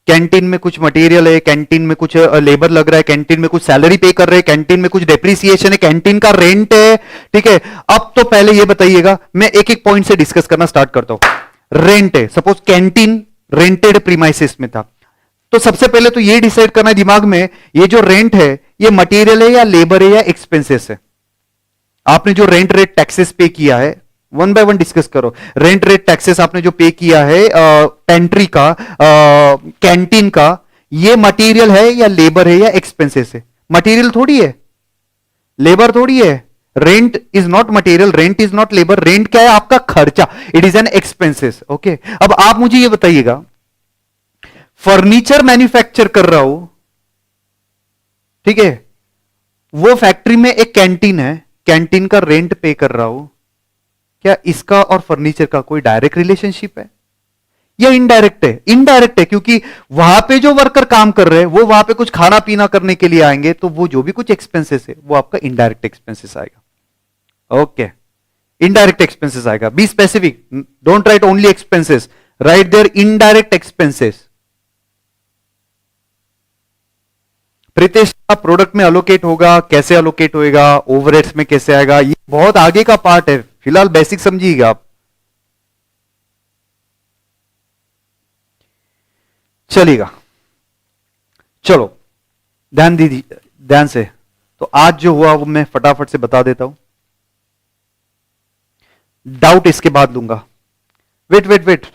कैंटीन में कुछ मटेरियल है, कैंटीन में कुछ लेबर लग रहा है, कैंटीन में कुछ सैलरी पे कर रहे हैं, कैंटीन में कुछ डेप्रिसिएशन है, कैंटीन का रेंट है, ठीक है। अब तो पहले ये बताइएगा, मैं एक एक पॉइंट से डिस्कस करना स्टार्ट करता हूं। रेंट है, सपोज कैंटीन रेंटेड प्रीमाइसेस में था, तो सबसे पहले तो ये डिसाइड करना है दिमाग में, ये जो रेंट है ये मटेरियल है या लेबर है या एक्सपेंसेस है। आपने जो रेंट रेट टैक्सेस पे किया है, वन बाय वन डिस्कस करो। रेंट रेट टैक्सेस आपने जो पे किया है पेंट्री का, कैंटीन का, ये मटेरियल है या लेबर है या एक्सपेंसेस है? मटेरियल थोड़ी है, लेबर थोड़ी है। Rent is not material, rent is not labour. Rent क्या है? आपका खर्चा, it is an expenses. Okay, अब आप मुझे ये बताइएगा, फर्नीचर मैन्युफैक्चर कर रहा हूं, ठीक है, वो फैक्ट्री में एक कैंटीन है, कैंटीन का रेंट पे कर रहा हूं, क्या इसका और फर्नीचर का कोई डायरेक्ट रिलेशनशिप है या इनडायरेक्ट है? इनडायरेक्ट है, क्योंकि वहां पे जो वर्कर काम कर रहे हैं वो वहां पे कुछ खाना पीना करने के लिए आएंगे, तो वो जो भी कुछ एक्सपेंसेस है वो आपका इनडायरेक्ट एक्सपेंसेस आएगा। ओके, इनडायरेक्ट एक्सपेंसेस आएगा। Be specific, don't write only expenses, write there indirect expenses. Pritesh का प्रोडक्ट में अलोकेट होगा, कैसे अलोकेट होएगा, ओवरहेड्स में कैसे आएगा, ये बहुत आगे का पार्ट है, फिलहाल बेसिक समझिएगा आप। चलेगा, चलो ध्यान दीजिए, ध्यान से। तो आज जो हुआ वो मैं फटाफट से बता देता हूं, डाउट इसके बाद लूंगा। वेट वेट वेट,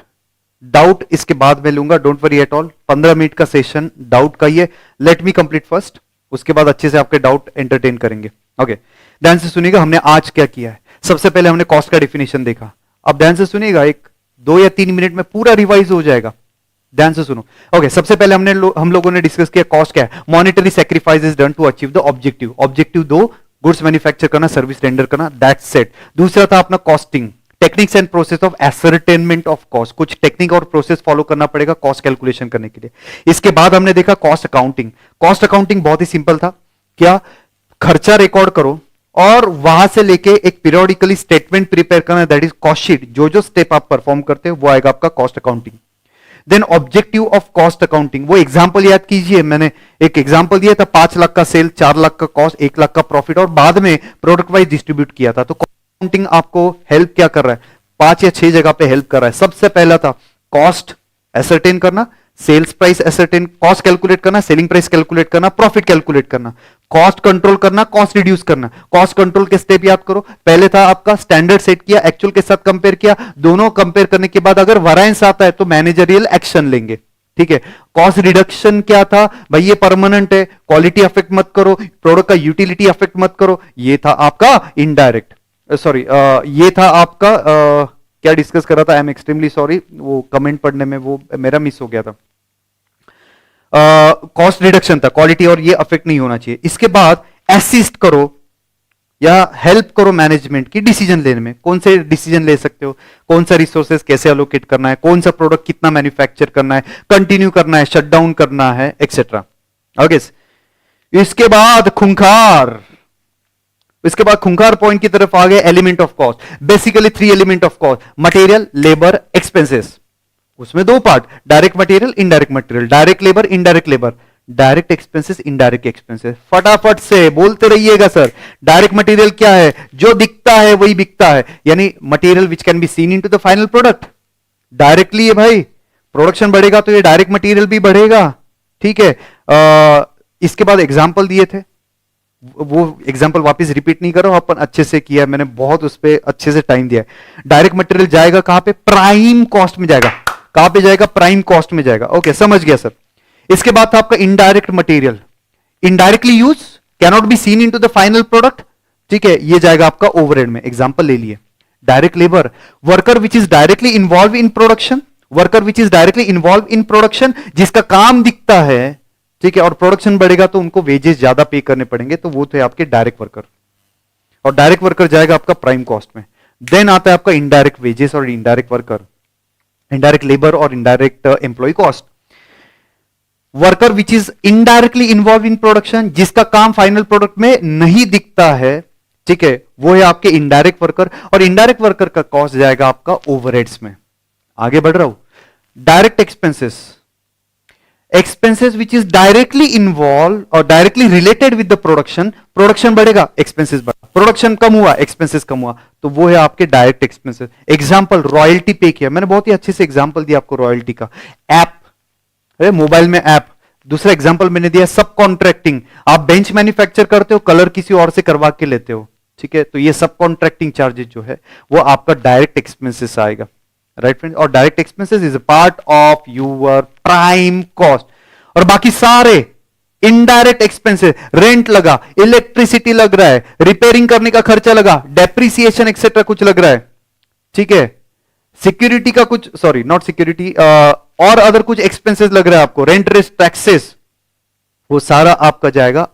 डाउट इसके बाद में लूंगा, don't worry at all. 15 minute का सेशन डाउट का ही है, लेट मी कंप्लीट फर्स्ट, उसके बाद अच्छे से आपके डाउट एंटरटेन करेंगे। ओके, ध्यान से सुनिएगा, हमने आज क्या किया है। सबसे पहले हमने कॉस्ट का डिफिनेशन देखा। अब ध्यान से सुनिएगा, एक 2 या 3 मिनट में पूरा रिवाइज हो जाएगा, ध्यान से सुनो। ओके, सबसे पहले हम लोगों ने डिस्कस किया कॉस्ट क्या है। Monetary sacrifice is done to achieve the objective. Objective 2, goods manufacture करना, सर्विस रेंडर करना, दैट्स सेट। दूसरा था अपना costing, techniques and process of ascertainment of cost. कुछ टेक्निक और प्रोसेस फॉलो करना पड़ेगा कॉस्ट कैलकुलेशन करने के लिए। इसके बाद हमने देखा कॉस्ट अकाउंटिंग। कॉस्ट अकाउंटिंग बहुत ही सिंपल था, क्या? खर्चा रिकॉर्ड करो और वहां से लेके एक पीरियोडिकली स्टेटमेंट प्रिपेयर करना, दैट इज कॉस्ट शीट। जो जो स्टेप आप परफॉर्म करते हो वो आएगा आपका cost accounting. Then objective of cost accounting, वो एग्जांपल याद कीजिए, मैंने एक एग्जांपल दिया था, 5 लाख का सेल, 4 लाख का कॉस्ट, 1 लाख का प्रॉफिट, और बाद में प्रोडक्ट वाइज डिस्ट्रीब्यूट किया था। तो अकाउंटिंग आपको हेल्प क्या कर रहा है? 5 या 6 जगह पे हेल्प कर रहा है। सबसे पहला था कॉस्ट एसरटेन करना, sales price ascertain, cost calculate करना, सेलिंग प्राइस कैलकुलेट करना, प्रॉफिट कैलकुलेट करना, कॉस्ट कंट्रोल करना, कॉस्ट रिड्यूस करना। कॉस्ट कंट्रोल के स्टेप याद करो, पहले था आपका स्टैंडर्ड सेट किया, एक्चुअल के साथ कंपेयर किया, दोनों कंपेयर करने के बाद अगर वैरिएंस आता है तो मैनेजरियल एक्शन लेंगे, ठीक है। कॉस्ट रिडक्शन क्या था भाई? ये परमानेंट है, क्वालिटी अफेक्ट मत करो, प्रोडक्ट का यूटिलिटी अफेक्ट मत करो। ये था आपका इनडायरेक्ट, सॉरी ये था आपका क्या डिस्कस कर रहा था, आई एम एक्सट्रीमली सॉरी, वो कमेंट पढ़ने में वो मेरा मिस हो गया था। कॉस्ट रिडक्शन था, क्वालिटी और ये अफेक्ट नहीं होना चाहिए। इसके बाद असिस्ट करो या हेल्प करो मैनेजमेंट की डिसीजन लेने में। कौन से डिसीजन ले सकते हो, कौन सा रिसोर्सेज कैसे अलोकेट करना है, कौन सा प्रोडक्ट कितना मैन्युफैक्चर करना है, कंटिन्यू करना है, शट डाउन करना है, एक्सेट्रा। ओके, इसके बाद खुंखार, इसके बाद खुंखार पॉइंट की तरफ आ गए, element of cost. Basically 3 element of cost, material, labour, expenses. उसमें 2 part, direct material, indirect material, direct labour, indirect labour, direct expenses, indirect expenses. फटाफट से बोलते रहिएगा सर। डायरेक्ट मटेरियल क्या है? जो दिखता है वही बिकता है, यानी material which can be seen into the final product. Directly है भाई, प्रोडक्शन बढ़ेगा तो ये डायरेक्ट मटेरियल भी बढ़ेगा, ठीक है। इसके बाद एग्जाम्पल दिए थे, वो एग्जाम्पल वापस रिपीट नहीं करो, अपन अच्छे से किया है, मैंने बहुत उस पर अच्छे से टाइम दिया है। डायरेक्ट मटेरियल जाएगा कहां पे? प्राइम कॉस्ट में जाएगा। कहां पे जाएगा? प्राइम कॉस्ट में जाएगा। ओके, समझ गया सर। इसके बाद था आपका indirect material, indirectly use, cannot be seen into the final product, ठीक है, ये जाएगा आपका ओवरहेड में। एग्जांपल ले लिए। Direct labour, worker which is directly involve in production, worker which is directly involve in production, जिसका काम दिखता है, ठीक है, और प्रोडक्शन बढ़ेगा तो उनको वेजेस ज्यादा पे करने पड़ेंगे, तो वो थे आपके डायरेक्ट वर्कर, और डायरेक्ट वर्कर जाएगा आपका प्राइम कॉस्ट में। देन आता है आपका इनडायरेक्ट वेजेस और इनडायरेक्ट वर्कर, इनडायरेक्ट लेबर और indirect employee cost. Worker which is indirectly involve in production, जिसका काम फाइनल प्रोडक्ट में नहीं दिखता है, ठीक है, वो है आपके इनडायरेक्ट वर्कर, और इनडायरेक्ट वर्कर का कॉस्ट जाएगा आपका ओवरहेड्स में। आगे बढ़ रहा हूं। Direct expenses, expenses which is directly involve और directly related with the production, production बढ़ेगा, एक्सपेंसेस बढ़ा, प्रोडक्शन कम हुआ, एक्सपेंसेस कम हुआ, तो वो है आपके डायरेक्ट एक्सपेंसेस। एग्जांपल, रॉयल्टी पे किया, मैंने बहुत ही अच्छे से एग्जांपल दिया आपको रॉयल्टी का। ऐप, अरे मोबाइल में ऐप, दूसरा एग्जांपल मैंने दिया सब कॉन्ट्रैक्टिंग, आप बेंच मैन्युफैक्चर करते हो, कलर किसी और से करवा के लेते हो, ठीक है, तो ये सब कॉन्ट्रैक्टिंग चार्जेस जो है वो आपका डायरेक्ट एक्सपेंसेस आएगा, राइट फ्रेंड्स। और direct expenses is a part of your prime cost. और बाकी सारे इनडायरेक्ट एक्सपेंसेस, रेंट लगा, इलेक्ट्रिसिटी लग रहा है, रिपेयरिंग करने का खर्चा लगा, डेप्रिसिएशन एक्सेट्रा कुछ लग रहा है, ठीक है, सिक्योरिटी का कुछ, सॉरी नॉट सिक्योरिटी, और अदर कुछ एक्सपेंसेस लग रहा है आपको, रेंट, रेस्ट, टैक्सेस, वो सारा आपका जाएगा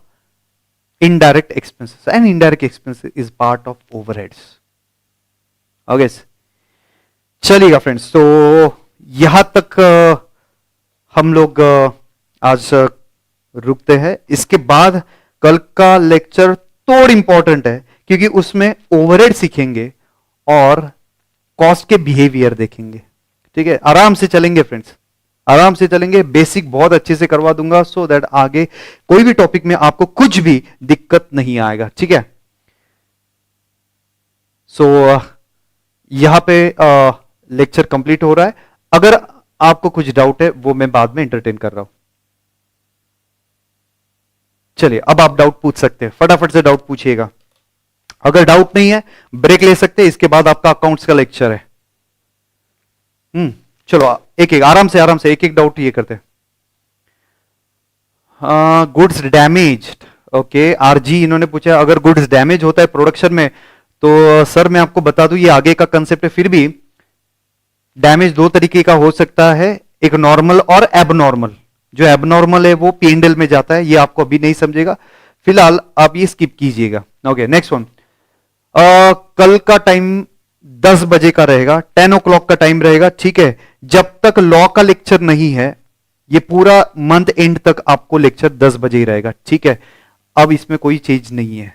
indirect expenses. And indirect expenses is part of overheads. Okay, चलिएगा फ्रेंड्स, तो यहां तक हम लोग आज रुकते हैं। इसके बाद कल का लेक्चर थोड़ा इंपॉर्टेंट है, क्योंकि उसमें ओवरहेड सीखेंगे और कॉस्ट के बिहेवियर देखेंगे, ठीक है। आराम से चलेंगे फ्रेंड्स, आराम से चलेंगे, बेसिक बहुत अच्छे से करवा दूंगा, सो दैट आगे कोई भी टॉपिक में आपको कुछ भी दिक्कत नहीं आएगा, ठीक है। सो यहां पे लेक्चर कंप्लीट हो रहा है। अगर आपको कुछ डाउट है वो मैं बाद में एंटरटेन कर रहा हूं। चलिए, अब आप डाउट पूछ सकते हैं, फटाफट से डाउट पूछिएगा। अगर डाउट नहीं है ब्रेक ले सकते हैं, इसके बाद आपका अकाउंट्स का लेक्चर है। चलो एक एक आराम से एक एक डाउट ये करते हैं। गुड्स डैमेज, ओके, आरजी इन्होंने पूछा अगर गुड्स डैमेज होता है प्रोडक्शन में, तो सर मैं आपको बता दूं ये आगे का कंसेप्ट है। फिर भी डैमेज दो तरीके का हो सकता है, एक नॉर्मल और एबनॉर्मल। जो एबनॉर्मल है वो पीएनडल में जाता है, ये आपको अभी नहीं समझेगा, फिलहाल आप ये स्किप कीजिएगा। Okay, next one. कल का टाइम 10 बजे का रहेगा, 10 o'clock का टाइम रहेगा, ठीक है। जब तक लॉ का लेक्चर नहीं है, ये पूरा मंथ एंड तक आपको लेक्चर 10 बजे ही रहेगा, ठीक है। अब इसमें कोई चेंज नहीं है,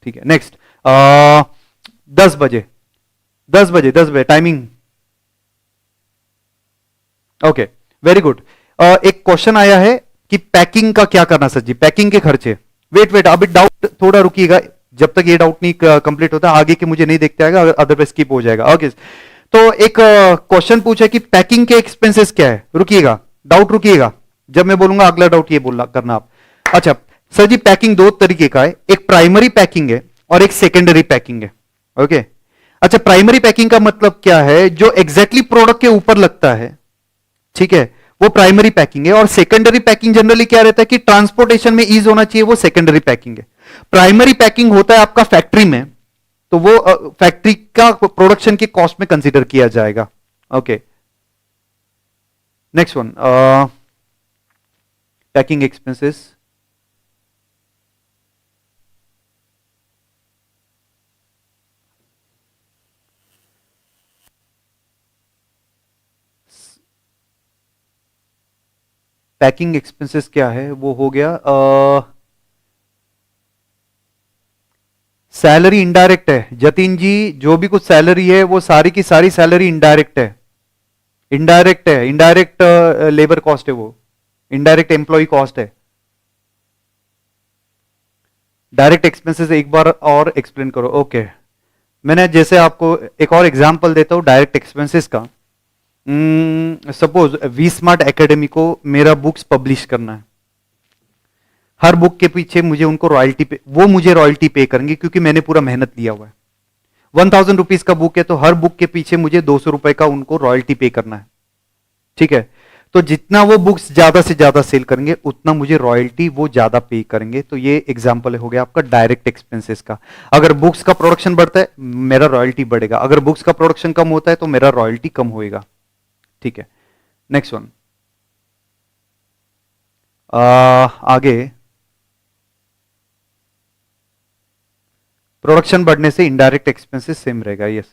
ठीक है। नेक्स्ट 10 बजे, 10 बजे, 10 बजे टाइमिंग। Okay, very good. एक क्वेश्चन आया है कि पैकिंग का क्या करना सर जी, पैकिंग के खर्चे। वेट अभी डाउट थोड़ा रुकिएगा, जब तक ये डाउट नहीं कंप्लीट होता आगे के मुझे नहीं देखते आएगा, अदरवाइज स्किप हो जाएगा। ओके, तो एक क्वेश्चन पूछा कि पैकिंग के एक्सपेंसेस क्या है। रुकिएगा, डाउट रुकिएगा, जब मैं बोलूंगा अगला डाउट ये बोलना करना आप। अच्छा सर जी, पैकिंग दो तरीके का है, एक प्राइमरी पैकिंग है और एक सेकेंडरी पैकिंग है। ओके, अच्छा प्राइमरी पैकिंग का मतलब क्या है, जो एग्जैक्टली प्रोडक्ट के ऊपर लगता है, ठीक है, वो प्राइमरी पैकिंग है। और सेकेंडरी पैकिंग जनरली क्या रहता है कि ट्रांसपोर्टेशन में ईज होना चाहिए, वो सेकेंडरी पैकिंग है। प्राइमरी पैकिंग होता है आपका फैक्ट्री में, तो वो फैक्ट्री का प्रोडक्शन के कॉस्ट में कंसीडर किया जाएगा। Okay, next one, packing expenses. Packing expenses क्या है, वो हो गया सैलरी इनडायरेक्ट है। जतिन जी, जो भी कुछ सैलरी है वो सारी की सारी सैलरी इनडायरेक्ट है, इनडायरेक्ट है, इनडायरेक्ट लेबर कॉस्ट है, वो इनडायरेक्ट एम्प्लॉय कॉस्ट है। डायरेक्ट एक्सपेंसेस एक बार और एक्सप्लेन करो। ओके, मैंने जैसे आपको एक और एग्जांपल देता हूं डायरेक्ट एक्सपेंसेस का। सपोज वी स्मार्ट एकेडमी को मेरा बुक्स पब्लिश करना है, हर बुक के पीछे मुझे उनको रॉयल्टी पे, वो मुझे रॉयल्टी पे करेंगे क्योंकि मैंने पूरा मेहनत लिया हुआ है। 1000 रुपीज का बुक है तो हर बुक के पीछे मुझे 200 रुपए का उनको रॉयल्टी पे करना है, ठीक है। तो जितना वो बुक्स ज्यादा से ज्यादा सेल करेंगे उतना मुझे रॉयल्टी वो ज्यादा पे करेंगे। तो ये एग्जांपल हो गया आपका डायरेक्ट एक्सपेंसेस का। अगर बुक्स का प्रोडक्शन बढ़ता है मेरा रॉयल्टी बढ़ेगा, अगर बुक्स का प्रोडक्शन कम होता है तो मेरा रॉयल्टी कम होएगा, ठीक है। नेक्स्ट वन, आगे प्रोडक्शन बढ़ने से इनडायरेक्ट एक्सपेंसेस सेम रहेगा, यस।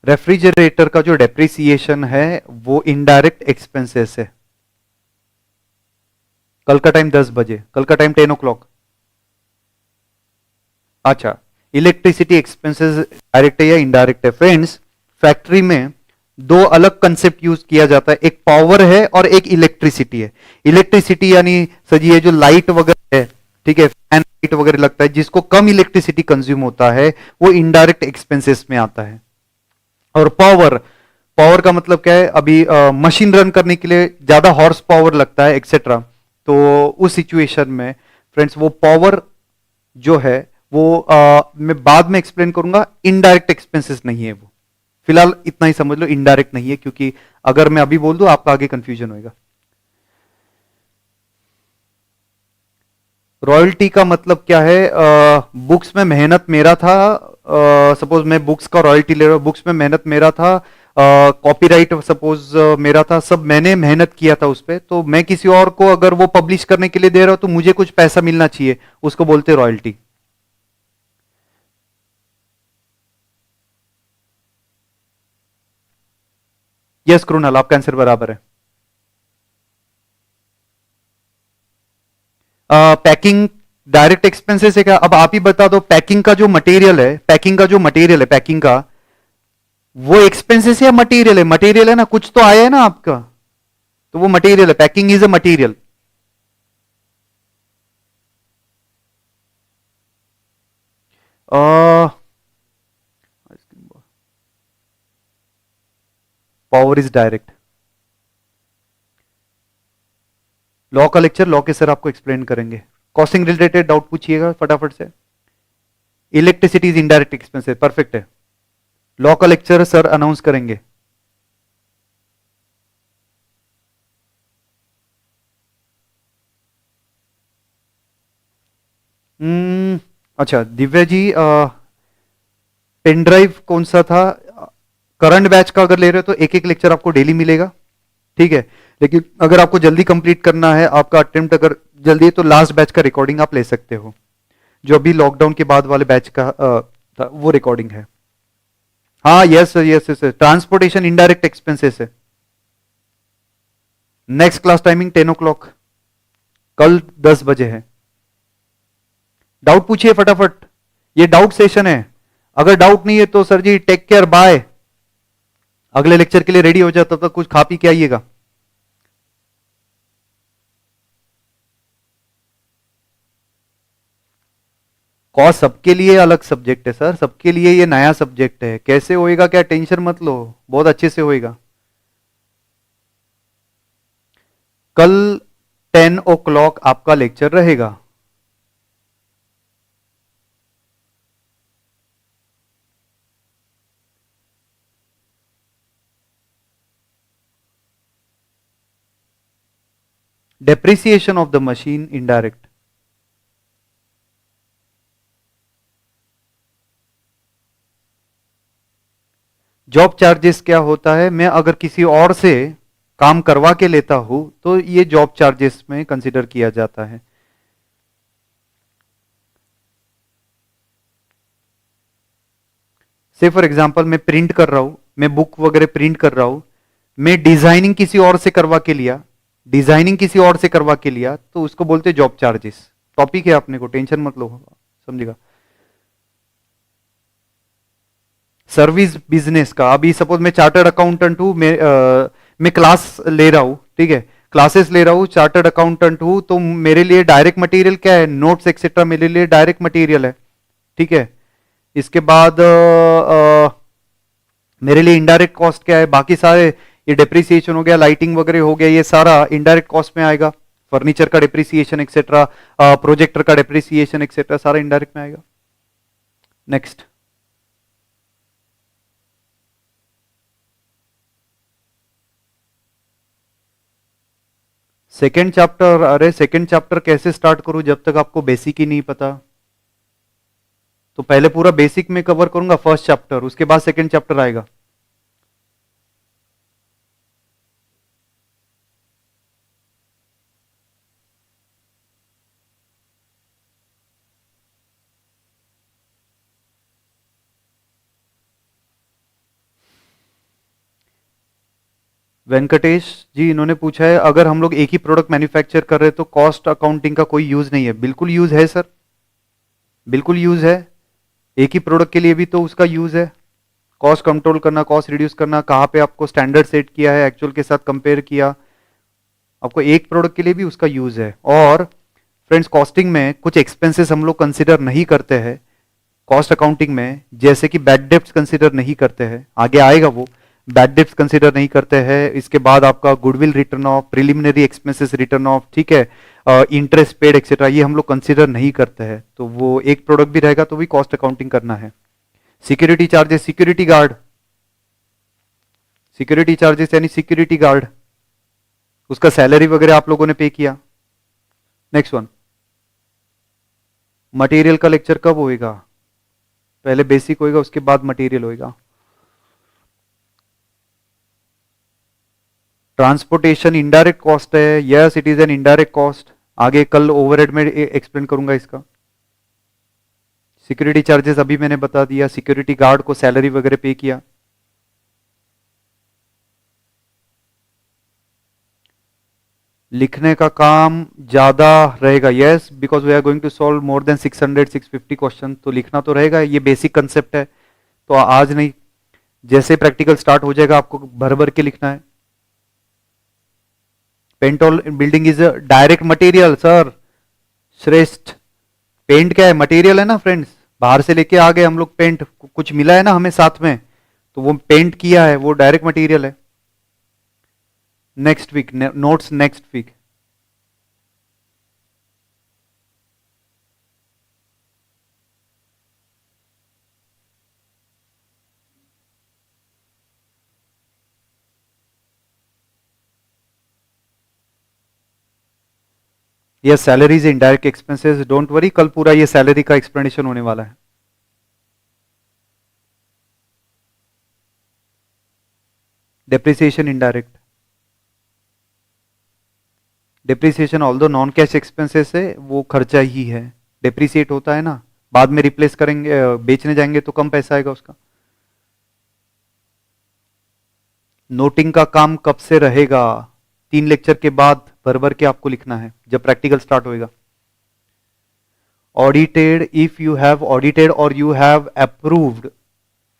रेफ्रिजरेटर का जो डेप्रिसिएशन है वो इनडायरेक्ट एक्सपेंसेस है। कल का टाइम 10 बजे, कल का टाइम 10 o'clock। अच्छा, इलेक्ट्रिसिटी एक्सपेंसेस डायरेक्ट है या इनडायरेक्ट है। फ्रेंड्स, फैक्ट्री में दो अलग कंसेप्ट यूज किया जाता है, एक पावर है और एक इलेक्ट्रिसिटी है। इलेक्ट्रिसिटी यानी सर जी ये जो लाइट वगैरह है, ठीक है, फैन लाइट वगैरह लगता है, जिसको कम इलेक्ट्रिसिटी कंज्यूम होता है वो इनडायरेक्ट एक्सपेंसेस में आता है। और पावर, पावर का मतलब क्या है, अभी मशीन रन करने के लिए ज्यादा हॉर्स पावर लगता है एक्सेट्रा। तो उस सिचुएशन में फ्रेंड्स वो पावर जो है वो मैं बाद में एक्सप्लेन करूंगा, इनडायरेक्ट एक्सपेंसेस नहीं है वो, फिलहाल इतना ही समझ लो इनडायरेक्ट नहीं है, क्योंकि अगर मैं अभी बोल दूं आपका आगे कंफ्यूजन होगा। रॉयल्टी का मतलब क्या है, बुक्स में मेहनत मेरा था, सपोज मैं बुक्स का रॉयल्टी ले रहा हूं, बुक्स में मेहनत मेरा था, कॉपीराइट सपोज मेरा था, सब मैंने मेहनत किया था उस पर, तो मैं किसी और को अगर वो पब्लिश करने के लिए दे रहा हूं तो मुझे कुछ पैसा मिलना चाहिए, उसको बोलते रॉयल्टी। यस कृणाल, आपका आंसर बराबर है। पैकिंग डायरेक्ट एक्सपेंसेस है क्या, अब आप ही बता दो, पैकिंग का जो मटेरियल है, पैकिंग का जो मटेरियल है, पैकिंग का वो एक्सपेंसेस है या मटेरियल है, मटेरियल है ना, कुछ तो आया है ना आपका, तो वो मटेरियल है, packing is a material. Power is direct. Law का लेक्चर लॉ के सर आपको एक्सप्लेन करेंगे, कॉस्टिंग रिलेटेड डाउट पूछिएगा फटाफट से। इलेक्ट्रिसिटी इज इनडायरेक्ट एक्सपेंस है, परफेक्ट है। लॉ का लेक्चर सर अनाउंस करेंगे। अच्छा दिव्या जी, पेन ड्राइव कौन सा था, करंट बैच का अगर ले रहे हो तो एक एक लेक्चर आपको डेली मिलेगा, ठीक है। लेकिन अगर आपको जल्दी कंप्लीट करना है, आपका अटेम्प्ट अगर जल्दी है, तो लास्ट बैच का रिकॉर्डिंग आप ले सकते हो, जो अभी लॉकडाउन के बाद वाले बैच का था, वो रिकॉर्डिंग है। हाँ yes yes yes, transportation indirect expenses है। नेक्स्ट क्लास टाइमिंग 10 o'clock, कल 10 बजे है। डाउट पूछिए फटाफट, ये डाउट सेशन है। अगर डाउट नहीं है तो सर जी टेक केयर, बाय, अगले लेक्चर के लिए रेडी हो जाता, तब तक कुछ खा पी के आइएगा। कॉस्ट सबके लिए अलग सब्जेक्ट है सर, सबके लिए ये नया सब्जेक्ट है, कैसे होएगा क्या टेंशन मत लो, बहुत अच्छे से होएगा। कल 10 o'clock आपका लेक्चर रहेगा। Depreciation of the machine indirect. Job charges क्या होता है, मैं अगर किसी और से काम करवा के लेता हूं तो ये जॉब चार्जेस में कंसीडर किया जाता है। से फॉर एग्जांपल मैं प्रिंट कर रहा हूं, मैं बुक वगैरह प्रिंट कर रहा हूं, मैं डिजाइनिंग किसी और से करवा के लिया, डिजाइनिंग किसी और से करवा के लिया, तो उसको बोलते जॉब चार्जेस। टॉपिक है अपने को, टेंशन मत लो, समझेगा। सर्विस बिजनेस का, अभी सपोज मैं चार्टर्ड अकाउंटेंट हूं, मैं क्लास ले रहा हूं, ठीक है, क्लासेस ले रहा हूं, चार्टर्ड अकाउंटेंट हूं, तो मेरे लिए डायरेक्ट मटेरियल क्या है, नोट्स एक्सेट्रा मेरे लिए डायरेक्ट मटेरियल है, ठीक है। इसके बाद मेरे लिए इनडायरेक्ट कॉस्ट क्या है, बाकी सारे, ये डिप्रिसिएशन हो गया, लाइटिंग वगैरह हो गया, ये सारा इनडायरेक्ट कॉस्ट में आएगा, फर्नीचर का डिप्रिसिएशन एक्सेट्रा, प्रोजेक्टर का डिप्रिसिएशन एक्सेट्रा, सारा इनडायरेक्ट में आएगा। नेक्स्ट, सेकेंड चैप्टर, अरे सेकेंड चैप्टर कैसे स्टार्ट करूं जब तक आपको बेसिक ही नहीं पता, तो पहले पूरा बेसिक में कवर करूंगा फर्स्ट चैप्टर, उसके बाद सेकेंड चैप्टर आएगा। वेंकटेश जी इन्होंने पूछा है, अगर हम लोग एक ही प्रोडक्ट मैन्युफैक्चर कर रहे हैं तो कॉस्ट अकाउंटिंग का कोई यूज नहीं है, बिल्कुल यूज है सर, बिल्कुल यूज है, एक ही प्रोडक्ट के लिए भी तो उसका यूज है, कॉस्ट कंट्रोल करना, कॉस्ट रिड्यूस करना, कहाँ पे आपको स्टैंडर्ड सेट किया है, एक्चुअल के साथ कंपेयर किया, आपको एक प्रोडक्ट के लिए भी उसका यूज है। और फ्रेंड्स कॉस्टिंग में कुछ एक्सपेंसेस हम लोग कंसिडर नहीं करते हैं, कॉस्ट अकाउंटिंग में जैसे कि बैड डेब्ट्स कंसीडर नहीं करते हैं, आगे आएगा वो, बैड डेब्ट्स कंसीडर नहीं करते हैं, इसके बाद आपका goodwill return of, preliminary expenses return of, ठीक है, इंटरेस्ट पेड एक्सेट्रा, ये हम लोग कंसीडर नहीं करते हैं, तो वो एक प्रोडक्ट भी रहेगा तो भी कॉस्ट अकाउंटिंग करना है। सिक्योरिटी चार्जेस, सिक्योरिटी चार्जेस यानी सिक्योरिटी गार्ड, उसका सैलरी वगैरह आप लोगों ने पे किया। नेक्स्ट वन, मटेरियल का लेक्चर कब होएगा? पहले बेसिक होएगा उसके बाद मटेरियल होएगा। ट्रांसपोर्टेशन इनडायरेक्ट कॉस्ट है, yes it is an indirect cost, आगे कल ओवरहेड में एक्सप्लेन करूंगा इसका। सिक्योरिटी चार्जेस अभी मैंने बता दिया, सिक्योरिटी गार्ड को सैलरी वगैरह पे किया। लिखने का काम ज्यादा रहेगा, yes, because we are going to solve more than 600-650 question, तो लिखना तो रहेगा, ये बेसिक कंसेप्ट है, तो आज नहीं, जैसे प्रैक्टिकल स्टार्ट हो जाएगा आपको भर भर के लिखना है। Paint all building is direct material sir, Shreshth, paint क्या है? मटेरियल है ना फ्रेंड्स, बाहर से लेके आ गए हम लोग पेंट, कुछ मिला है ना हमें साथ में, तो वो पेंट किया है, वो डायरेक्ट मटेरियल है। Next week notes, next week. ये salaries indirect expenses, don't worry, कल पूरा ये सैलरी का एक्सप्लेनेशन होने वाला है। Depreciation indirect, depreciation although non cash expenses है, वो खर्चा ही है, डेप्रिसिएट होता है ना, बाद में रिप्लेस करेंगे, बेचने जाएंगे तो कम पैसा आएगा उसका। नोटिंग का काम कब से रहेगा? 3 लेक्चर के बाद भर भर के आपको लिखना है जब प्रैक्टिकल स्टार्ट होएगा। Audited, if you have audited और you have approved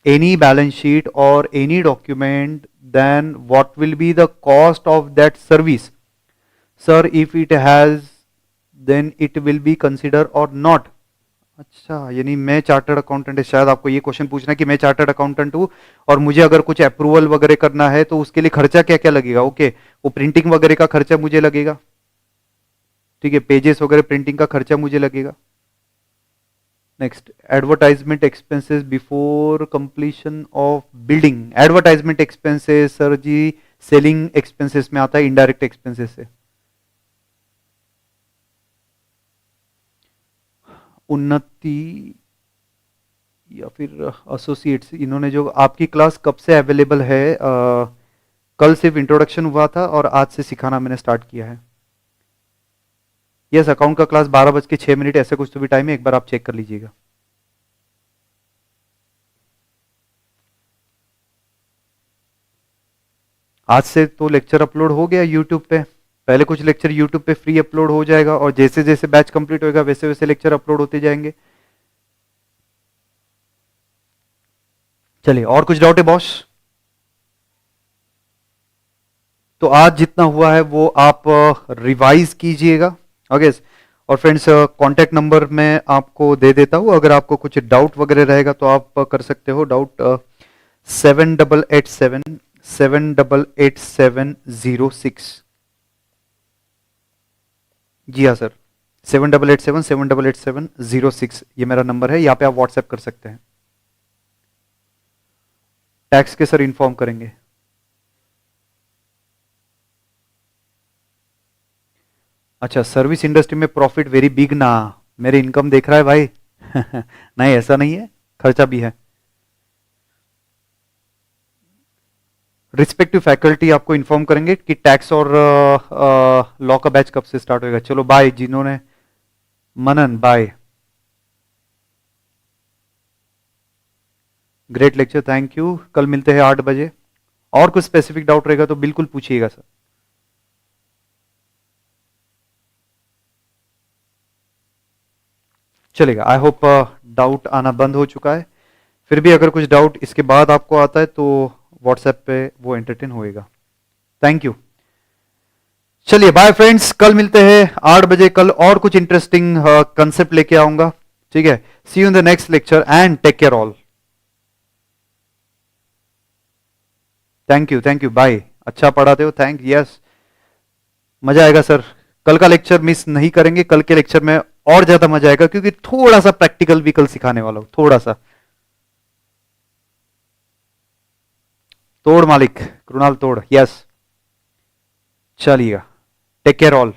any balance sheet or any document, then what will be the cost of that service? Sir, if it has, then it will be considered or not. अच्छा, यानी मैं chartered accountant है, शायद आपको ये question पूछना है कि मैं चार्टर्ड अकाउंटेंट हूं और मुझे अगर कुछ अप्रूवल वगैरह करना है तो उसके लिए खर्चा क्या क्या लगेगा? ओके, वो प्रिंटिंग वगैरह का खर्चा मुझे लगेगा, ठीक है, पेजेस वगैरह प्रिंटिंग का खर्चा मुझे लगेगा। Next, advertisement expenses before completion of building, advertisement expenses sir जी सेलिंग एक्सपेंसेस में आता है, इनडायरेक्ट एक्सपेंसेस से। उन्नति या फिर एसोसिएट्स, इन्होंने जो आपकी क्लास कब से अवेलेबल है? कल सिर्फ इंट्रोडक्शन हुआ था और आज से सिखाना मैंने स्टार्ट किया है। यस, अकाउंट का क्लास 12:06 ऐसे कुछ तो भी टाइम है, एक बार आप चेक कर लीजिएगा। आज से तो लेक्चर अपलोड हो गया यूट्यूब पे, पहले कुछ लेक्चर यूट्यूब पे फ्री अपलोड हो जाएगा और जैसे जैसे बैच कंप्लीट होएगा वैसे वैसे लेक्चर अपलोड होते जाएंगे। चलिए, और कुछ डाउट है बॉस? तो आज जितना हुआ है वो आप रिवाइज कीजिएगा, ओके। और फ्रेंड्स, कांटेक्ट नंबर मैं आपको दे देता हूं, अगर आपको कुछ डाउट वगैरह रहेगा तो आप कर सकते हो डाउट। 7887 जी हाँ सर, 7887 ये मेरा नंबर है, यहाँ पे आप व्हाट्सएप कर सकते हैं। टैक्स के सर इन्फॉर्म करेंगे। अच्छा, सर्विस इंडस्ट्री में प्रॉफिट वेरी बिग ना, मेरे इनकम देख रहा है भाई नहीं, ऐसा नहीं है, खर्चा भी है। रिस्पेक्टिव फैकल्टी आपको इन्फॉर्म करेंगे कि टैक्स और लॉ का बैच कब से स्टार्ट होगा। चलो बाय, जिन्होंने, Manan bye, great lecture, thank you. कल मिलते हैं 8 बजे, और कुछ स्पेसिफिक डाउट रहेगा तो बिल्कुल पूछिएगा सर। चलेगा, आई होप डाउट आना बंद हो चुका है, फिर भी अगर कुछ डाउट इसके बाद आपको आता है तो व्हाट्सएप पे वो एंटरटेन होएगा। Thank you. चलिए बाय फ्रेंड्स, कल मिलते हैं 8 बजे, कल और कुछ इंटरेस्टिंग कंसेप्ट लेके आऊंगा। ठीक है, see you in the next lecture and take care all. Thank you bye. अच्छा पढ़ाते हो, थैंक यस, मजा आएगा सर। कल का लेक्चर मिस नहीं करेंगे, कल के लेक्चर में और ज्यादा मजा आएगा क्योंकि थोड़ा सा प्रैक्टिकल भी कल सिखाने वाला हूं, थोड़ा सा। तोड़ मालिक, कृणाल तोड़, यस, चलिएगा, टेक केयर ऑल।